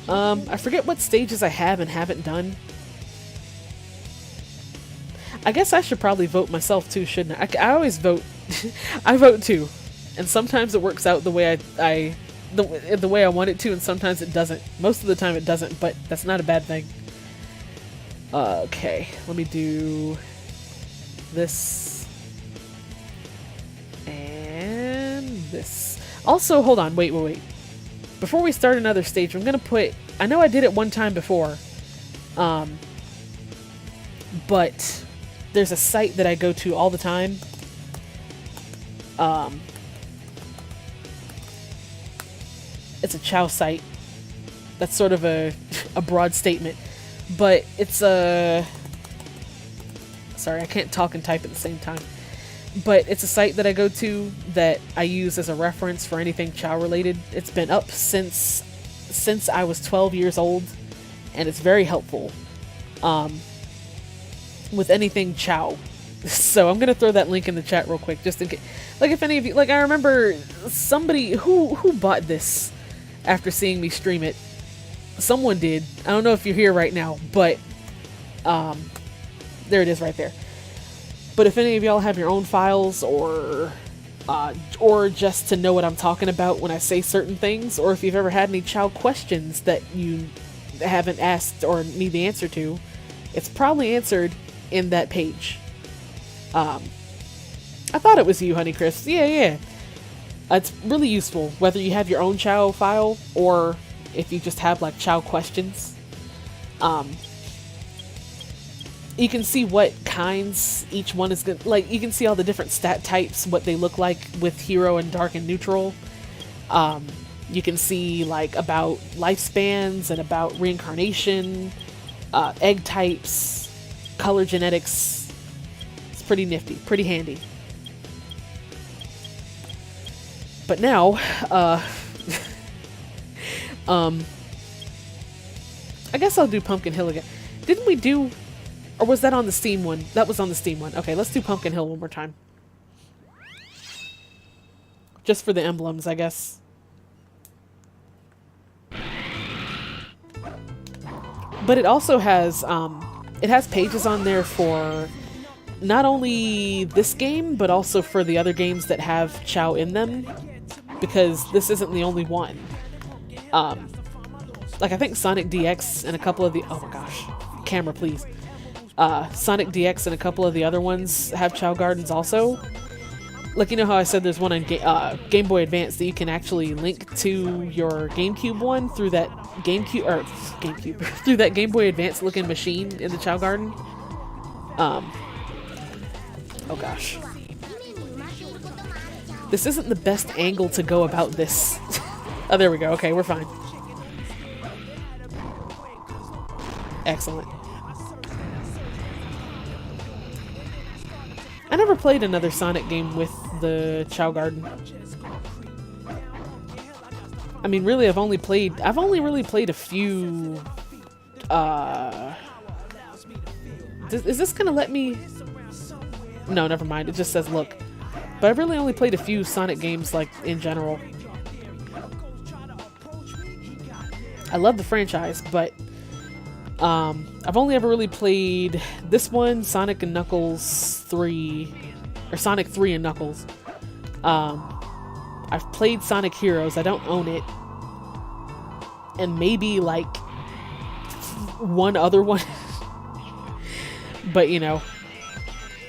I forget what stages I have and haven't done. I guess I should probably vote myself too, shouldn't I? I always vote. I vote too. And sometimes it works out the way the way I want it to, and sometimes it doesn't. Most of the time it doesn't, but that's not a bad thing. Okay, let me do this and this. Also, hold on, wait. Before we start another stage, I'm gonna put... I know I did it one time before, but there's a site that I go to all the time. it's a chao site. That's sort of a broad statement, but it's a... Sorry, I can't talk and type at the same time. But it's a site that I go to that I use as a reference for anything chao related. It's been up since I was 12 years old, and it's very helpful with anything chao. So I'm gonna throw that link in the chat real quick, just in case. Like, if any of you, like, I remember somebody who bought this after seeing me stream it. Someone did. I don't know if you're here right now, but there it is right there. But if any of y'all have your own files, or just to know what I'm talking about when I say certain things, or if you've ever had any chao questions that you haven't asked or need the answer to, it's probably answered in that page. I thought it was you, Honeycrisp. Yeah. It's really useful, whether you have your own chao file, or if you just have, like, chao questions. You can see what kinds each one is good. Like, you can see all the different stat types, what they look like with hero and dark and neutral. You can see, like, about lifespans and about reincarnation, egg types, color genetics. It's pretty nifty, pretty handy. But now, I guess I'll do Pumpkin Hill again. Didn't we do... Or was that on the Steam one? That was on the Steam one. Okay, let's do Pumpkin Hill one more time. Just for the emblems, I guess. But it also has, it has pages on there for not only this game, but also for the other games that have chao in them. Because this isn't the only one. Like, I think Sonic DX and a couple of the... Oh my gosh. Camera, please. Sonic DX and a couple of the other ones have chao gardens also. Like, you know how I said there's one on Game Boy Advance that you can actually link to your GameCube one through that through that Game Boy Advance looking machine in the chao garden? Oh gosh. This isn't the best angle to go about this. Oh, there we go. Okay, we're fine. Excellent. I never played another Sonic game with the chao garden. I mean, really, I've only really played a few, is this gonna let me? No, never mind. It just says look. But I've really only played a few Sonic games, like, in general. I love the franchise, but I've only ever really played this one, Sonic and Knuckles 3, or Sonic 3 and Knuckles. I've played Sonic Heroes, I don't own it. And maybe, like, one other one. But, you know,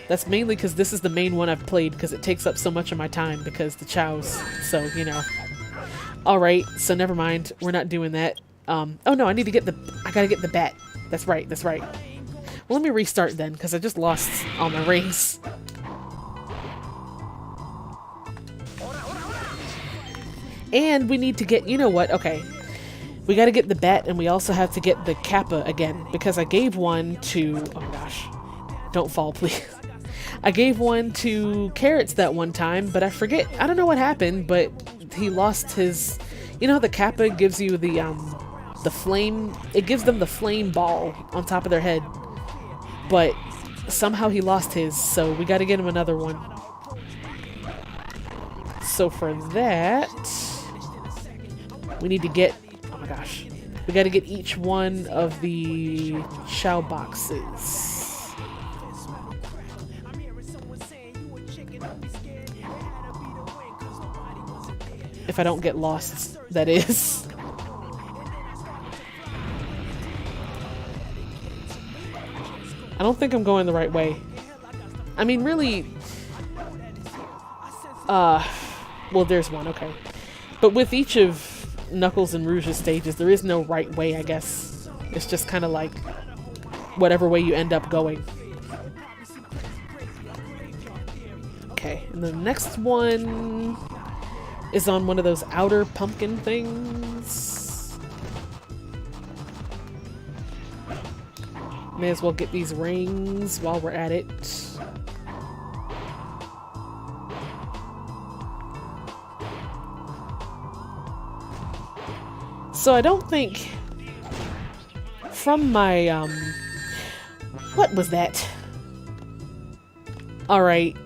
that's mainly because this is the main one I've played, because it takes up so much of my time, because the chows, so, you know. Alright, so never mind, we're not doing that. Oh no, I gotta get the bat. That's right. Well, let me restart then, because I just lost all my rings. And we need to get, you know what, okay. We gotta get the bat, and we also have to get the Kappa again, because I gave one to, oh gosh. Don't fall, please. I gave one to Carrots that one time, but I forget, I don't know what happened, but he lost his, you know how the Kappa gives you the flame, it gives them the flame ball on top of their head, but somehow he lost his, so we got to get him another one. So for that, we need to get, oh my gosh, we got to get each one of the chao boxes. If I don't get lost, that is. I don't think I'm going the right way. I mean, really... well, there's one, okay. But with each of Knuckles and Rouge's stages, there is no right way, I guess. It's just kind of like whatever way you end up going. Okay, and the next one... is on one of those outer pumpkin things. May as well get these rings while we're at it. So I don't think from my, what was that? Alright.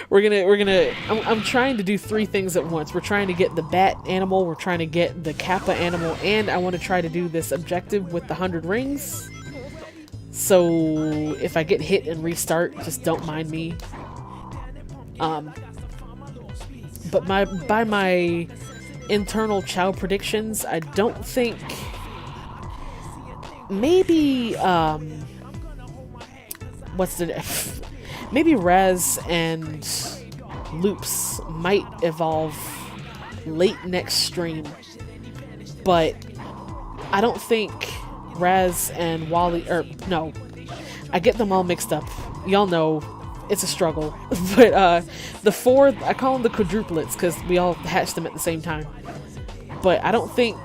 I'm trying to do 3 things at once. We're trying to get the bat animal, we're trying to get the kappa animal, and I want to try to do this objective with the 100 rings. So if I get hit and restart, just don't mind me. But by my internal Chao predictions, I don't think... Maybe, maybe Raz and Loops might evolve late next stream, but I don't think Raz and Wally, no, I get them all mixed up. Y'all know it's a struggle. But the 4, I call them the quadruplets because we all hatched them at the same time. But I don't think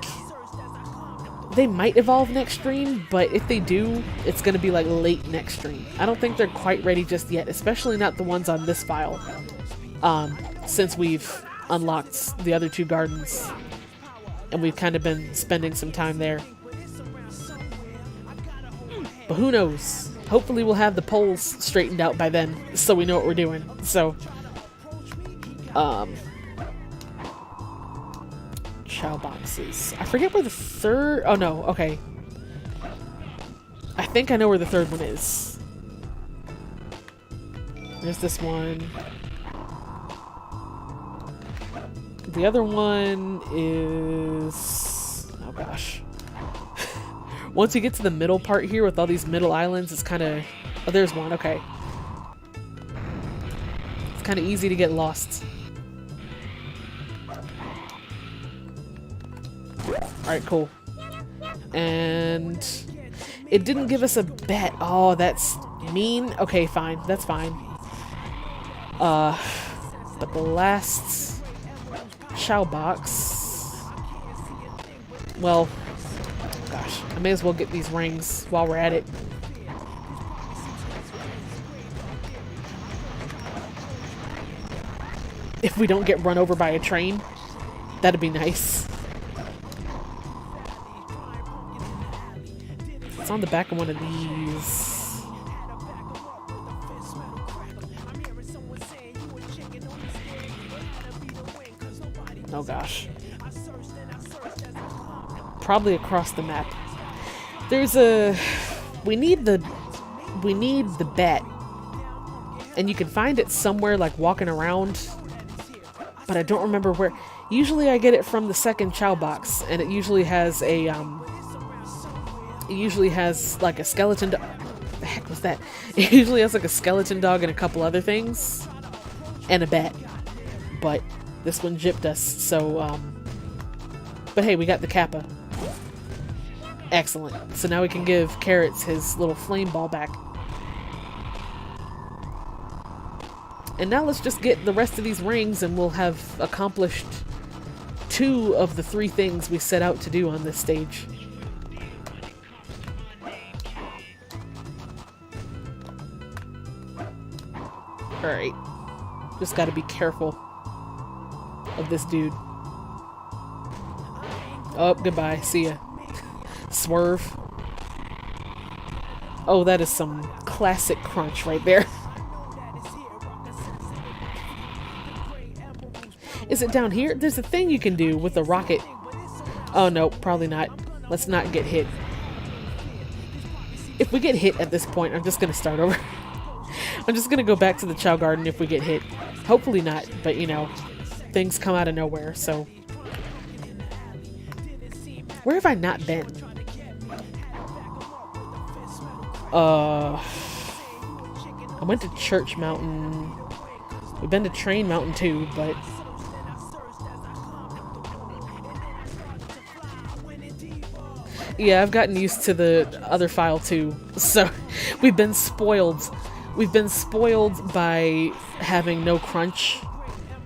they might evolve next stream, but if they do, it's going to be like late next stream. I don't think they're quite ready just yet, especially not the ones on this file, since we've unlocked the other 2 gardens, and we've kind of been spending some time there. But who knows? Hopefully we'll have the polls straightened out by then, so we know what we're doing. So, Chao boxes. I forget where the 3rd... Oh no, okay. I think I know where the 3rd one is. There's this one. The other one is... Oh gosh. Once you get to the middle part here with all these middle islands, it's kind of... Oh, there's one, okay. It's kind of easy to get lost. Alright, cool. And it didn't give us a bet. Oh, that's mean. Okay, fine. That's fine. But the last Chao box... Well, gosh, I may as well get these rings while we're at it. If we don't get run over by a train, that'd be nice. It's on the back of one of these. Oh gosh. Probably across the map. There's a... We need the bat. And you can find it somewhere, like walking around. But I don't remember where. Usually I get it from the 2nd Chao box, and it usually has a it usually has like a skeleton dog. What the heck was that? It usually has like a skeleton dog and a couple other things, and a bat. But this one gypped us, so but hey, we got the kappa. Excellent. So now we can give Carrots his little flame ball back. And now let's just get the rest of these rings and we'll have accomplished 2 of the 3 things we set out to do on this stage. Alright. Just gotta be careful of this dude. Oh, goodbye. See ya. Swerve. Oh, that is some classic crunch right there. Is it down here? There's a thing you can do with a rocket. Oh no, probably not. Let's not get hit. If we get hit at this point, I'm just gonna start over. I'm just gonna go back to the Chao Garden if we get hit. Hopefully not, but you know, things come out of nowhere, so. Where have I not been? I went to Church Mountain. We've been to Train Mountain too, but... Yeah, I've gotten used to the other file too, so we've been spoiled. We've been spoiled by having no crunch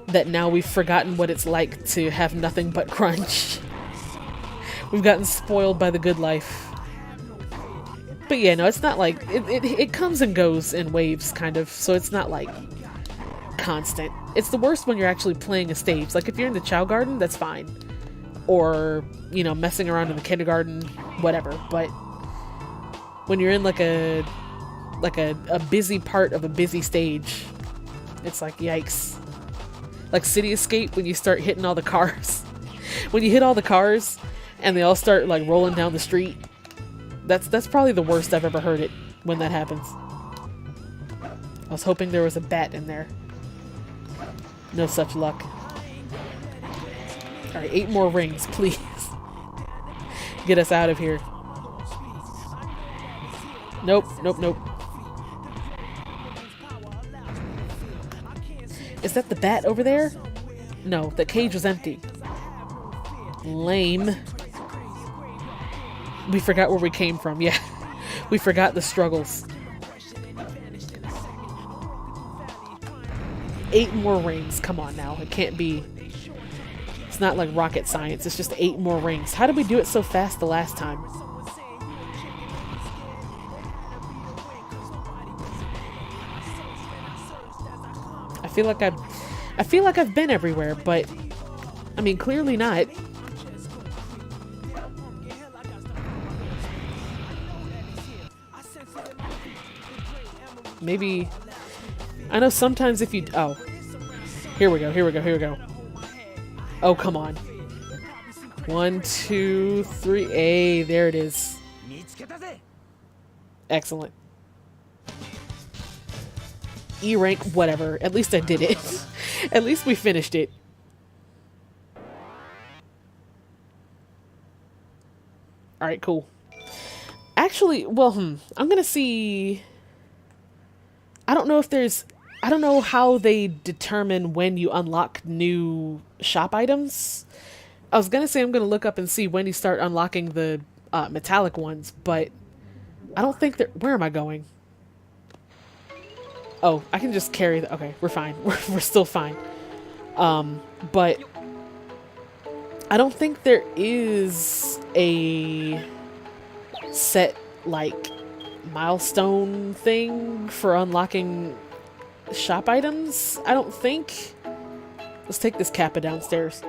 that now we've forgotten what it's like to have nothing but crunch. We've gotten spoiled by the good life. But yeah, no, it's not like... It comes and goes in waves, kind of, so it's not like constant. It's the worst when you're actually playing a stage. Like, if you're in the Chao Garden, that's fine. Or, you know, messing around in the kindergarten, whatever. But when you're in like a busy part of a busy stage, it's like, yikes. Like City Escape, when you start hitting all the cars. When you hit all the cars and they all start like rolling down the street, that's probably the worst I've ever heard it when that happens. I was hoping there was a bat in there. No such luck. Alright, 8 more rings, please. Get us out of here. Nope, nope, nope. Is that the bat over there? No, the cage was empty. Lame. We forgot where we came from, yeah. We forgot the struggles. 8 more rings, come on now. It can't be... It's not like rocket science, it's just 8 more rings. How did we do it so fast the last time? I feel like I've been everywhere, but I mean, clearly not. Maybe I know sometimes if you... Oh. Here we go, here we go, here we go. Oh, come on. 1, 2, 3. Hey, there it is. Excellent. E rank, whatever. At least I did it. At least we finished it. Alright, cool. Actually, well, I'm gonna see... I don't know if there's... I don't know how they determine when you unlock new shop items. I was gonna say I'm gonna look up and see when you start unlocking the metallic ones, but I don't think that... Where am I going? Oh, I can just carry the... Okay, we're fine. We're still fine. But I don't think there is a set, like, milestone thing for unlocking shop items. I don't think. Let's take this Kappa downstairs.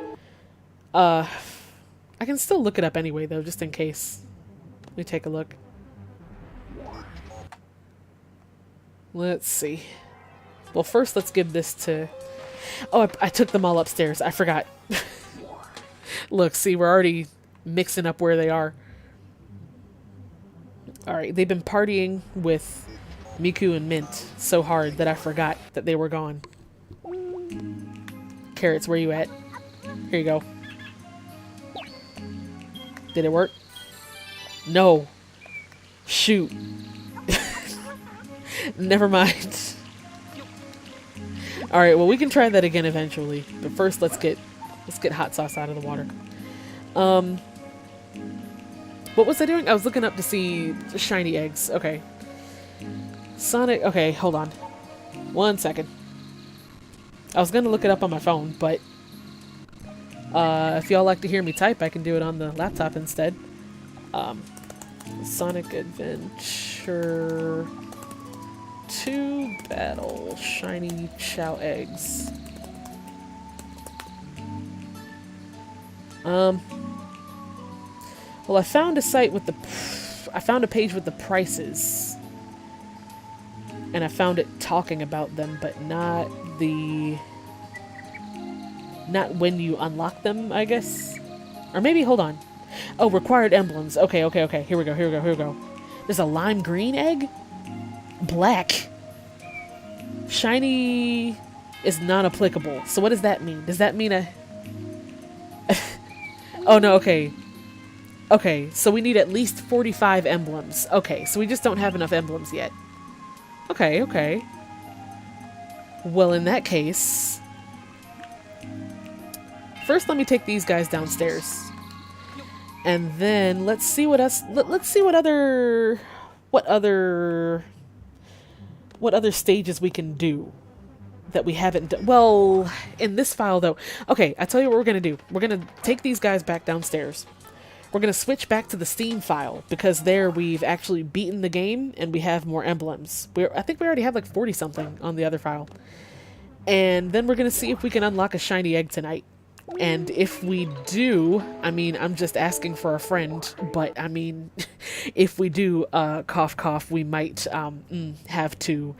I can still look it up anyway, though, just in case. Let me take a look. Let's see. Well, first let's give this to... Oh, I took them all upstairs. I forgot. Look, see, we're already mixing up where they are. Alright, they've been partying with Miku and Mint so hard that I forgot that they were gone. Carrots, where you at? Here you go. Did it work? No. Shoot. Never mind. Alright, well, we can try that again eventually. But first, let's get hot sauce out of the water. What was I doing? I was looking up to see shiny eggs. Okay. Sonic... Okay, hold on. 1 second. I was gonna look it up on my phone, but... if y'all like to hear me type, I can do it on the laptop instead. Sonic Adventure... 2 battle shiny chao eggs. Well, I found a site with the... I found a page with the prices. And I found it talking about them, but not the... Not when you unlock them, I guess? Or maybe, hold on. Oh, required emblems. Okay, okay, okay. Here we go, here we go, here we go. There's a lime green egg? Black. Shiny is non-applicable. So what does that mean? Does that mean a... Oh, no, okay. Okay, so we need at least 45 emblems. Okay, so we just don't have enough emblems yet. Okay, okay. Well, in that case... First, let me take these guys downstairs. And then, let's see what else... Let's see what other... What other stages we can do. that we haven't done. Well, in this file though. Okay, I tell you what we're gonna do. We're gonna take these guys back downstairs. We're gonna switch back to the Steam file because there we've actually beaten the game and we have more emblems. I think we already have like 40 something on the other file. And then we're gonna see if we can unlock a shiny egg tonight. And if we do, I mean, I'm just asking for a friend, but I mean, if we do, cough cough, we might have to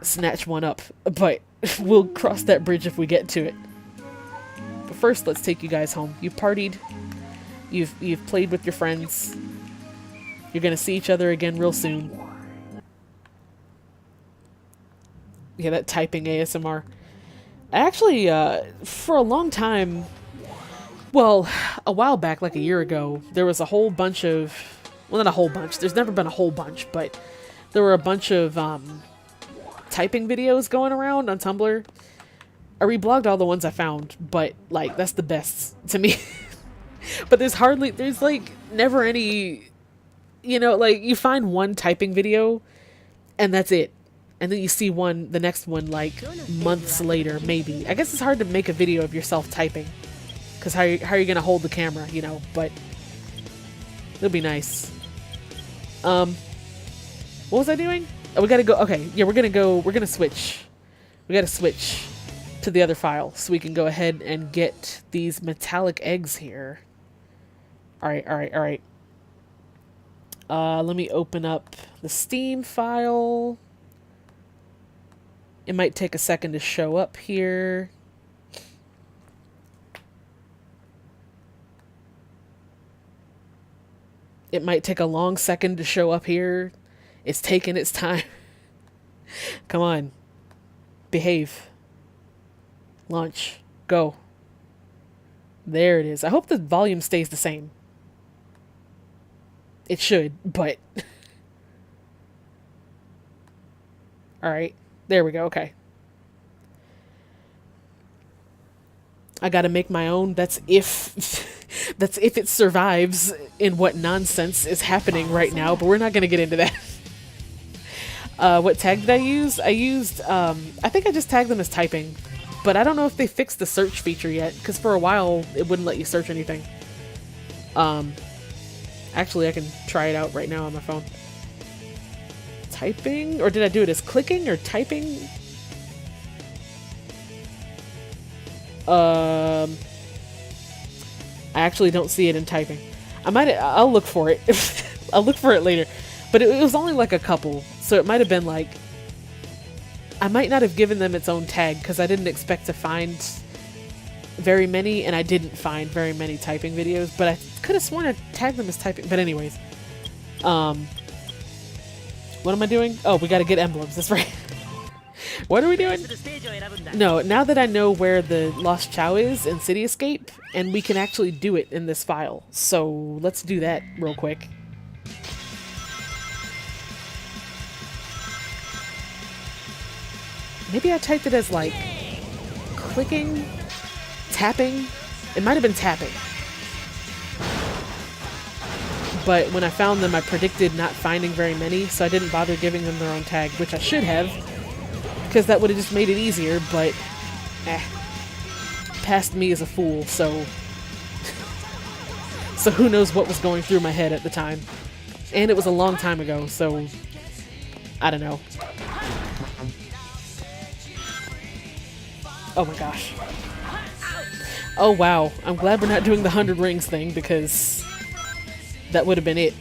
snatch one up, but we'll cross that bridge if we get to it. But first, let's take you guys home. You've partied, you've played with your friends, you're gonna see each other again real soon. Yeah, that typing ASMR. Actually, for a long time, well, a while back, like a year ago, there was a whole bunch of, well, not a whole bunch, there's never been a whole bunch, but there were a bunch of typing videos going around on Tumblr. I reblogged all the ones I found, but like, that's the best to me. But there's like never any, you know, like you find one typing video and that's it. And then you see the next one, like, months later, maybe. I guess it's hard to make a video of yourself typing. Because how are you going to hold the camera, you know? But it'll be nice. What was I doing? Oh, we got to go. Okay, yeah, we're going to switch. We got to switch to the other file. So we can go ahead and get these metallic eggs here. Alright. Let me open up the Steam file. It might take a second to show up here. It might take a long second to show up here. It's taking its time. Come on. Behave. Launch. Go. There it is. I hope the volume stays the same. It should, but... Alright. There we go, okay. I gotta make my own. That's if it survives in what nonsense is happening right now, but we're not gonna get into that. What tag did I use? I used, I think I just tagged them as typing, but I don't know if they fixed the search feature yet, because for a while it wouldn't let you search anything. Actually I can try it out right now on my phone. Typing? Or did I do it as clicking or typing? I actually don't see it in typing. I'll look for it. I'll look for it later. But it was only like a couple, so it might have been like... I might not have given them its own tag, because I didn't expect to find very many, and I didn't find very many typing videos, but I could have sworn I tagged them as typing. But anyways. What am I doing? Oh, we gotta get emblems, that's right. What are we doing? No, now that I know where the Lost Chao is in City Escape, and we can actually do it in this file. So, let's do that real quick. Maybe I typed it as, like, clicking, tapping. It might have been tapping. But when I found them, I predicted not finding very many, so I didn't bother giving them their own tag, which I should have, because that would have just made it easier, but past me is a fool, so so who knows what was going through my head at the time. And it was a long time ago, so I don't know. Oh my gosh. Oh wow, I'm glad we're not doing the 100 rings thing, because that would have been it.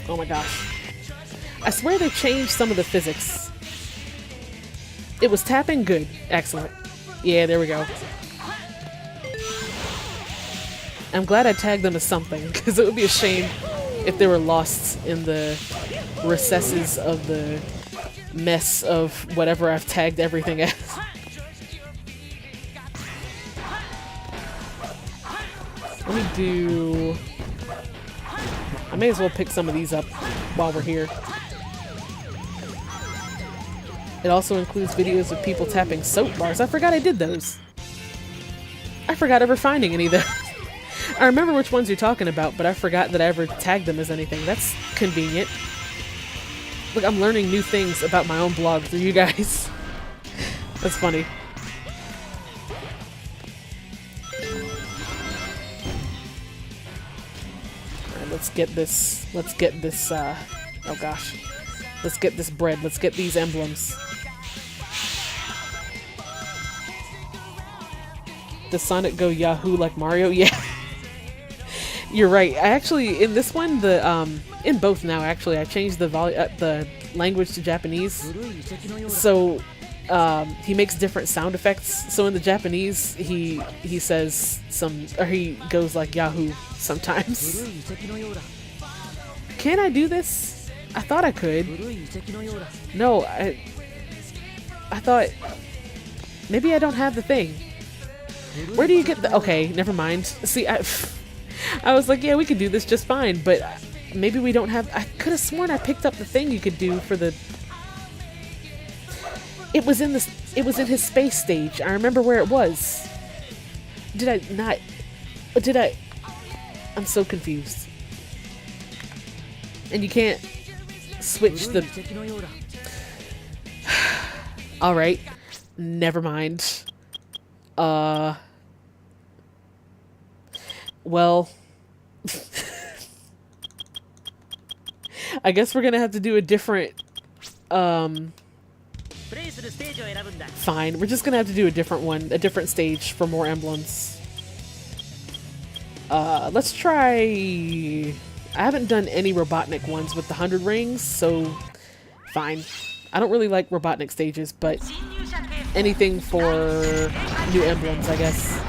Oh my gosh. I swear they changed some of the physics. It was tapping good. Excellent. Yeah, there we go. I'm glad I tagged them as something, because it would be a shame if they were lost in the recesses of the mess of whatever I've tagged everything as. Let me do... I may as well pick some of these up while we're here. It also includes videos of people tapping soap bars. I forgot I did those. I forgot ever finding any of those. I remember which ones you're talking about, but I forgot that I ever tagged them as anything. That's convenient. Look, I'm learning new things about my own blog through you guys. That's funny. Alright, let's get this, oh gosh. Let's get this bread, let's get these emblems. Does Sonic go Yahoo like Mario? Yeah. You're right. I actually, in this one, in both now actually, I changed the language to Japanese. So, he makes different sound effects. So in the Japanese, he says he goes like Yahoo sometimes. Can I do this? I thought I could. No, I thought, maybe I don't have the thing. Where do you get the... Okay, never mind. See, I was like, yeah, we could do this just fine, but maybe we don't have... I could have sworn I picked up the thing you could do for the... It was in his space stage. I remember where it was. Did I not... Did I... I'm so confused. And you can't switch the... Alright. Never mind. Well, I guess we're gonna have to do a different, fine, we're just gonna have to do a different one, a different stage for more emblems. Let's try, I haven't done any Robotnik ones with the 100 rings, so fine. I don't really like Robotnik stages, but anything for new emblems, I guess.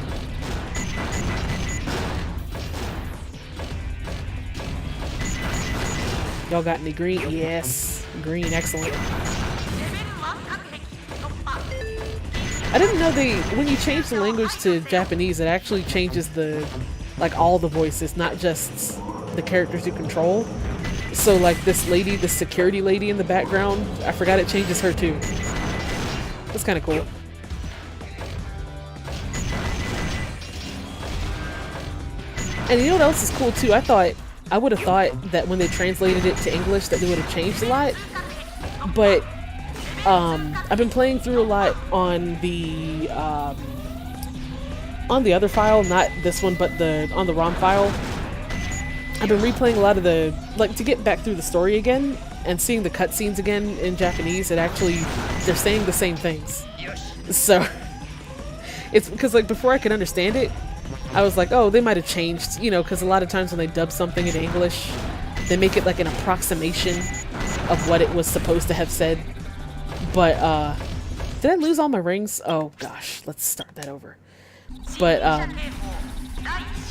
Y'all got any green? Yes. Green, excellent. I didn't know when you change the language to Japanese, it actually changes like all the voices, not just the characters you control. So like this lady, the security lady in the background, I forgot it changes her too. That's kind of cool. And you know what else is cool too? I would have thought that when they translated it to English that they would have changed a lot. But I've been playing through a lot on the other file, not this one, but on the ROM file. I've been replaying a lot of to get back through the story again and seeing the cutscenes again in Japanese. They're saying the same things. So it's because like before I could understand it, I was like, oh, they might have changed, you know, because a lot of times when they dub something in English, they make it like an approximation of what it was supposed to have said. But did I lose all my rings? Oh gosh, let's start that over. But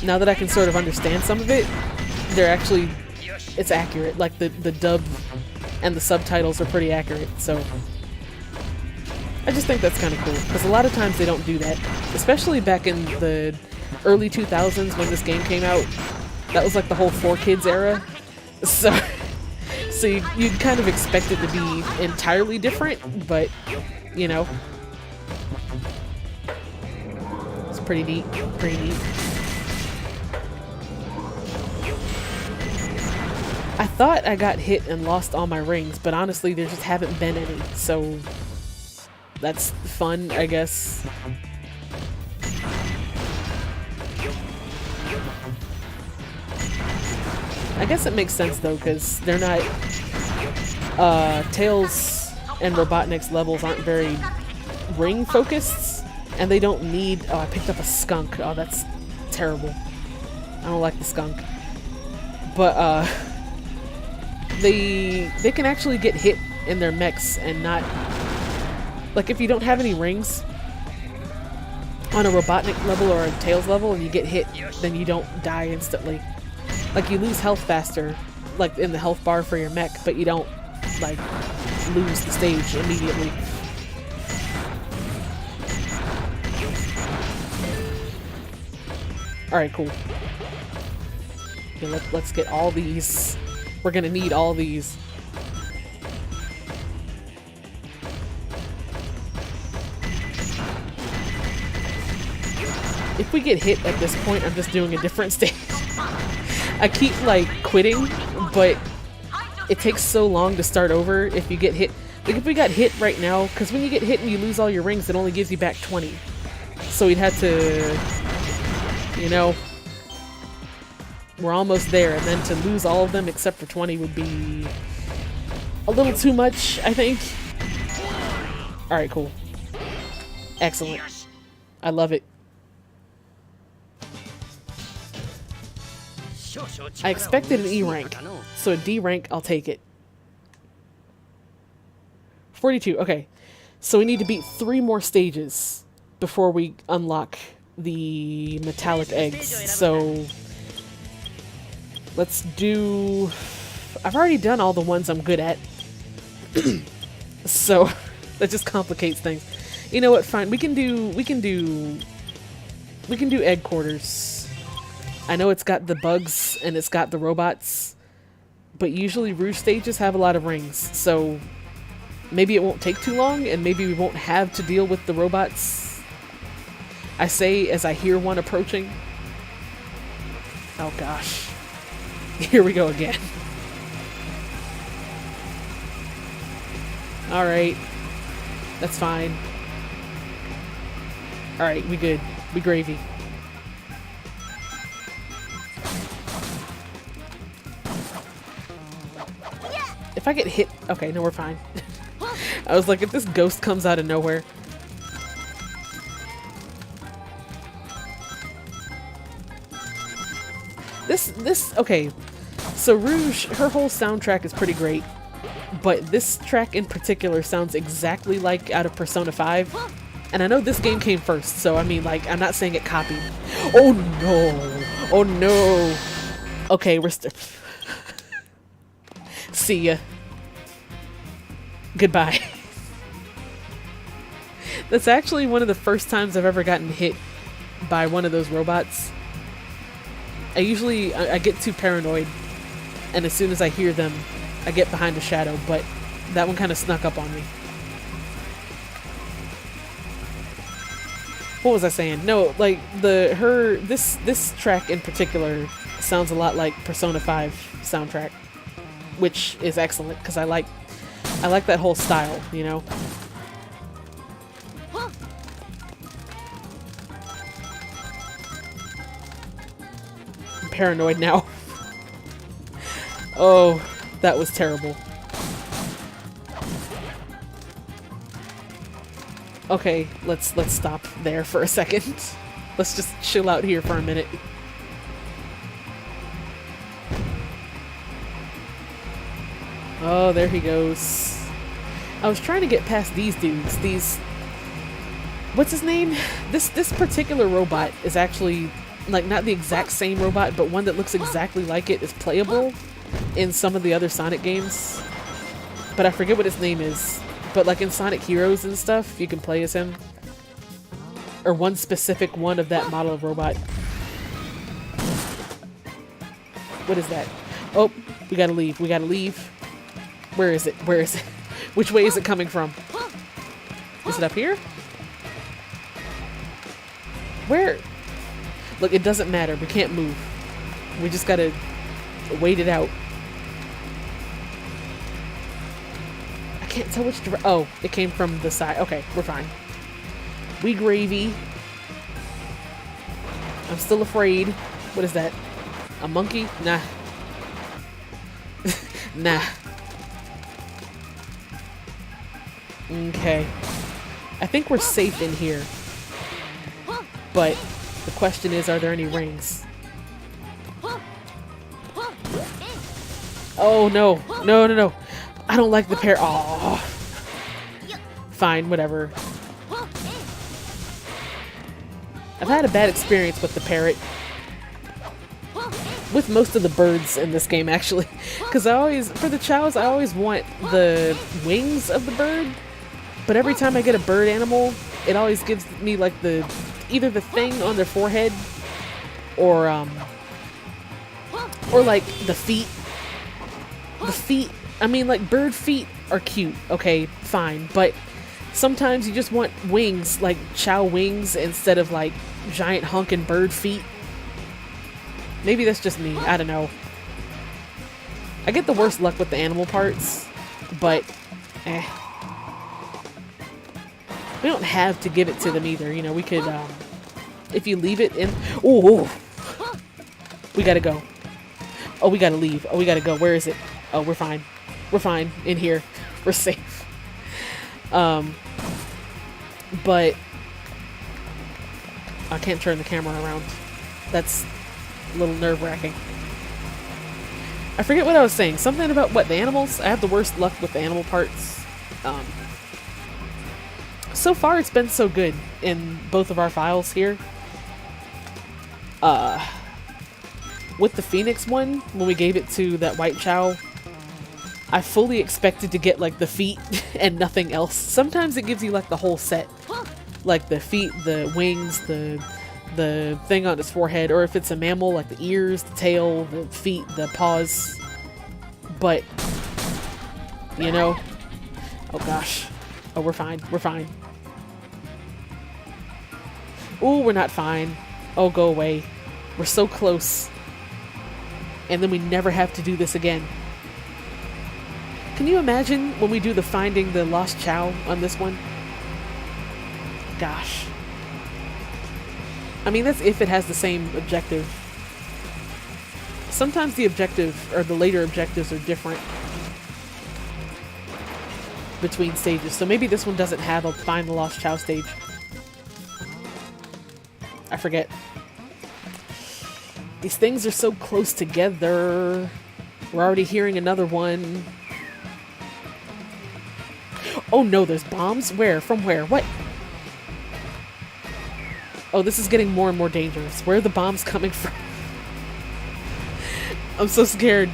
now that I can sort of understand some of it, it's accurate. Like the dub and the subtitles are pretty accurate, so I just think that's kind of cool, because a lot of times they don't do that, especially back in the early 2000s when this game came out. That was like the whole 4Kids era, so you'd kind of expect it to be entirely different, but you know, it's pretty neat. I thought I got hit and lost all my rings, but honestly there just haven't been any, so that's fun, I guess. I guess it makes sense though, because they're not Tails and Robotnik's levels aren't very ring focused, and they don't need... Oh, I picked up a skunk. Oh, that's terrible. I don't like the skunk. But they can actually get hit in their mechs and not... Like if you don't have any rings on a Robotnik level or a Tails level and you get hit, then you don't die instantly. Like you lose health faster, like in the health bar for your mech, but you don't like lose the stage immediately. Alright, cool. Okay, let's get all these. We're gonna need all these. if we get hit at this point, I'm just doing a different stage. I keep like quitting, but it takes so long to start over if you get hit. Like if we got hit right now, because when you get hit and you lose all your rings, it only gives you back 20. So we'd have to, you know, we're almost there, and then to lose all of them except for 20 would be a little too much, I think. Alright, cool. Excellent. I love it. I expected an E rank, so a D rank, I'll take it. 42, okay. So we need to beat 3 more stages before we unlock the metallic eggs. So let's do... I've already done all the ones I'm good at. So that just complicates things. You know what, fine. We can do egg quarters. I know it's got the bugs and it's got the robots, but usually Rouge stages have a lot of rings, so maybe it won't take too long and maybe we won't have to deal with the robots. I say as I hear one approaching. Oh gosh. Here we go again. Alright. That's fine. Alright, we good. We gravy. If I get hit... Okay, no, we're fine. I was like, if this ghost comes out of nowhere... Okay. So Rouge, her whole soundtrack is pretty great. But this track in particular sounds exactly like out of Persona 5. And I know this game came first, so I mean, like, I'm not saying it copied. Oh no! Oh no! Okay, we're see ya. Goodbye. That's actually one of the first times I've ever gotten hit by one of those robots. I get too paranoid, and as soon as I hear them, I get behind a shadow, but that one kind of snuck up on me. What was I saying? No, like this track in particular sounds a lot like Persona 5 soundtrack, which is excellent because I like that whole style, you know. I'm paranoid now. Oh, that was terrible. Okay, let's stop there for a second. Let's just chill out here for a minute. Oh, there he goes. I was trying to get past these dudes. What's his name? This particular robot is actually, like, not the exact same robot, but one that looks exactly like it is playable in some of the other Sonic games. But I forget what his name is. But like in Sonic Heroes and stuff, you can play as him. Or one specific one of that model of robot. What is that? Oh, we gotta leave. We gotta leave. Where is it? Where is it? Which way is it coming from? Is it up here? Where? Look, it doesn't matter. We can't move. We just gotta wait it out. I can't tell which direction. Oh, it came from the side. Okay, we're fine. We gravy. I'm still afraid. What is that? A monkey? Nah. Nah. Okay. I think we're safe in here. But the question is, are there any rings? Oh no. No, no, no. I don't like the pair. Oh. Fine, whatever. I've had a bad experience with the parrot. With most of the birds in this game, actually. Because for the chows, I always want the wings of the bird. But every time I get a bird animal, it always gives me, like, either the thing on their forehead, or like, the feet. The feet, I mean, like, bird feet are cute, okay, fine. But sometimes you just want wings, like chow wings, instead of, like, giant honking bird feet. Maybe that's just me. I don't know. I get the worst luck with the animal parts, but eh. We don't have to give it to them either. You know, we could, if you leave it in... Ooh! We gotta go. Oh, we gotta leave. Oh, we gotta go. Where is it? Oh, we're fine. We're fine. In here. We're safe. But... I can't turn the camera around. That's a little nerve-wracking. I forget what I was saying. Something about, what, the animals? I have the worst luck with the animal parts. So far, it's been so good in both of our files here. With the Phoenix one, when we gave it to that white Chao, I fully expected to get, like, the feet and nothing else. Sometimes it gives you, like, the whole set. Like, the feet, the wings, the thing on its forehead, or if it's a mammal, like the ears, the tail, the feet, the paws. But, you know... Oh, gosh. Oh, we're fine. We're fine. Ooh, we're not fine. Oh, go away. We're so close. And then we never have to do this again. Can you imagine when we do the finding the lost Chao on this one? Gosh. I mean, that's if it has the same objective. Sometimes the objective, or the later objectives, are different between stages. So maybe this one doesn't have a find the lost Chao stage. I forget. These things are so close together. We're already hearing another one. Oh no, there's bombs? Where? From where? What? Oh, this is getting more and more dangerous. Where are the bombs coming from? I'm so scared.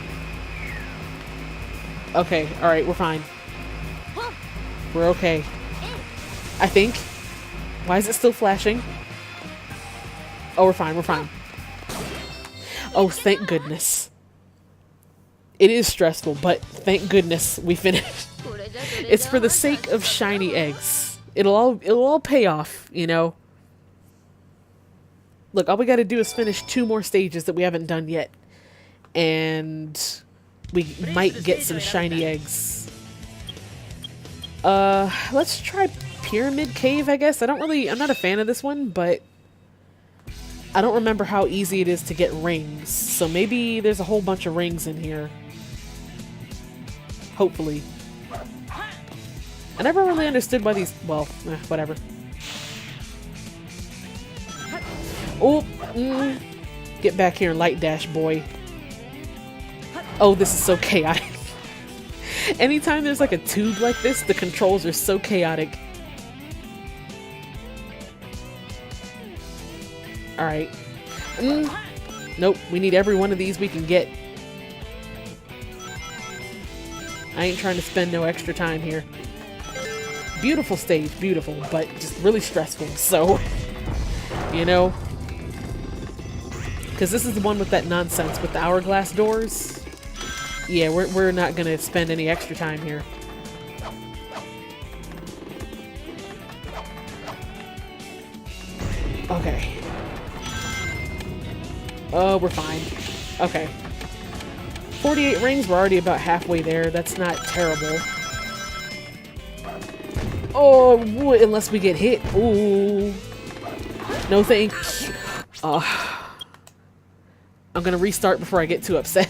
Okay, alright, we're fine. We're okay. I think. Why is it still flashing? Oh, we're fine, we're fine. Oh, thank goodness. It is stressful, but thank goodness we finished. It's for the sake of shiny eggs. It'll all pay off, you know? Look, all we gotta do is finish 2 more stages that we haven't done yet. And we might get some shiny eggs. Let's try Pyramid Cave, I guess. I'm not a fan of this one, but I don't remember how easy it is to get rings. So maybe there's a whole bunch of rings in here. Hopefully. I never really understood why these... Well, whatever. Oh, get back here and light dash, boy. Oh, this is so chaotic. Anytime there's like a tube like this, the controls are so chaotic. Alright. Nope, we need every one of these we can get. I ain't trying to spend no extra time here. Beautiful stage, beautiful, but just really stressful, so... You know? Because this is the one with that nonsense with the hourglass doors. Yeah, we're not gonna spend any extra time here. Okay. Oh, we're fine. Okay. 48 rings, we're already about halfway there. That's not terrible. Oh, unless we get hit. Ooh. No thanks. I'm gonna restart before I get too upset.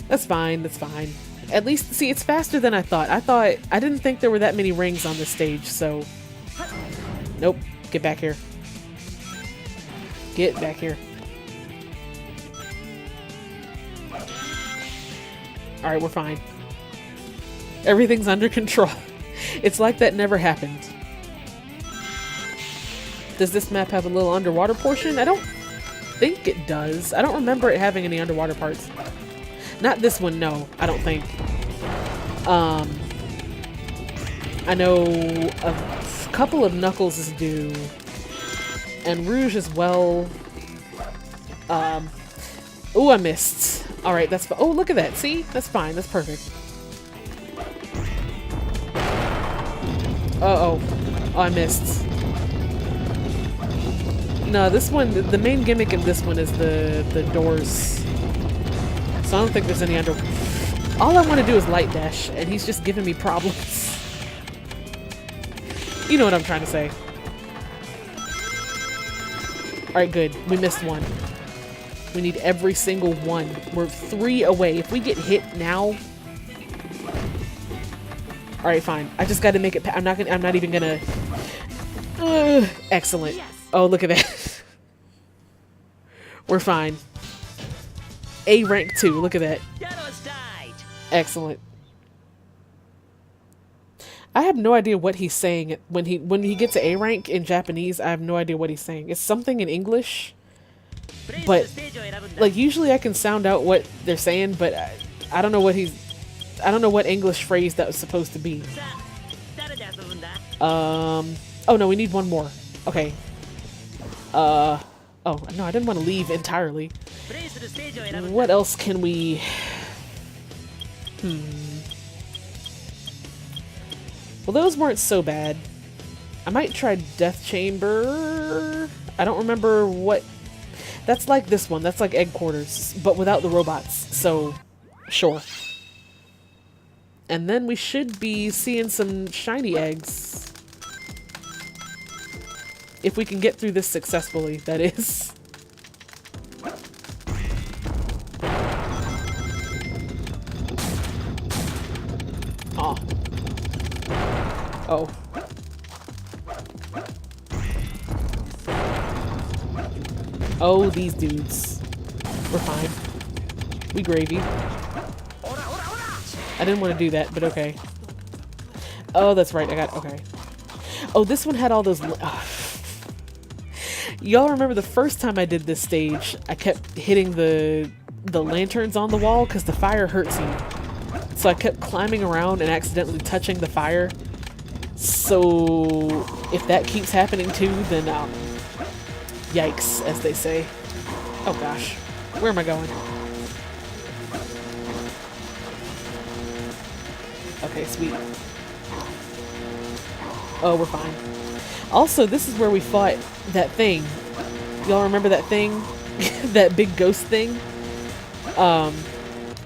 That's fine, that's fine. At least, see, it's faster than I thought. I didn't think there were that many rings on this stage, so... Nope. Get back here. Get back here. Alright, we're fine. Everything's under control. It's like that never happened. Does this map have a little underwater portion? I don't think it does. I don't remember it having any underwater parts. Not this one, no. I don't think. I know a couple of Knuckles' do. And Rouge as well. Oh, I missed. Alright, that's fine. Oh, look at that. See? That's fine. That's perfect. Uh-oh. Oh, I missed. No, this one, the main gimmick of this one is the doors. So I don't think there's any under... All I want to do is light dash, and he's just giving me problems. You know what I'm trying to say. Alright, good. We missed one. We need every single one. We're 3 away. If we get hit now... Alright, fine. I just gotta make it... I'm not even gonna... excellent. Yes. Oh, look at that. We're fine. A rank 2. Look at that. Excellent. I have no idea what he's saying when he gets to A rank in Japanese. I have no idea what he's saying. It's something in English, but like usually I can sound out what they're saying, but I don't know what I don't know what English phrase that was supposed to be. Oh no, we need one more. Okay. Oh no, I didn't want to leave entirely. What else can we? Well, those weren't so bad. I might try Death Chamber. I don't remember what... That's like this one. That's like Egg Quarters, but without the robots. So, sure. And then we should be seeing some shiny eggs. If we can get through this successfully, that is. Aw. Oh. Oh, these dudes. We're fine. We gravy. I didn't want to do that, but okay. Oh, that's right. Okay. Oh, this one had all those... Y'all remember the first time I did this stage, I kept hitting the lanterns on the wall because the fire hurts you. So I kept climbing around and accidentally touching the fire. So if that keeps happening too, then yikes, as they say. Oh gosh, where am I going? Okay, sweet. Oh, we're fine. Also, this is where we fought that thing. Y'all remember that thing? That big ghost thing?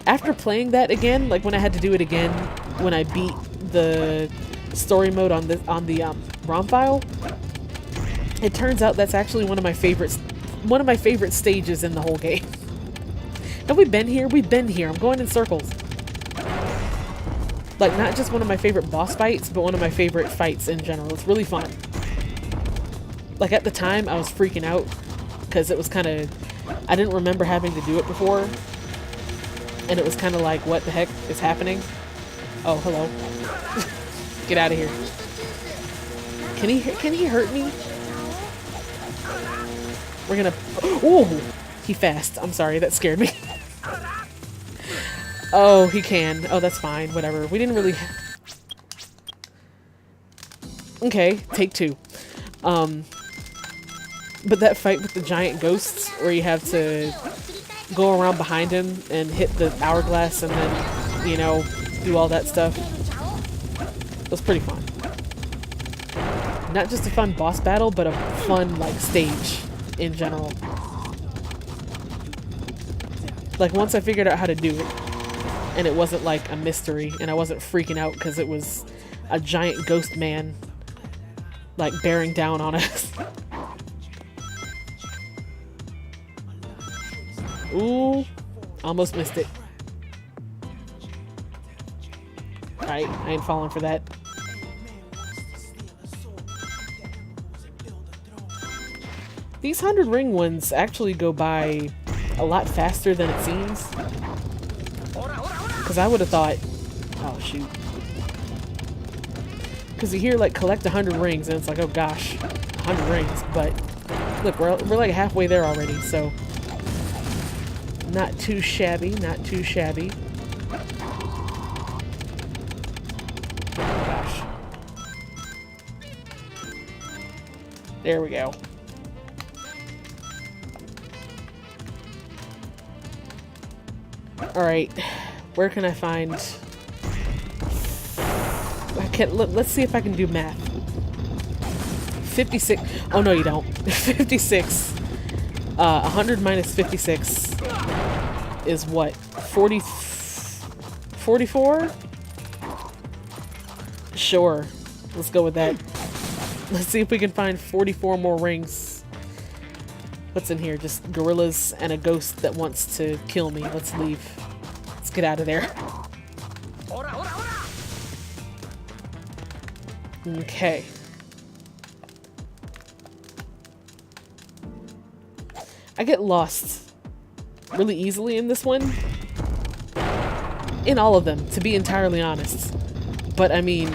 After playing that again, like when I had to do it again, when I beat the story mode on the ROM file, it turns out that's actually one of my favorite stages in the whole game. Have we been here? We've been here. I'm going in circles. Like, not just one of my favorite boss fights, but one of my favorite fights in general. It's really fun. Like, at the time, I was freaking out because it was kind of... I didn't remember having to do it before. And it was kind of like, what the heck is happening? Oh, hello. Get out of here. Can he hurt me? We're gonna... Oh! He fast. I'm sorry, that scared me. Oh, he can. Oh, that's fine. Whatever. We didn't really... Okay, take 2. But that fight with the giant ghosts, where you have to go around behind him and hit the hourglass and then, you know, do all that stuff, it was pretty fun. Not just a fun boss battle, but a fun, like, stage in general. Like, once I figured out how to do it, and it wasn't like a mystery, and I wasn't freaking out because it was a giant ghost man, like, bearing down on us. Ooh, almost missed it. Alright, I ain't falling for that. These 100 ring ones actually go by a lot faster than it seems. Because I would have thought... Oh, shoot. Because you hear, like, collect 100 rings, and it's like, oh gosh, 100 rings. But, look, we're like halfway there already, so... Not too shabby, not too shabby. Oh gosh. There we go. Alright, where can I find... let's see if I can do math. 56. Oh, no, you don't. 56. 100 minus 56 is what? 44? Sure. Let's go with that. Let's see if we can find 44 more rings. What's in here? Just gorillas and a ghost that wants to kill me. Let's leave. Let's get out of there. Okay. I get lost really easily in this one. In all of them, to be entirely honest. But I mean,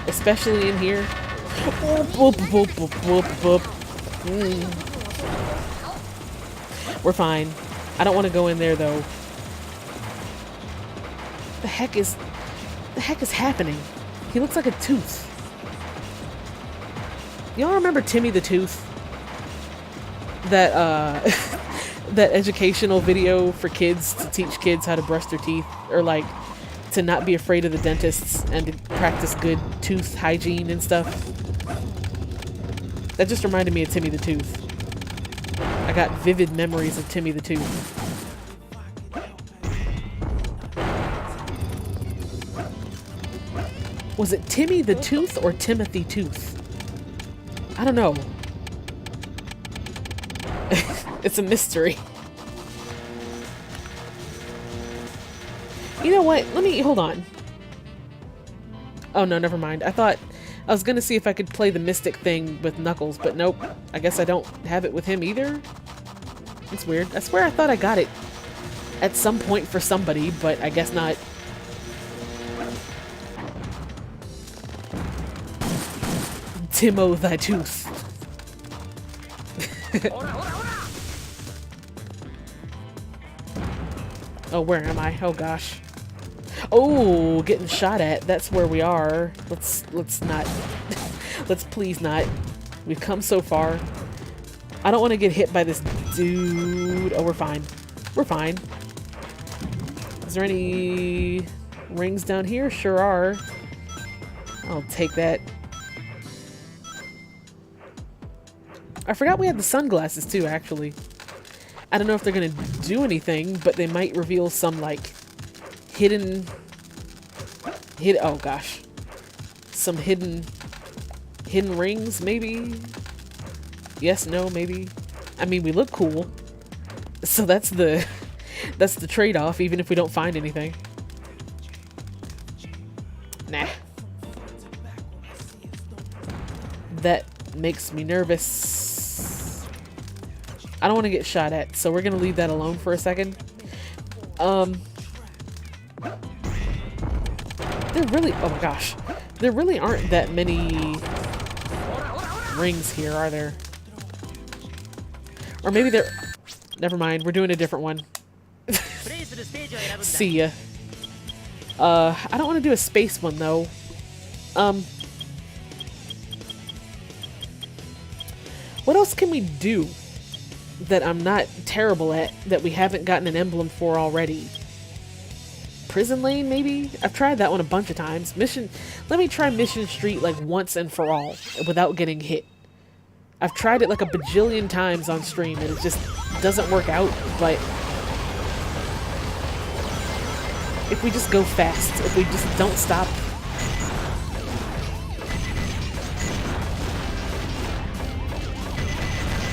especially in here. We're fine. I don't want to go in there though. The heck is happening? He looks like a tooth. Y'all remember Timmy the Tooth? That that educational video for kids to teach kids how to brush their teeth, or like to not be afraid of the dentists and to practice good tooth hygiene and stuff. That just reminded me of Timmy the Tooth. I got vivid memories of Timmy the Tooth. Was it Timmy the Tooth or Timothy Tooth? I don't know. It's a mystery. You know what? Hold on. Oh no, never mind. I was gonna see if I could play the mystic thing with Knuckles, but nope. I guess I don't have it with him either. It's weird. I swear I thought I got it at some point for somebody, but I guess not. Timo thy tooth. Oh, where am I? Oh gosh. Oh, getting shot at. That's where we are. Let's not. Let's please not. We've come so far. I don't want to get hit by this dude. Oh, we're fine. We're fine. Is there any rings down here? Sure are. I'll take that. I forgot we had the sunglasses too, actually. I don't know if they're gonna do anything, but they might reveal some, like, hidden, oh gosh. Some hidden rings, maybe? Yes, no, maybe? I mean, we look cool. So that's the trade-off, even if we don't find anything. Nah. That makes me nervous. I don't want to get shot at, so we're gonna leave that alone for a second. There really, oh my gosh, there really aren't that many rings here, are there? Or maybe there, never mind, we're doing a different one. See ya. I don't want to do a space one though. What else can we do that I'm not terrible at, that we haven't gotten an emblem for already? Prison Lane, maybe? I've tried that one a bunch of times. Let me try Mission Street like once and for all without getting hit. I've tried it like a bajillion times on stream and it just doesn't work out, but if we just go fast, if we just don't stop.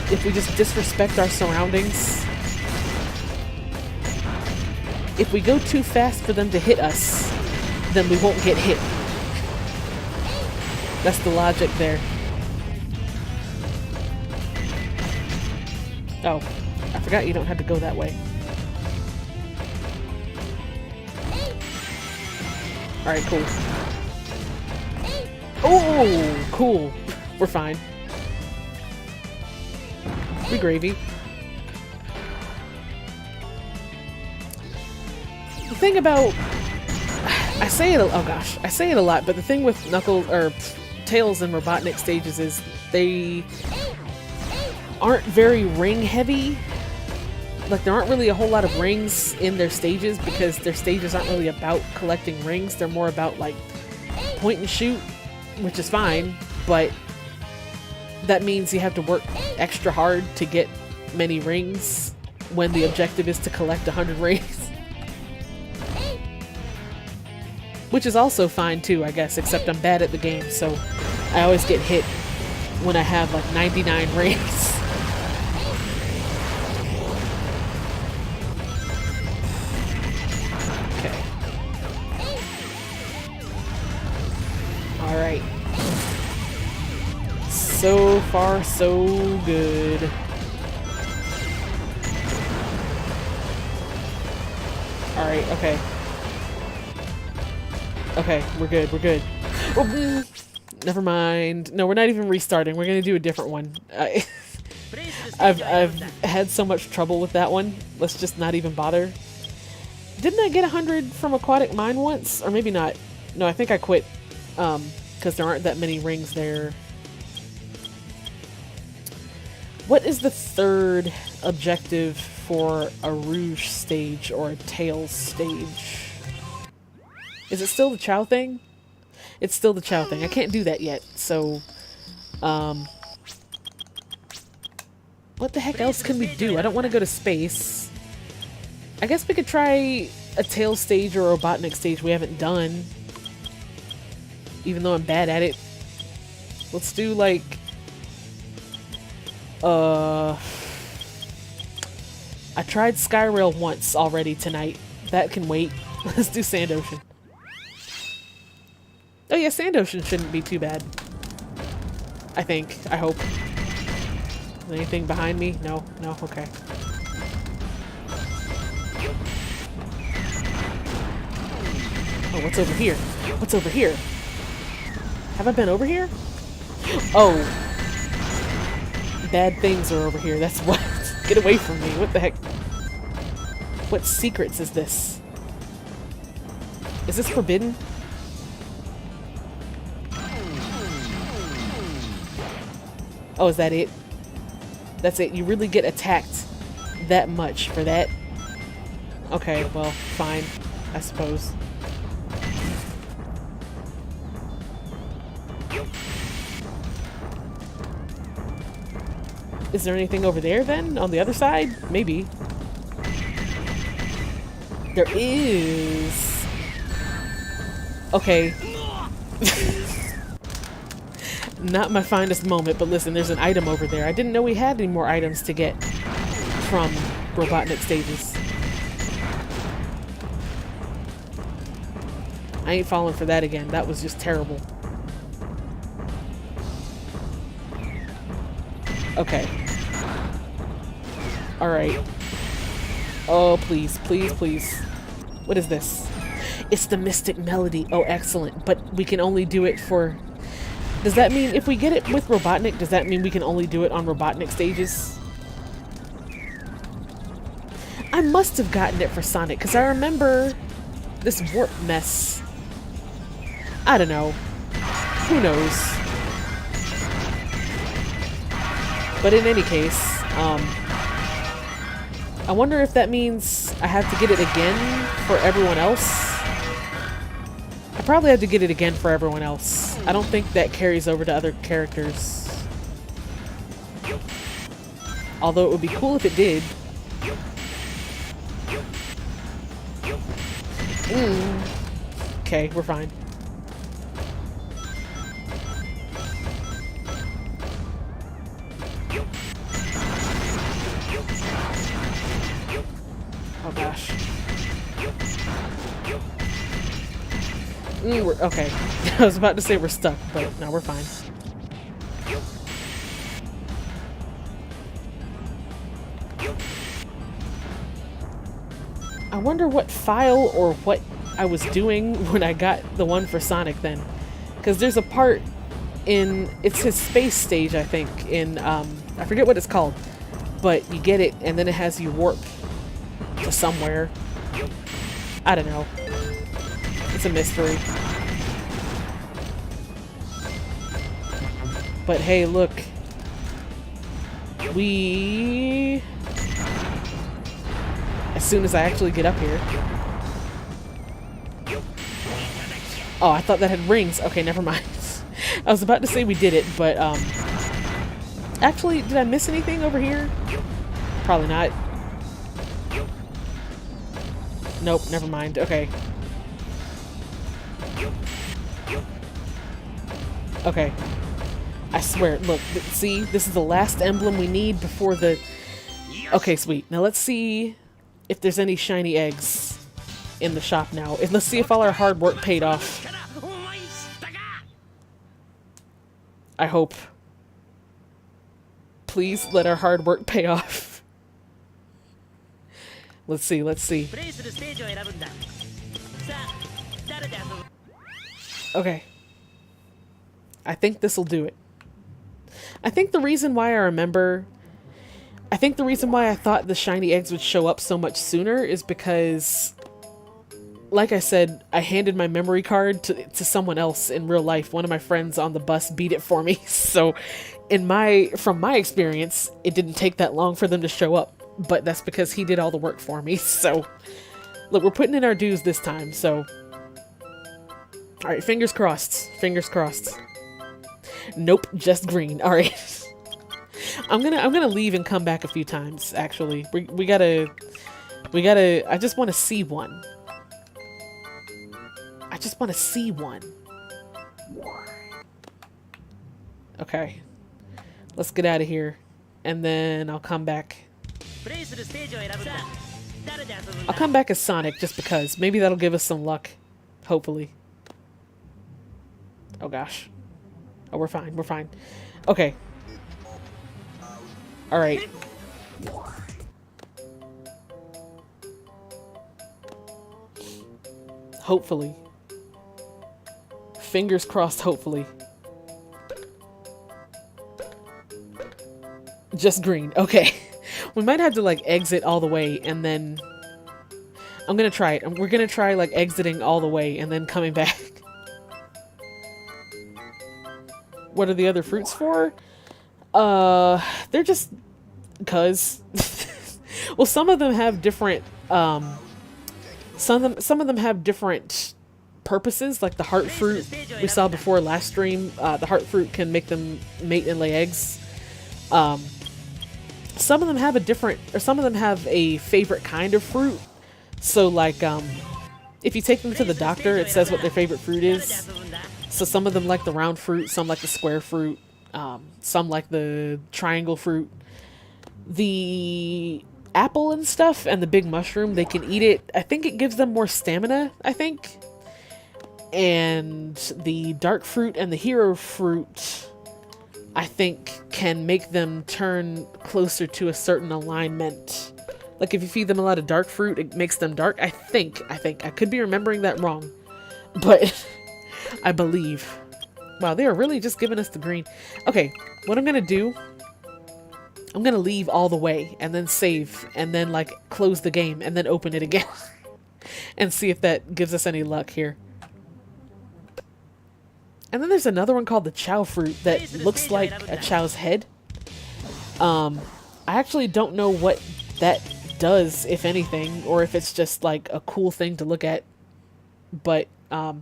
If we just disrespect our surroundings. If we go too fast for them to hit us, then we won't get hit. That's the logic there. Oh, I forgot you don't have to go that way. Alright, cool. Oh, cool. We're fine. We gravy. The thing about, I say it a lot, but the thing with Tails and Robotnik stages is they aren't very ring heavy. Like, there aren't really a whole lot of rings in their stages because their stages aren't really about collecting rings. They're more about, like, point and shoot, which is fine, but that means you have to work extra hard to get many rings when the objective is to collect 100 rings. Which is also fine too, I guess, except I'm bad at the game, so I always get hit when I have like 99 rings. Okay. Alright. So far, so good. Alright, okay. Okay, we're good, we're good. Oh, never mind. No, we're not even restarting. We're gonna do a different one. I've had so much trouble with that one. Let's just not even bother. Didn't I get 100 from Aquatic Mine once? Or maybe not. No, I think I quit. Because there aren't that many rings there. What is the third objective for a Rouge stage or a Tails stage? Is it still the Chao thing? It's still the Chao thing. I can't do that yet, so... what the heck else can we do? I don't want to go to space. I guess we could try a Tails stage or a Robotnik stage we haven't done. Even though I'm bad at it. Let's do, like... I tried Skyrail once already tonight. That can wait. Let's do Sand Ocean. Oh yeah, Sand Ocean shouldn't be too bad. I think. I hope. Is anything behind me? No? No? Okay. Oh, what's over here? What's over here? Have I been over here? Oh. Bad things are over here, that's what. Get away from me. What the heck? What secrets is this? Is this forbidden? Oh, is that it? That's it. You really get attacked that much for that? Okay, well, fine. I suppose. Is there anything over there then? On the other side? Maybe. There is. Okay. Not my finest moment, but listen, there's an item over there. I didn't know we had any more items to get from Robotnik stages. I ain't falling for that again. That was just terrible. Okay. Alright. Oh, please, please, please. What is this? It's the Mystic Melody. Oh, excellent. But we can only do it for... Does that mean if we get it with Robotnik, does that mean we can only do it on Robotnik stages? I must have gotten it for Sonic, because I remember this warp mess. I don't know. Who knows? But in any case, I wonder if that means I have to get it again for everyone else. I probably have to get it again for everyone else. I don't think that carries over to other characters. Although it would be cool if it did. Okay, we're fine. Oh gosh. We're okay. I was about to say we're stuck, but no, we're fine. I wonder what file or what I was doing when I got the one for Sonic then. Because there's a part in... It's his space stage, I think, in... I forget what it's called. But you get it, and then it has you warp to somewhere. I don't know. It's a mystery. But hey, look. We... As soon as I actually get up here. Oh, I thought that had rings. Okay, never mind. I was about to say we did it, but Actually, did I miss anything over here? Probably not. Nope, never mind. Okay. Okay. I swear, look, see? This is the last emblem we need before the... Okay, sweet. Now let's see if there's any shiny eggs in the shop now. And let's see if all our hard work paid off. I hope. Please let our hard work pay off. Let's see, let's see. Okay. I think this'll do it. I think the reason why I thought the shiny eggs would show up so much sooner is because, like I said, I handed my memory card to someone else in real life. One of my friends on the bus beat it for me. So from my experience, it didn't take that long for them to show up. But that's because he did all the work for me. So, look, we're putting in our dues this time. So, all right, fingers crossed. Fingers crossed. Nope, just green. All right. I'm gonna leave and come back a few times. Actually, we gotta. I just want to see one. I just want to see one. Okay, let's get out of here, and then I'll come back. I'll come back as Sonic just because. Maybe that'll give us some luck. Hopefully. Oh gosh. Oh, we're fine. We're fine. Okay. Alright. Hopefully. Fingers crossed, hopefully. Just green. Okay. We might have to, like, exit all the way, and then... I'm gonna try it. We're gonna try, like, exiting all the way, and then coming back. What are the other fruits for? They're just... 'cause. Well, some of them have different, some of them have different purposes, like the heart fruit we saw before last stream. The heart fruit can make them mate and lay eggs. Some of them have a different, or some of them have a favorite kind of fruit. So, like, if you take them to the doctor, it says what their favorite fruit is. So some of them like the round fruit, some like the square fruit, some like the triangle fruit. The apple and stuff and the big mushroom, they can eat it. I think it gives them more stamina, I think. And the dark fruit and the hero fruit, I think, can make them turn closer to a certain alignment. Like if you feed them a lot of dark fruit, it makes them dark. I think. I could be remembering that wrong. But I believe. Wow, they are really just giving us the green. Okay, what I'm gonna do, I'm gonna leave all the way and then save and then like close the game and then open it again and see if that gives us any luck here. And then there's another one called the chao fruit that looks like a chow's head. I actually don't know what that does, if anything, or if it's just like a cool thing to look at. But I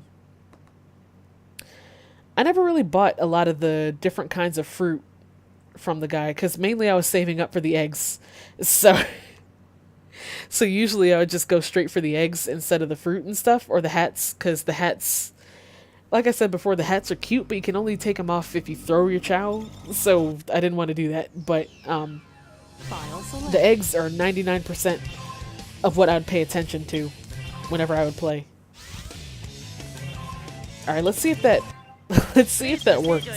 never really bought a lot of the different kinds of fruit from the guy, because mainly I was saving up for the eggs. So usually I would just go straight for the eggs instead of the fruit and stuff, or the hats, because the hats, like I said before, the hats are cute, but you can only take them off if you throw your chow, so I didn't want to do that. But the eggs are 99% of what I'd pay attention to whenever I would play. Alright, let's see if that works.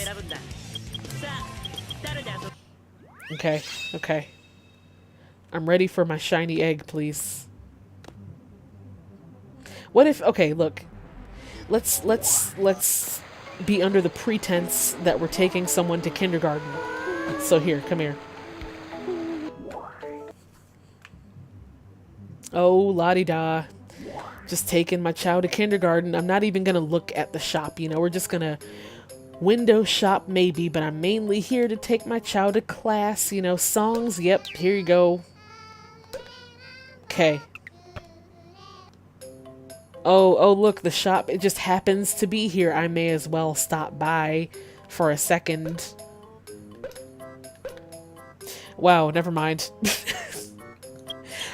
Okay, okay. I'm ready for my shiny egg, please. What if, okay, look. Let's be under the pretense that we're taking someone to kindergarten. So here, come here. Oh, la-di-da. Just taking my chow to kindergarten. I'm not even gonna look at the shop, you know, we're just gonna window shop maybe, but I'm mainly here to take my chow to class, you know, songs, yep, here you go. Okay. Oh, look, the shop, it just happens to be here. I may as well stop by for a second. Wow, never mind.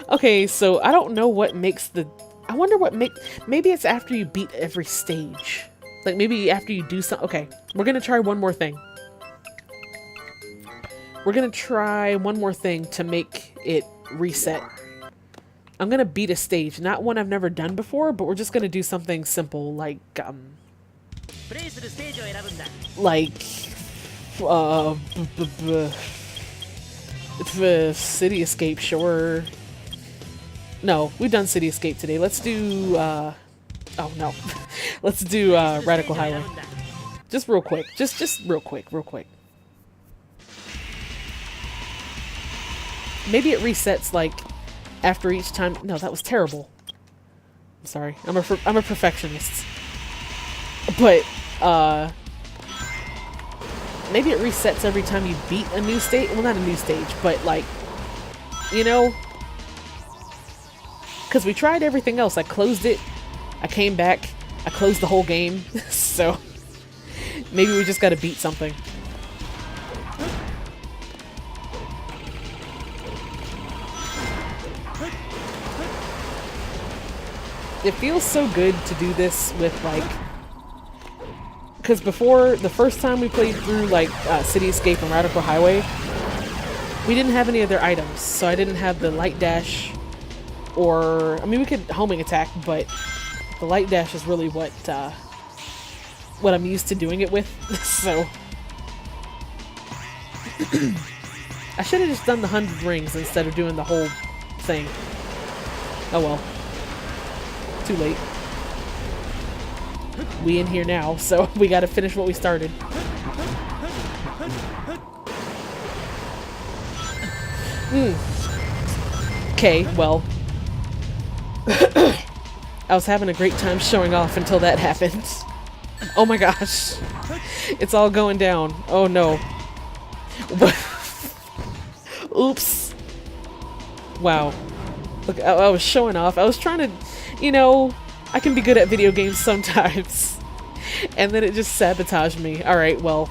Okay, so I don't know what makes the... I wonder what maybe it's after you beat every stage. Like maybe after you do something. Okay, we're gonna try one more thing. We're gonna try one more thing to make it reset. I'm gonna beat a stage, not one I've never done before, but we're just gonna do something simple like City Escape, sure. No, we've done City Escape today. Let's do oh no. Let's do Radical Highway. Just real quick. Just real quick. Maybe it resets like after each time. No, that was terrible. I'm sorry. I'm a perfectionist. But maybe it resets every time you beat a new stage. Well, not a new stage, but like, you know, because we tried everything else. I closed it. I came back. I closed the whole game. So maybe we just got to beat something. It feels so good to do this with like, because before, the first time we played through like City Escape and Radical Highway, we didn't have any other items, so I didn't have the light dash, or I mean we could homing attack, but the light dash is really what I'm used to doing it with. So I should have just done the 100 rings instead of doing the whole thing. Oh well. Too late. We in here now, so we gotta finish what we started. Okay, well. I was having a great time showing off until that happened. Oh my gosh. It's all going down. Oh no. Oops. Wow. Look, I was showing off. I was trying to... You know, I can be good at video games sometimes. And then it just sabotaged me. Alright, well,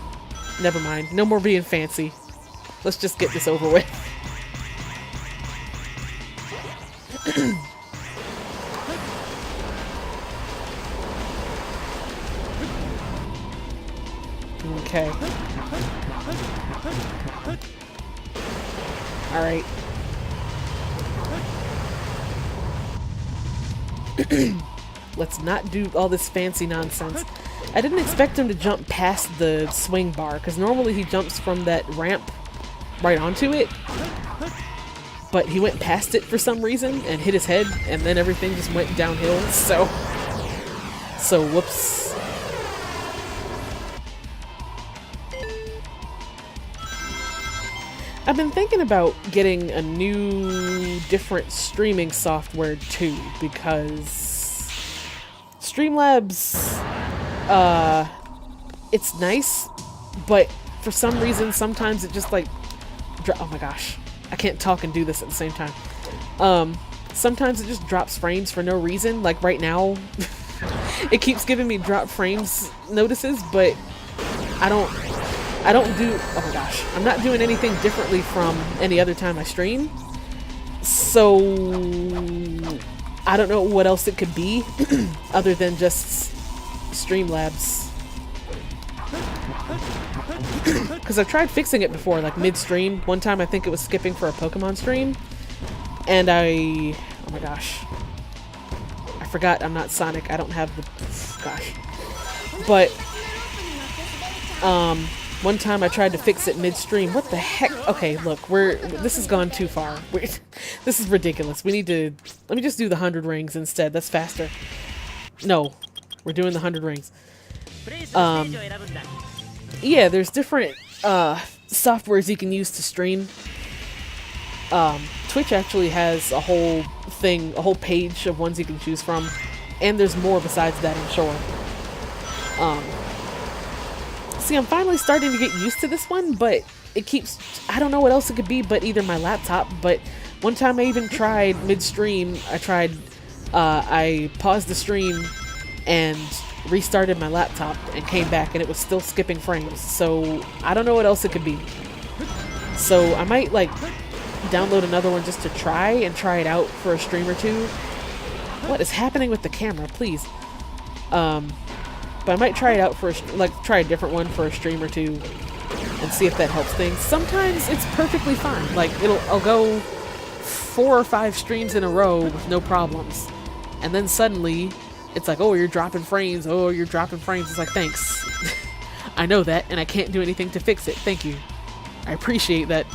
never mind. No more being fancy. Let's just get this over with. Okay. Alright. Let's not do all this fancy nonsense. I didn't expect him to jump past the swing bar, because normally he jumps from that ramp right onto it. But he went past it for some reason and hit his head, and then everything just went downhill, so whoops. I've been thinking about getting a new, different streaming software too, because Streamlabs, it's nice, but for some reason, sometimes it just like, oh my gosh, I can't talk and do this at the same time. Sometimes it just drops frames for no reason, like right now, it keeps giving me drop frames notices, but I don't do, oh my gosh, I'm not doing anything differently from any other time I stream, so I don't know what else it could be other than just Streamlabs. Because I've tried fixing it before, like mid-stream. One time I think it was skipping for a Pokemon stream, and oh my gosh, I forgot I'm not Sonic. I don't have the, gosh, but one time I tried to fix it midstream. What the heck? Okay, look, this has gone too far. This is ridiculous. We need to, let me just do the 100 rings instead. That's faster. No, we're doing the 100 rings. Yeah, there's different softwares you can use to stream. Twitch actually has a whole thing, a whole page of ones you can choose from, and there's more besides that, I'm sure. See, I'm finally starting to get used to this one, but it keeps, I don't know what else it could be but either my laptop, but one time I even tried midstream, I paused the stream and restarted my laptop and came back and it was still skipping frames, so I don't know what else it could be. So I might like download another one just to try it out for a stream or two. What is happening with the camera? Please. But I might try it out for try a different one for a stream or two and see if that helps things. Sometimes it's perfectly fine. Like I'll go 4 or 5 streams in a row with no problems, and then suddenly it's like, oh, you're dropping frames. Oh, you're dropping frames. It's like, thanks. I know that, and I can't do anything to fix it. Thank you. I appreciate that.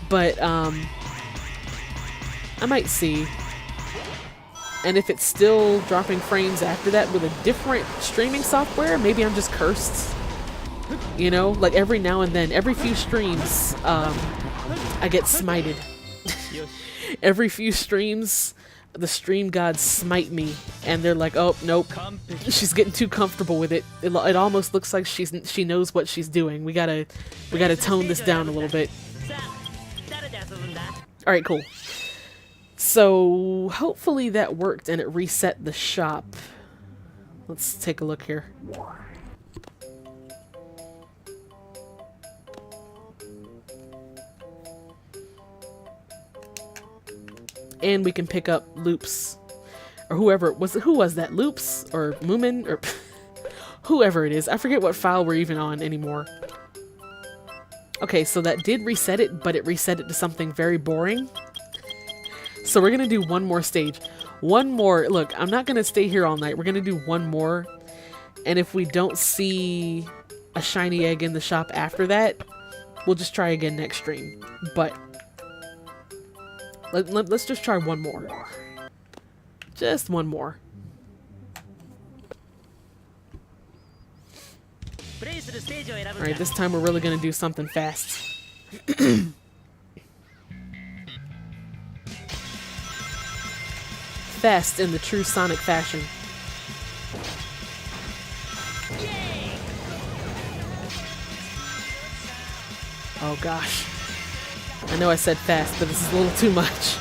But I might see. And if it's still dropping frames after that with a different streaming software, maybe I'm just cursed. You know, like every now and then, every few streams, I get smited. Every few streams, the stream gods smite me, and they're like, "Oh, nope, she's getting too comfortable with it. It almost looks like she knows what she's doing. We gotta tone this down a little bit." All right, cool. So hopefully that worked and it reset the shop. Let's take a look here. And we can pick up Loops, or whoever who was that, Loops or Moomin or whoever it is. I forget what file we're even on anymore. Okay, so that did reset it, but it reset it to something very boring. So we're gonna do one more stage. One more. Look, I'm not gonna stay here all night. We're gonna do one more, and if we don't see a shiny egg in the shop after that, we'll just try again next stream. But let's just try one more. Just one more. Alright, this time we're really gonna do something fast. Fast in the true Sonic fashion. Oh gosh. I know I said fast, but this is a little too much.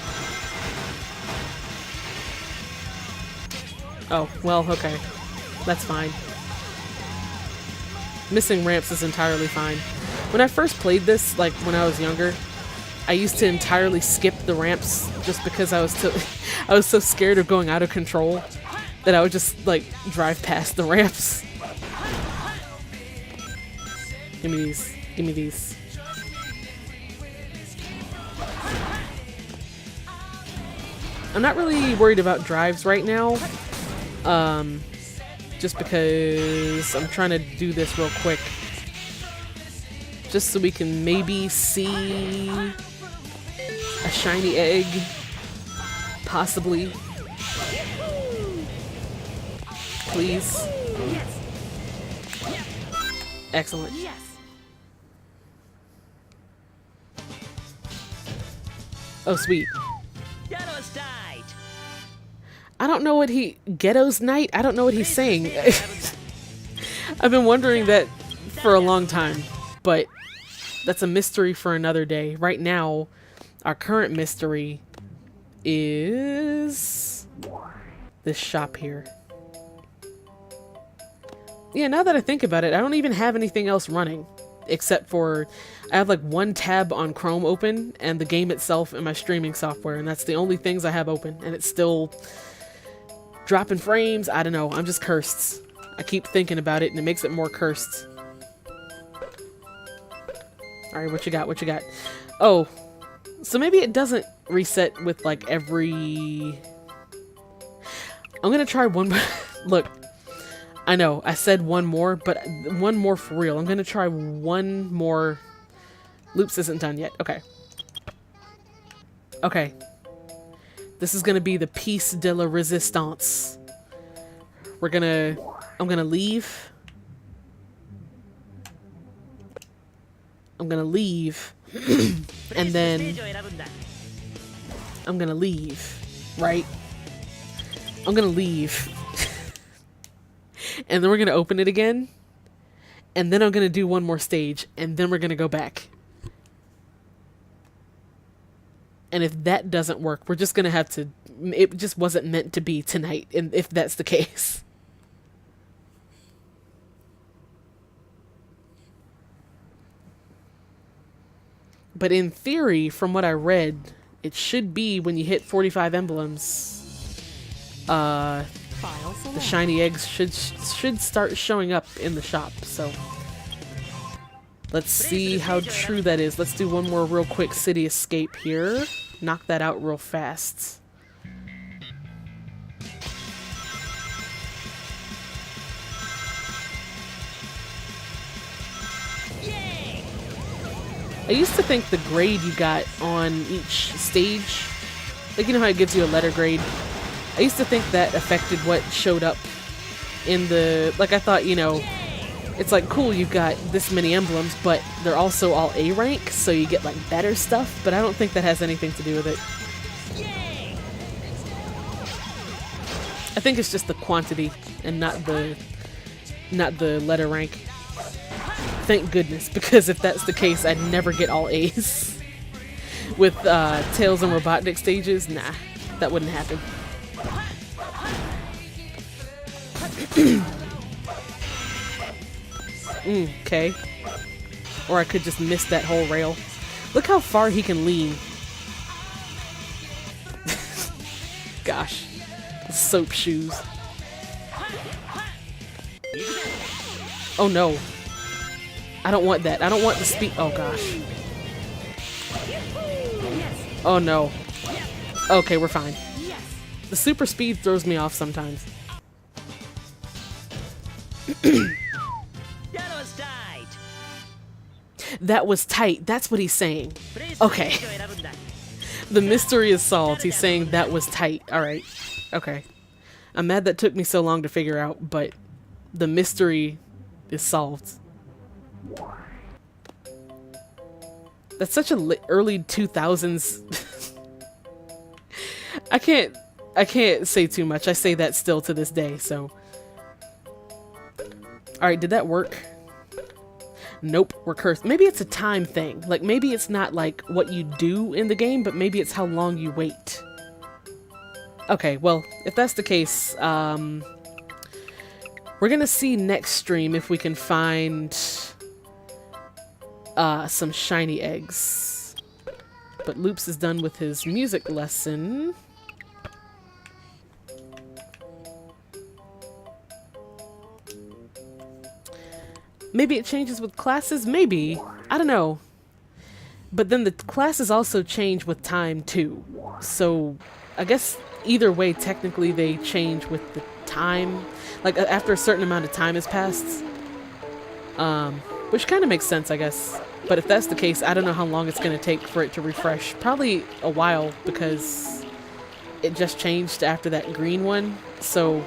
Oh, well, okay. That's fine. Missing ramps is entirely fine. When I first played this, like when I was younger, I used to entirely skip the ramps just because I was so scared of going out of control that I would just like drive past the ramps. Give me these. Give me these. I'm not really worried about drives right now. Just because I'm trying to do this real quick. Just so we can maybe see a shiny egg. Possibly. Please. Excellent. Oh, sweet. I don't know what Ghetto's Night? I don't know what he's saying. I've been wondering that for a long time, but that's a mystery for another day. Right now, our current mystery is this shop here. Yeah, now that I think about it, I don't even have anything else running, except for I have like one tab on Chrome open and the game itself and my streaming software, and that's the only things I have open, and it's still dropping frames. I don't know. I'm just cursed. I keep thinking about it and it makes it more cursed. Alright, what you got? What you got? Oh, so maybe it doesn't reset with like every... I'm gonna try one more. Look, I know I said one more, but one more for real. I'm gonna try one more. Loops isn't done yet. Okay. Okay. This is gonna be the piece de la resistance. I'm gonna leave. I'm gonna leave. And then I'm gonna leave. Right? I'm gonna leave. And then we're gonna open it again. And then I'm gonna do one more stage. And then we're gonna go back. And if that doesn't work, we're just gonna have to... It just wasn't meant to be tonight, and if that's the case. But in theory, from what I read, it should be when you hit 45 emblems, the shiny eggs should start showing up in the shop. So let's see how true that is. Let's do one more real quick city escape here. Knock that out real fast. I used to think the grade you got on each stage, like you know how it gives you a letter grade? I used to think that affected what showed up in the, like I thought, you know, it's like cool you've got this many emblems, but they're also all A rank, so you get like better stuff, but I don't think that has anything to do with it. I think it's just the quantity and not the letter rank. Thank goodness, because if that's the case, I'd never get all A's. With Tails and Robotnik stages, nah, that wouldn't happen. Okay. Or I could just miss that whole rail. Look how far he can lean. Gosh. Soap shoes. Oh no. I don't want that. I don't want the speed. Oh gosh. Oh no. Okay, we're fine. The super speed throws me off sometimes. That was tight. That's what he's saying. Okay. The mystery is solved. He's saying that was tight. Alright. Okay. I'm mad that took me so long to figure out, but the mystery is solved. That's such a early 2000s. I can't say too much. I say that still to this day, so. Alright, did that work? Nope, we're cursed. Maybe it's a time thing. Like, maybe it's not like what you do in the game, but maybe it's how long you wait. Okay, well, if that's the case, we're gonna see next stream if we can find some shiny eggs. But Loops is done with his music lesson. Maybe it changes with classes? Maybe. I don't know. But then the classes also change with time too. So I guess either way, technically they change with the time. Like after a certain amount of time has passed. Which kind of makes sense, I guess. But if that's the case, I don't know how long it's going to take for it to refresh. Probably a while because it just changed after that green one. So,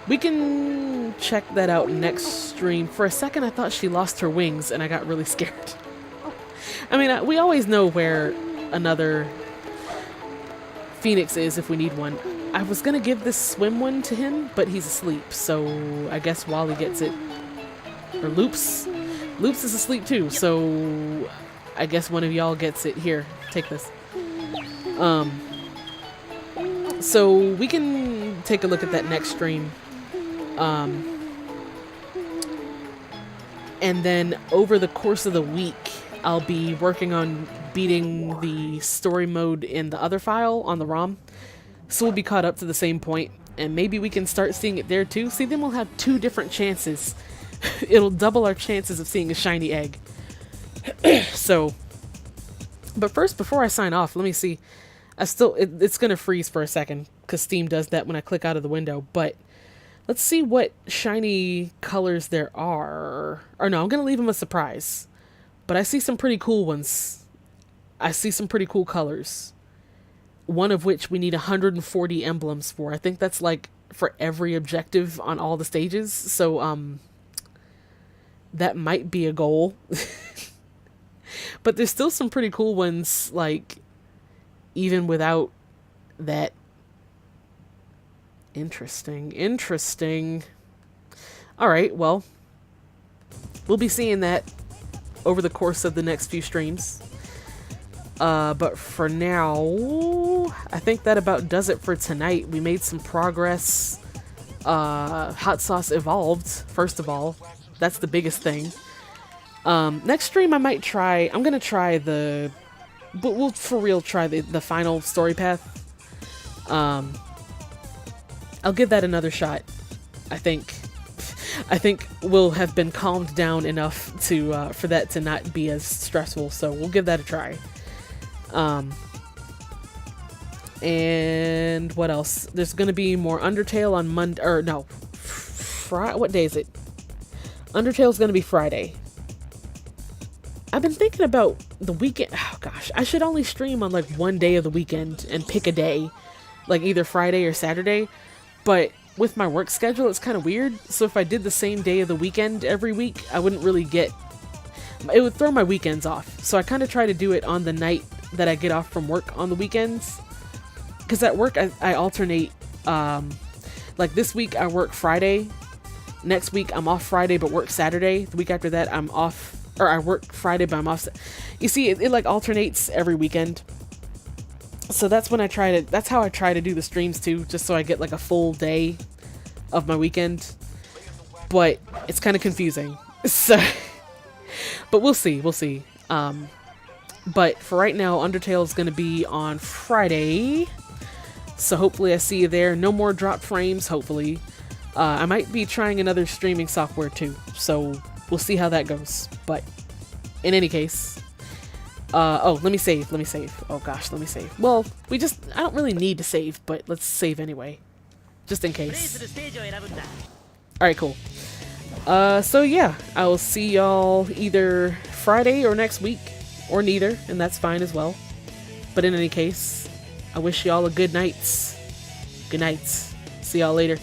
we can check that out next stream. For a second, I thought she lost her wings and I got really scared. I mean, we always know where another Phoenix is if we need one. I was going to give this swim one to him, but he's asleep. So I guess Wally gets it. Or Loops. Loops is asleep too, so I guess one of y'all gets it. Here, take this. So we can take a look at that next stream. And then over the course of the week, I'll be working on beating the story mode in the other file on the ROM. So we'll be caught up to the same point, and maybe we can start seeing it there too. See, then we'll have two different chances. It'll double our chances of seeing a shiny egg. So, but first, before I sign off, let me see. It's gonna freeze for a second because Steam does that when I click out of the window. But let's see what shiny colors there are. Or no, I'm gonna leave them a surprise. But I see some pretty cool ones. I see some pretty cool colors. One of which we need 140 emblems for. I think that's like for every objective on all the stages. So, that might be a goal. But there's still some pretty cool ones, like, even without that. Interesting. Alright, well, we'll be seeing that over the course of the next few streams. But for now, I think that about does it for tonight. We made some progress. Hot Sauce evolved, first of all. That's the biggest thing. Next stream I might try, I'm gonna try but we'll for real try the final story path. I'll give that another shot. I think we'll have been calmed down enough to for that to not be as stressful, so we'll give that a try. And what else? There's gonna be more Undertale on Monday, or no, what day is it? Undertale's gonna be Friday. I've been thinking about the weekend. Oh gosh, I should only stream on like one day of the weekend and pick a day, like either Friday or Saturday. But with my work schedule, it's kind of weird. So if I did the same day of the weekend every week, I wouldn't really get, it would throw my weekends off. So I kind of try to do it on the night that I get off from work on the weekends. Because at work, I alternate, like this week I work Friday. Next week I'm off Friday but work Saturday. The week after that I'm off, or I work Friday but I'm off. You see, it like alternates every weekend. So that's when that's how I try to do the streams too, just so I get like a full day of my weekend. But it's kind of confusing. So, but we'll see. But for right now, Undertale is going to be on Friday. So hopefully I see you there. No more drop frames, hopefully. I might be trying another streaming software too. So we'll see how that goes. But in any case, oh, let me save. Oh gosh, let me save. Well, I don't really need to save, but let's save anyway. Just in case. Alright, cool. So yeah, I will see y'all either Friday or next week, or neither, and that's fine as well. But in any case, I wish y'all a good night. Good night. See y'all later.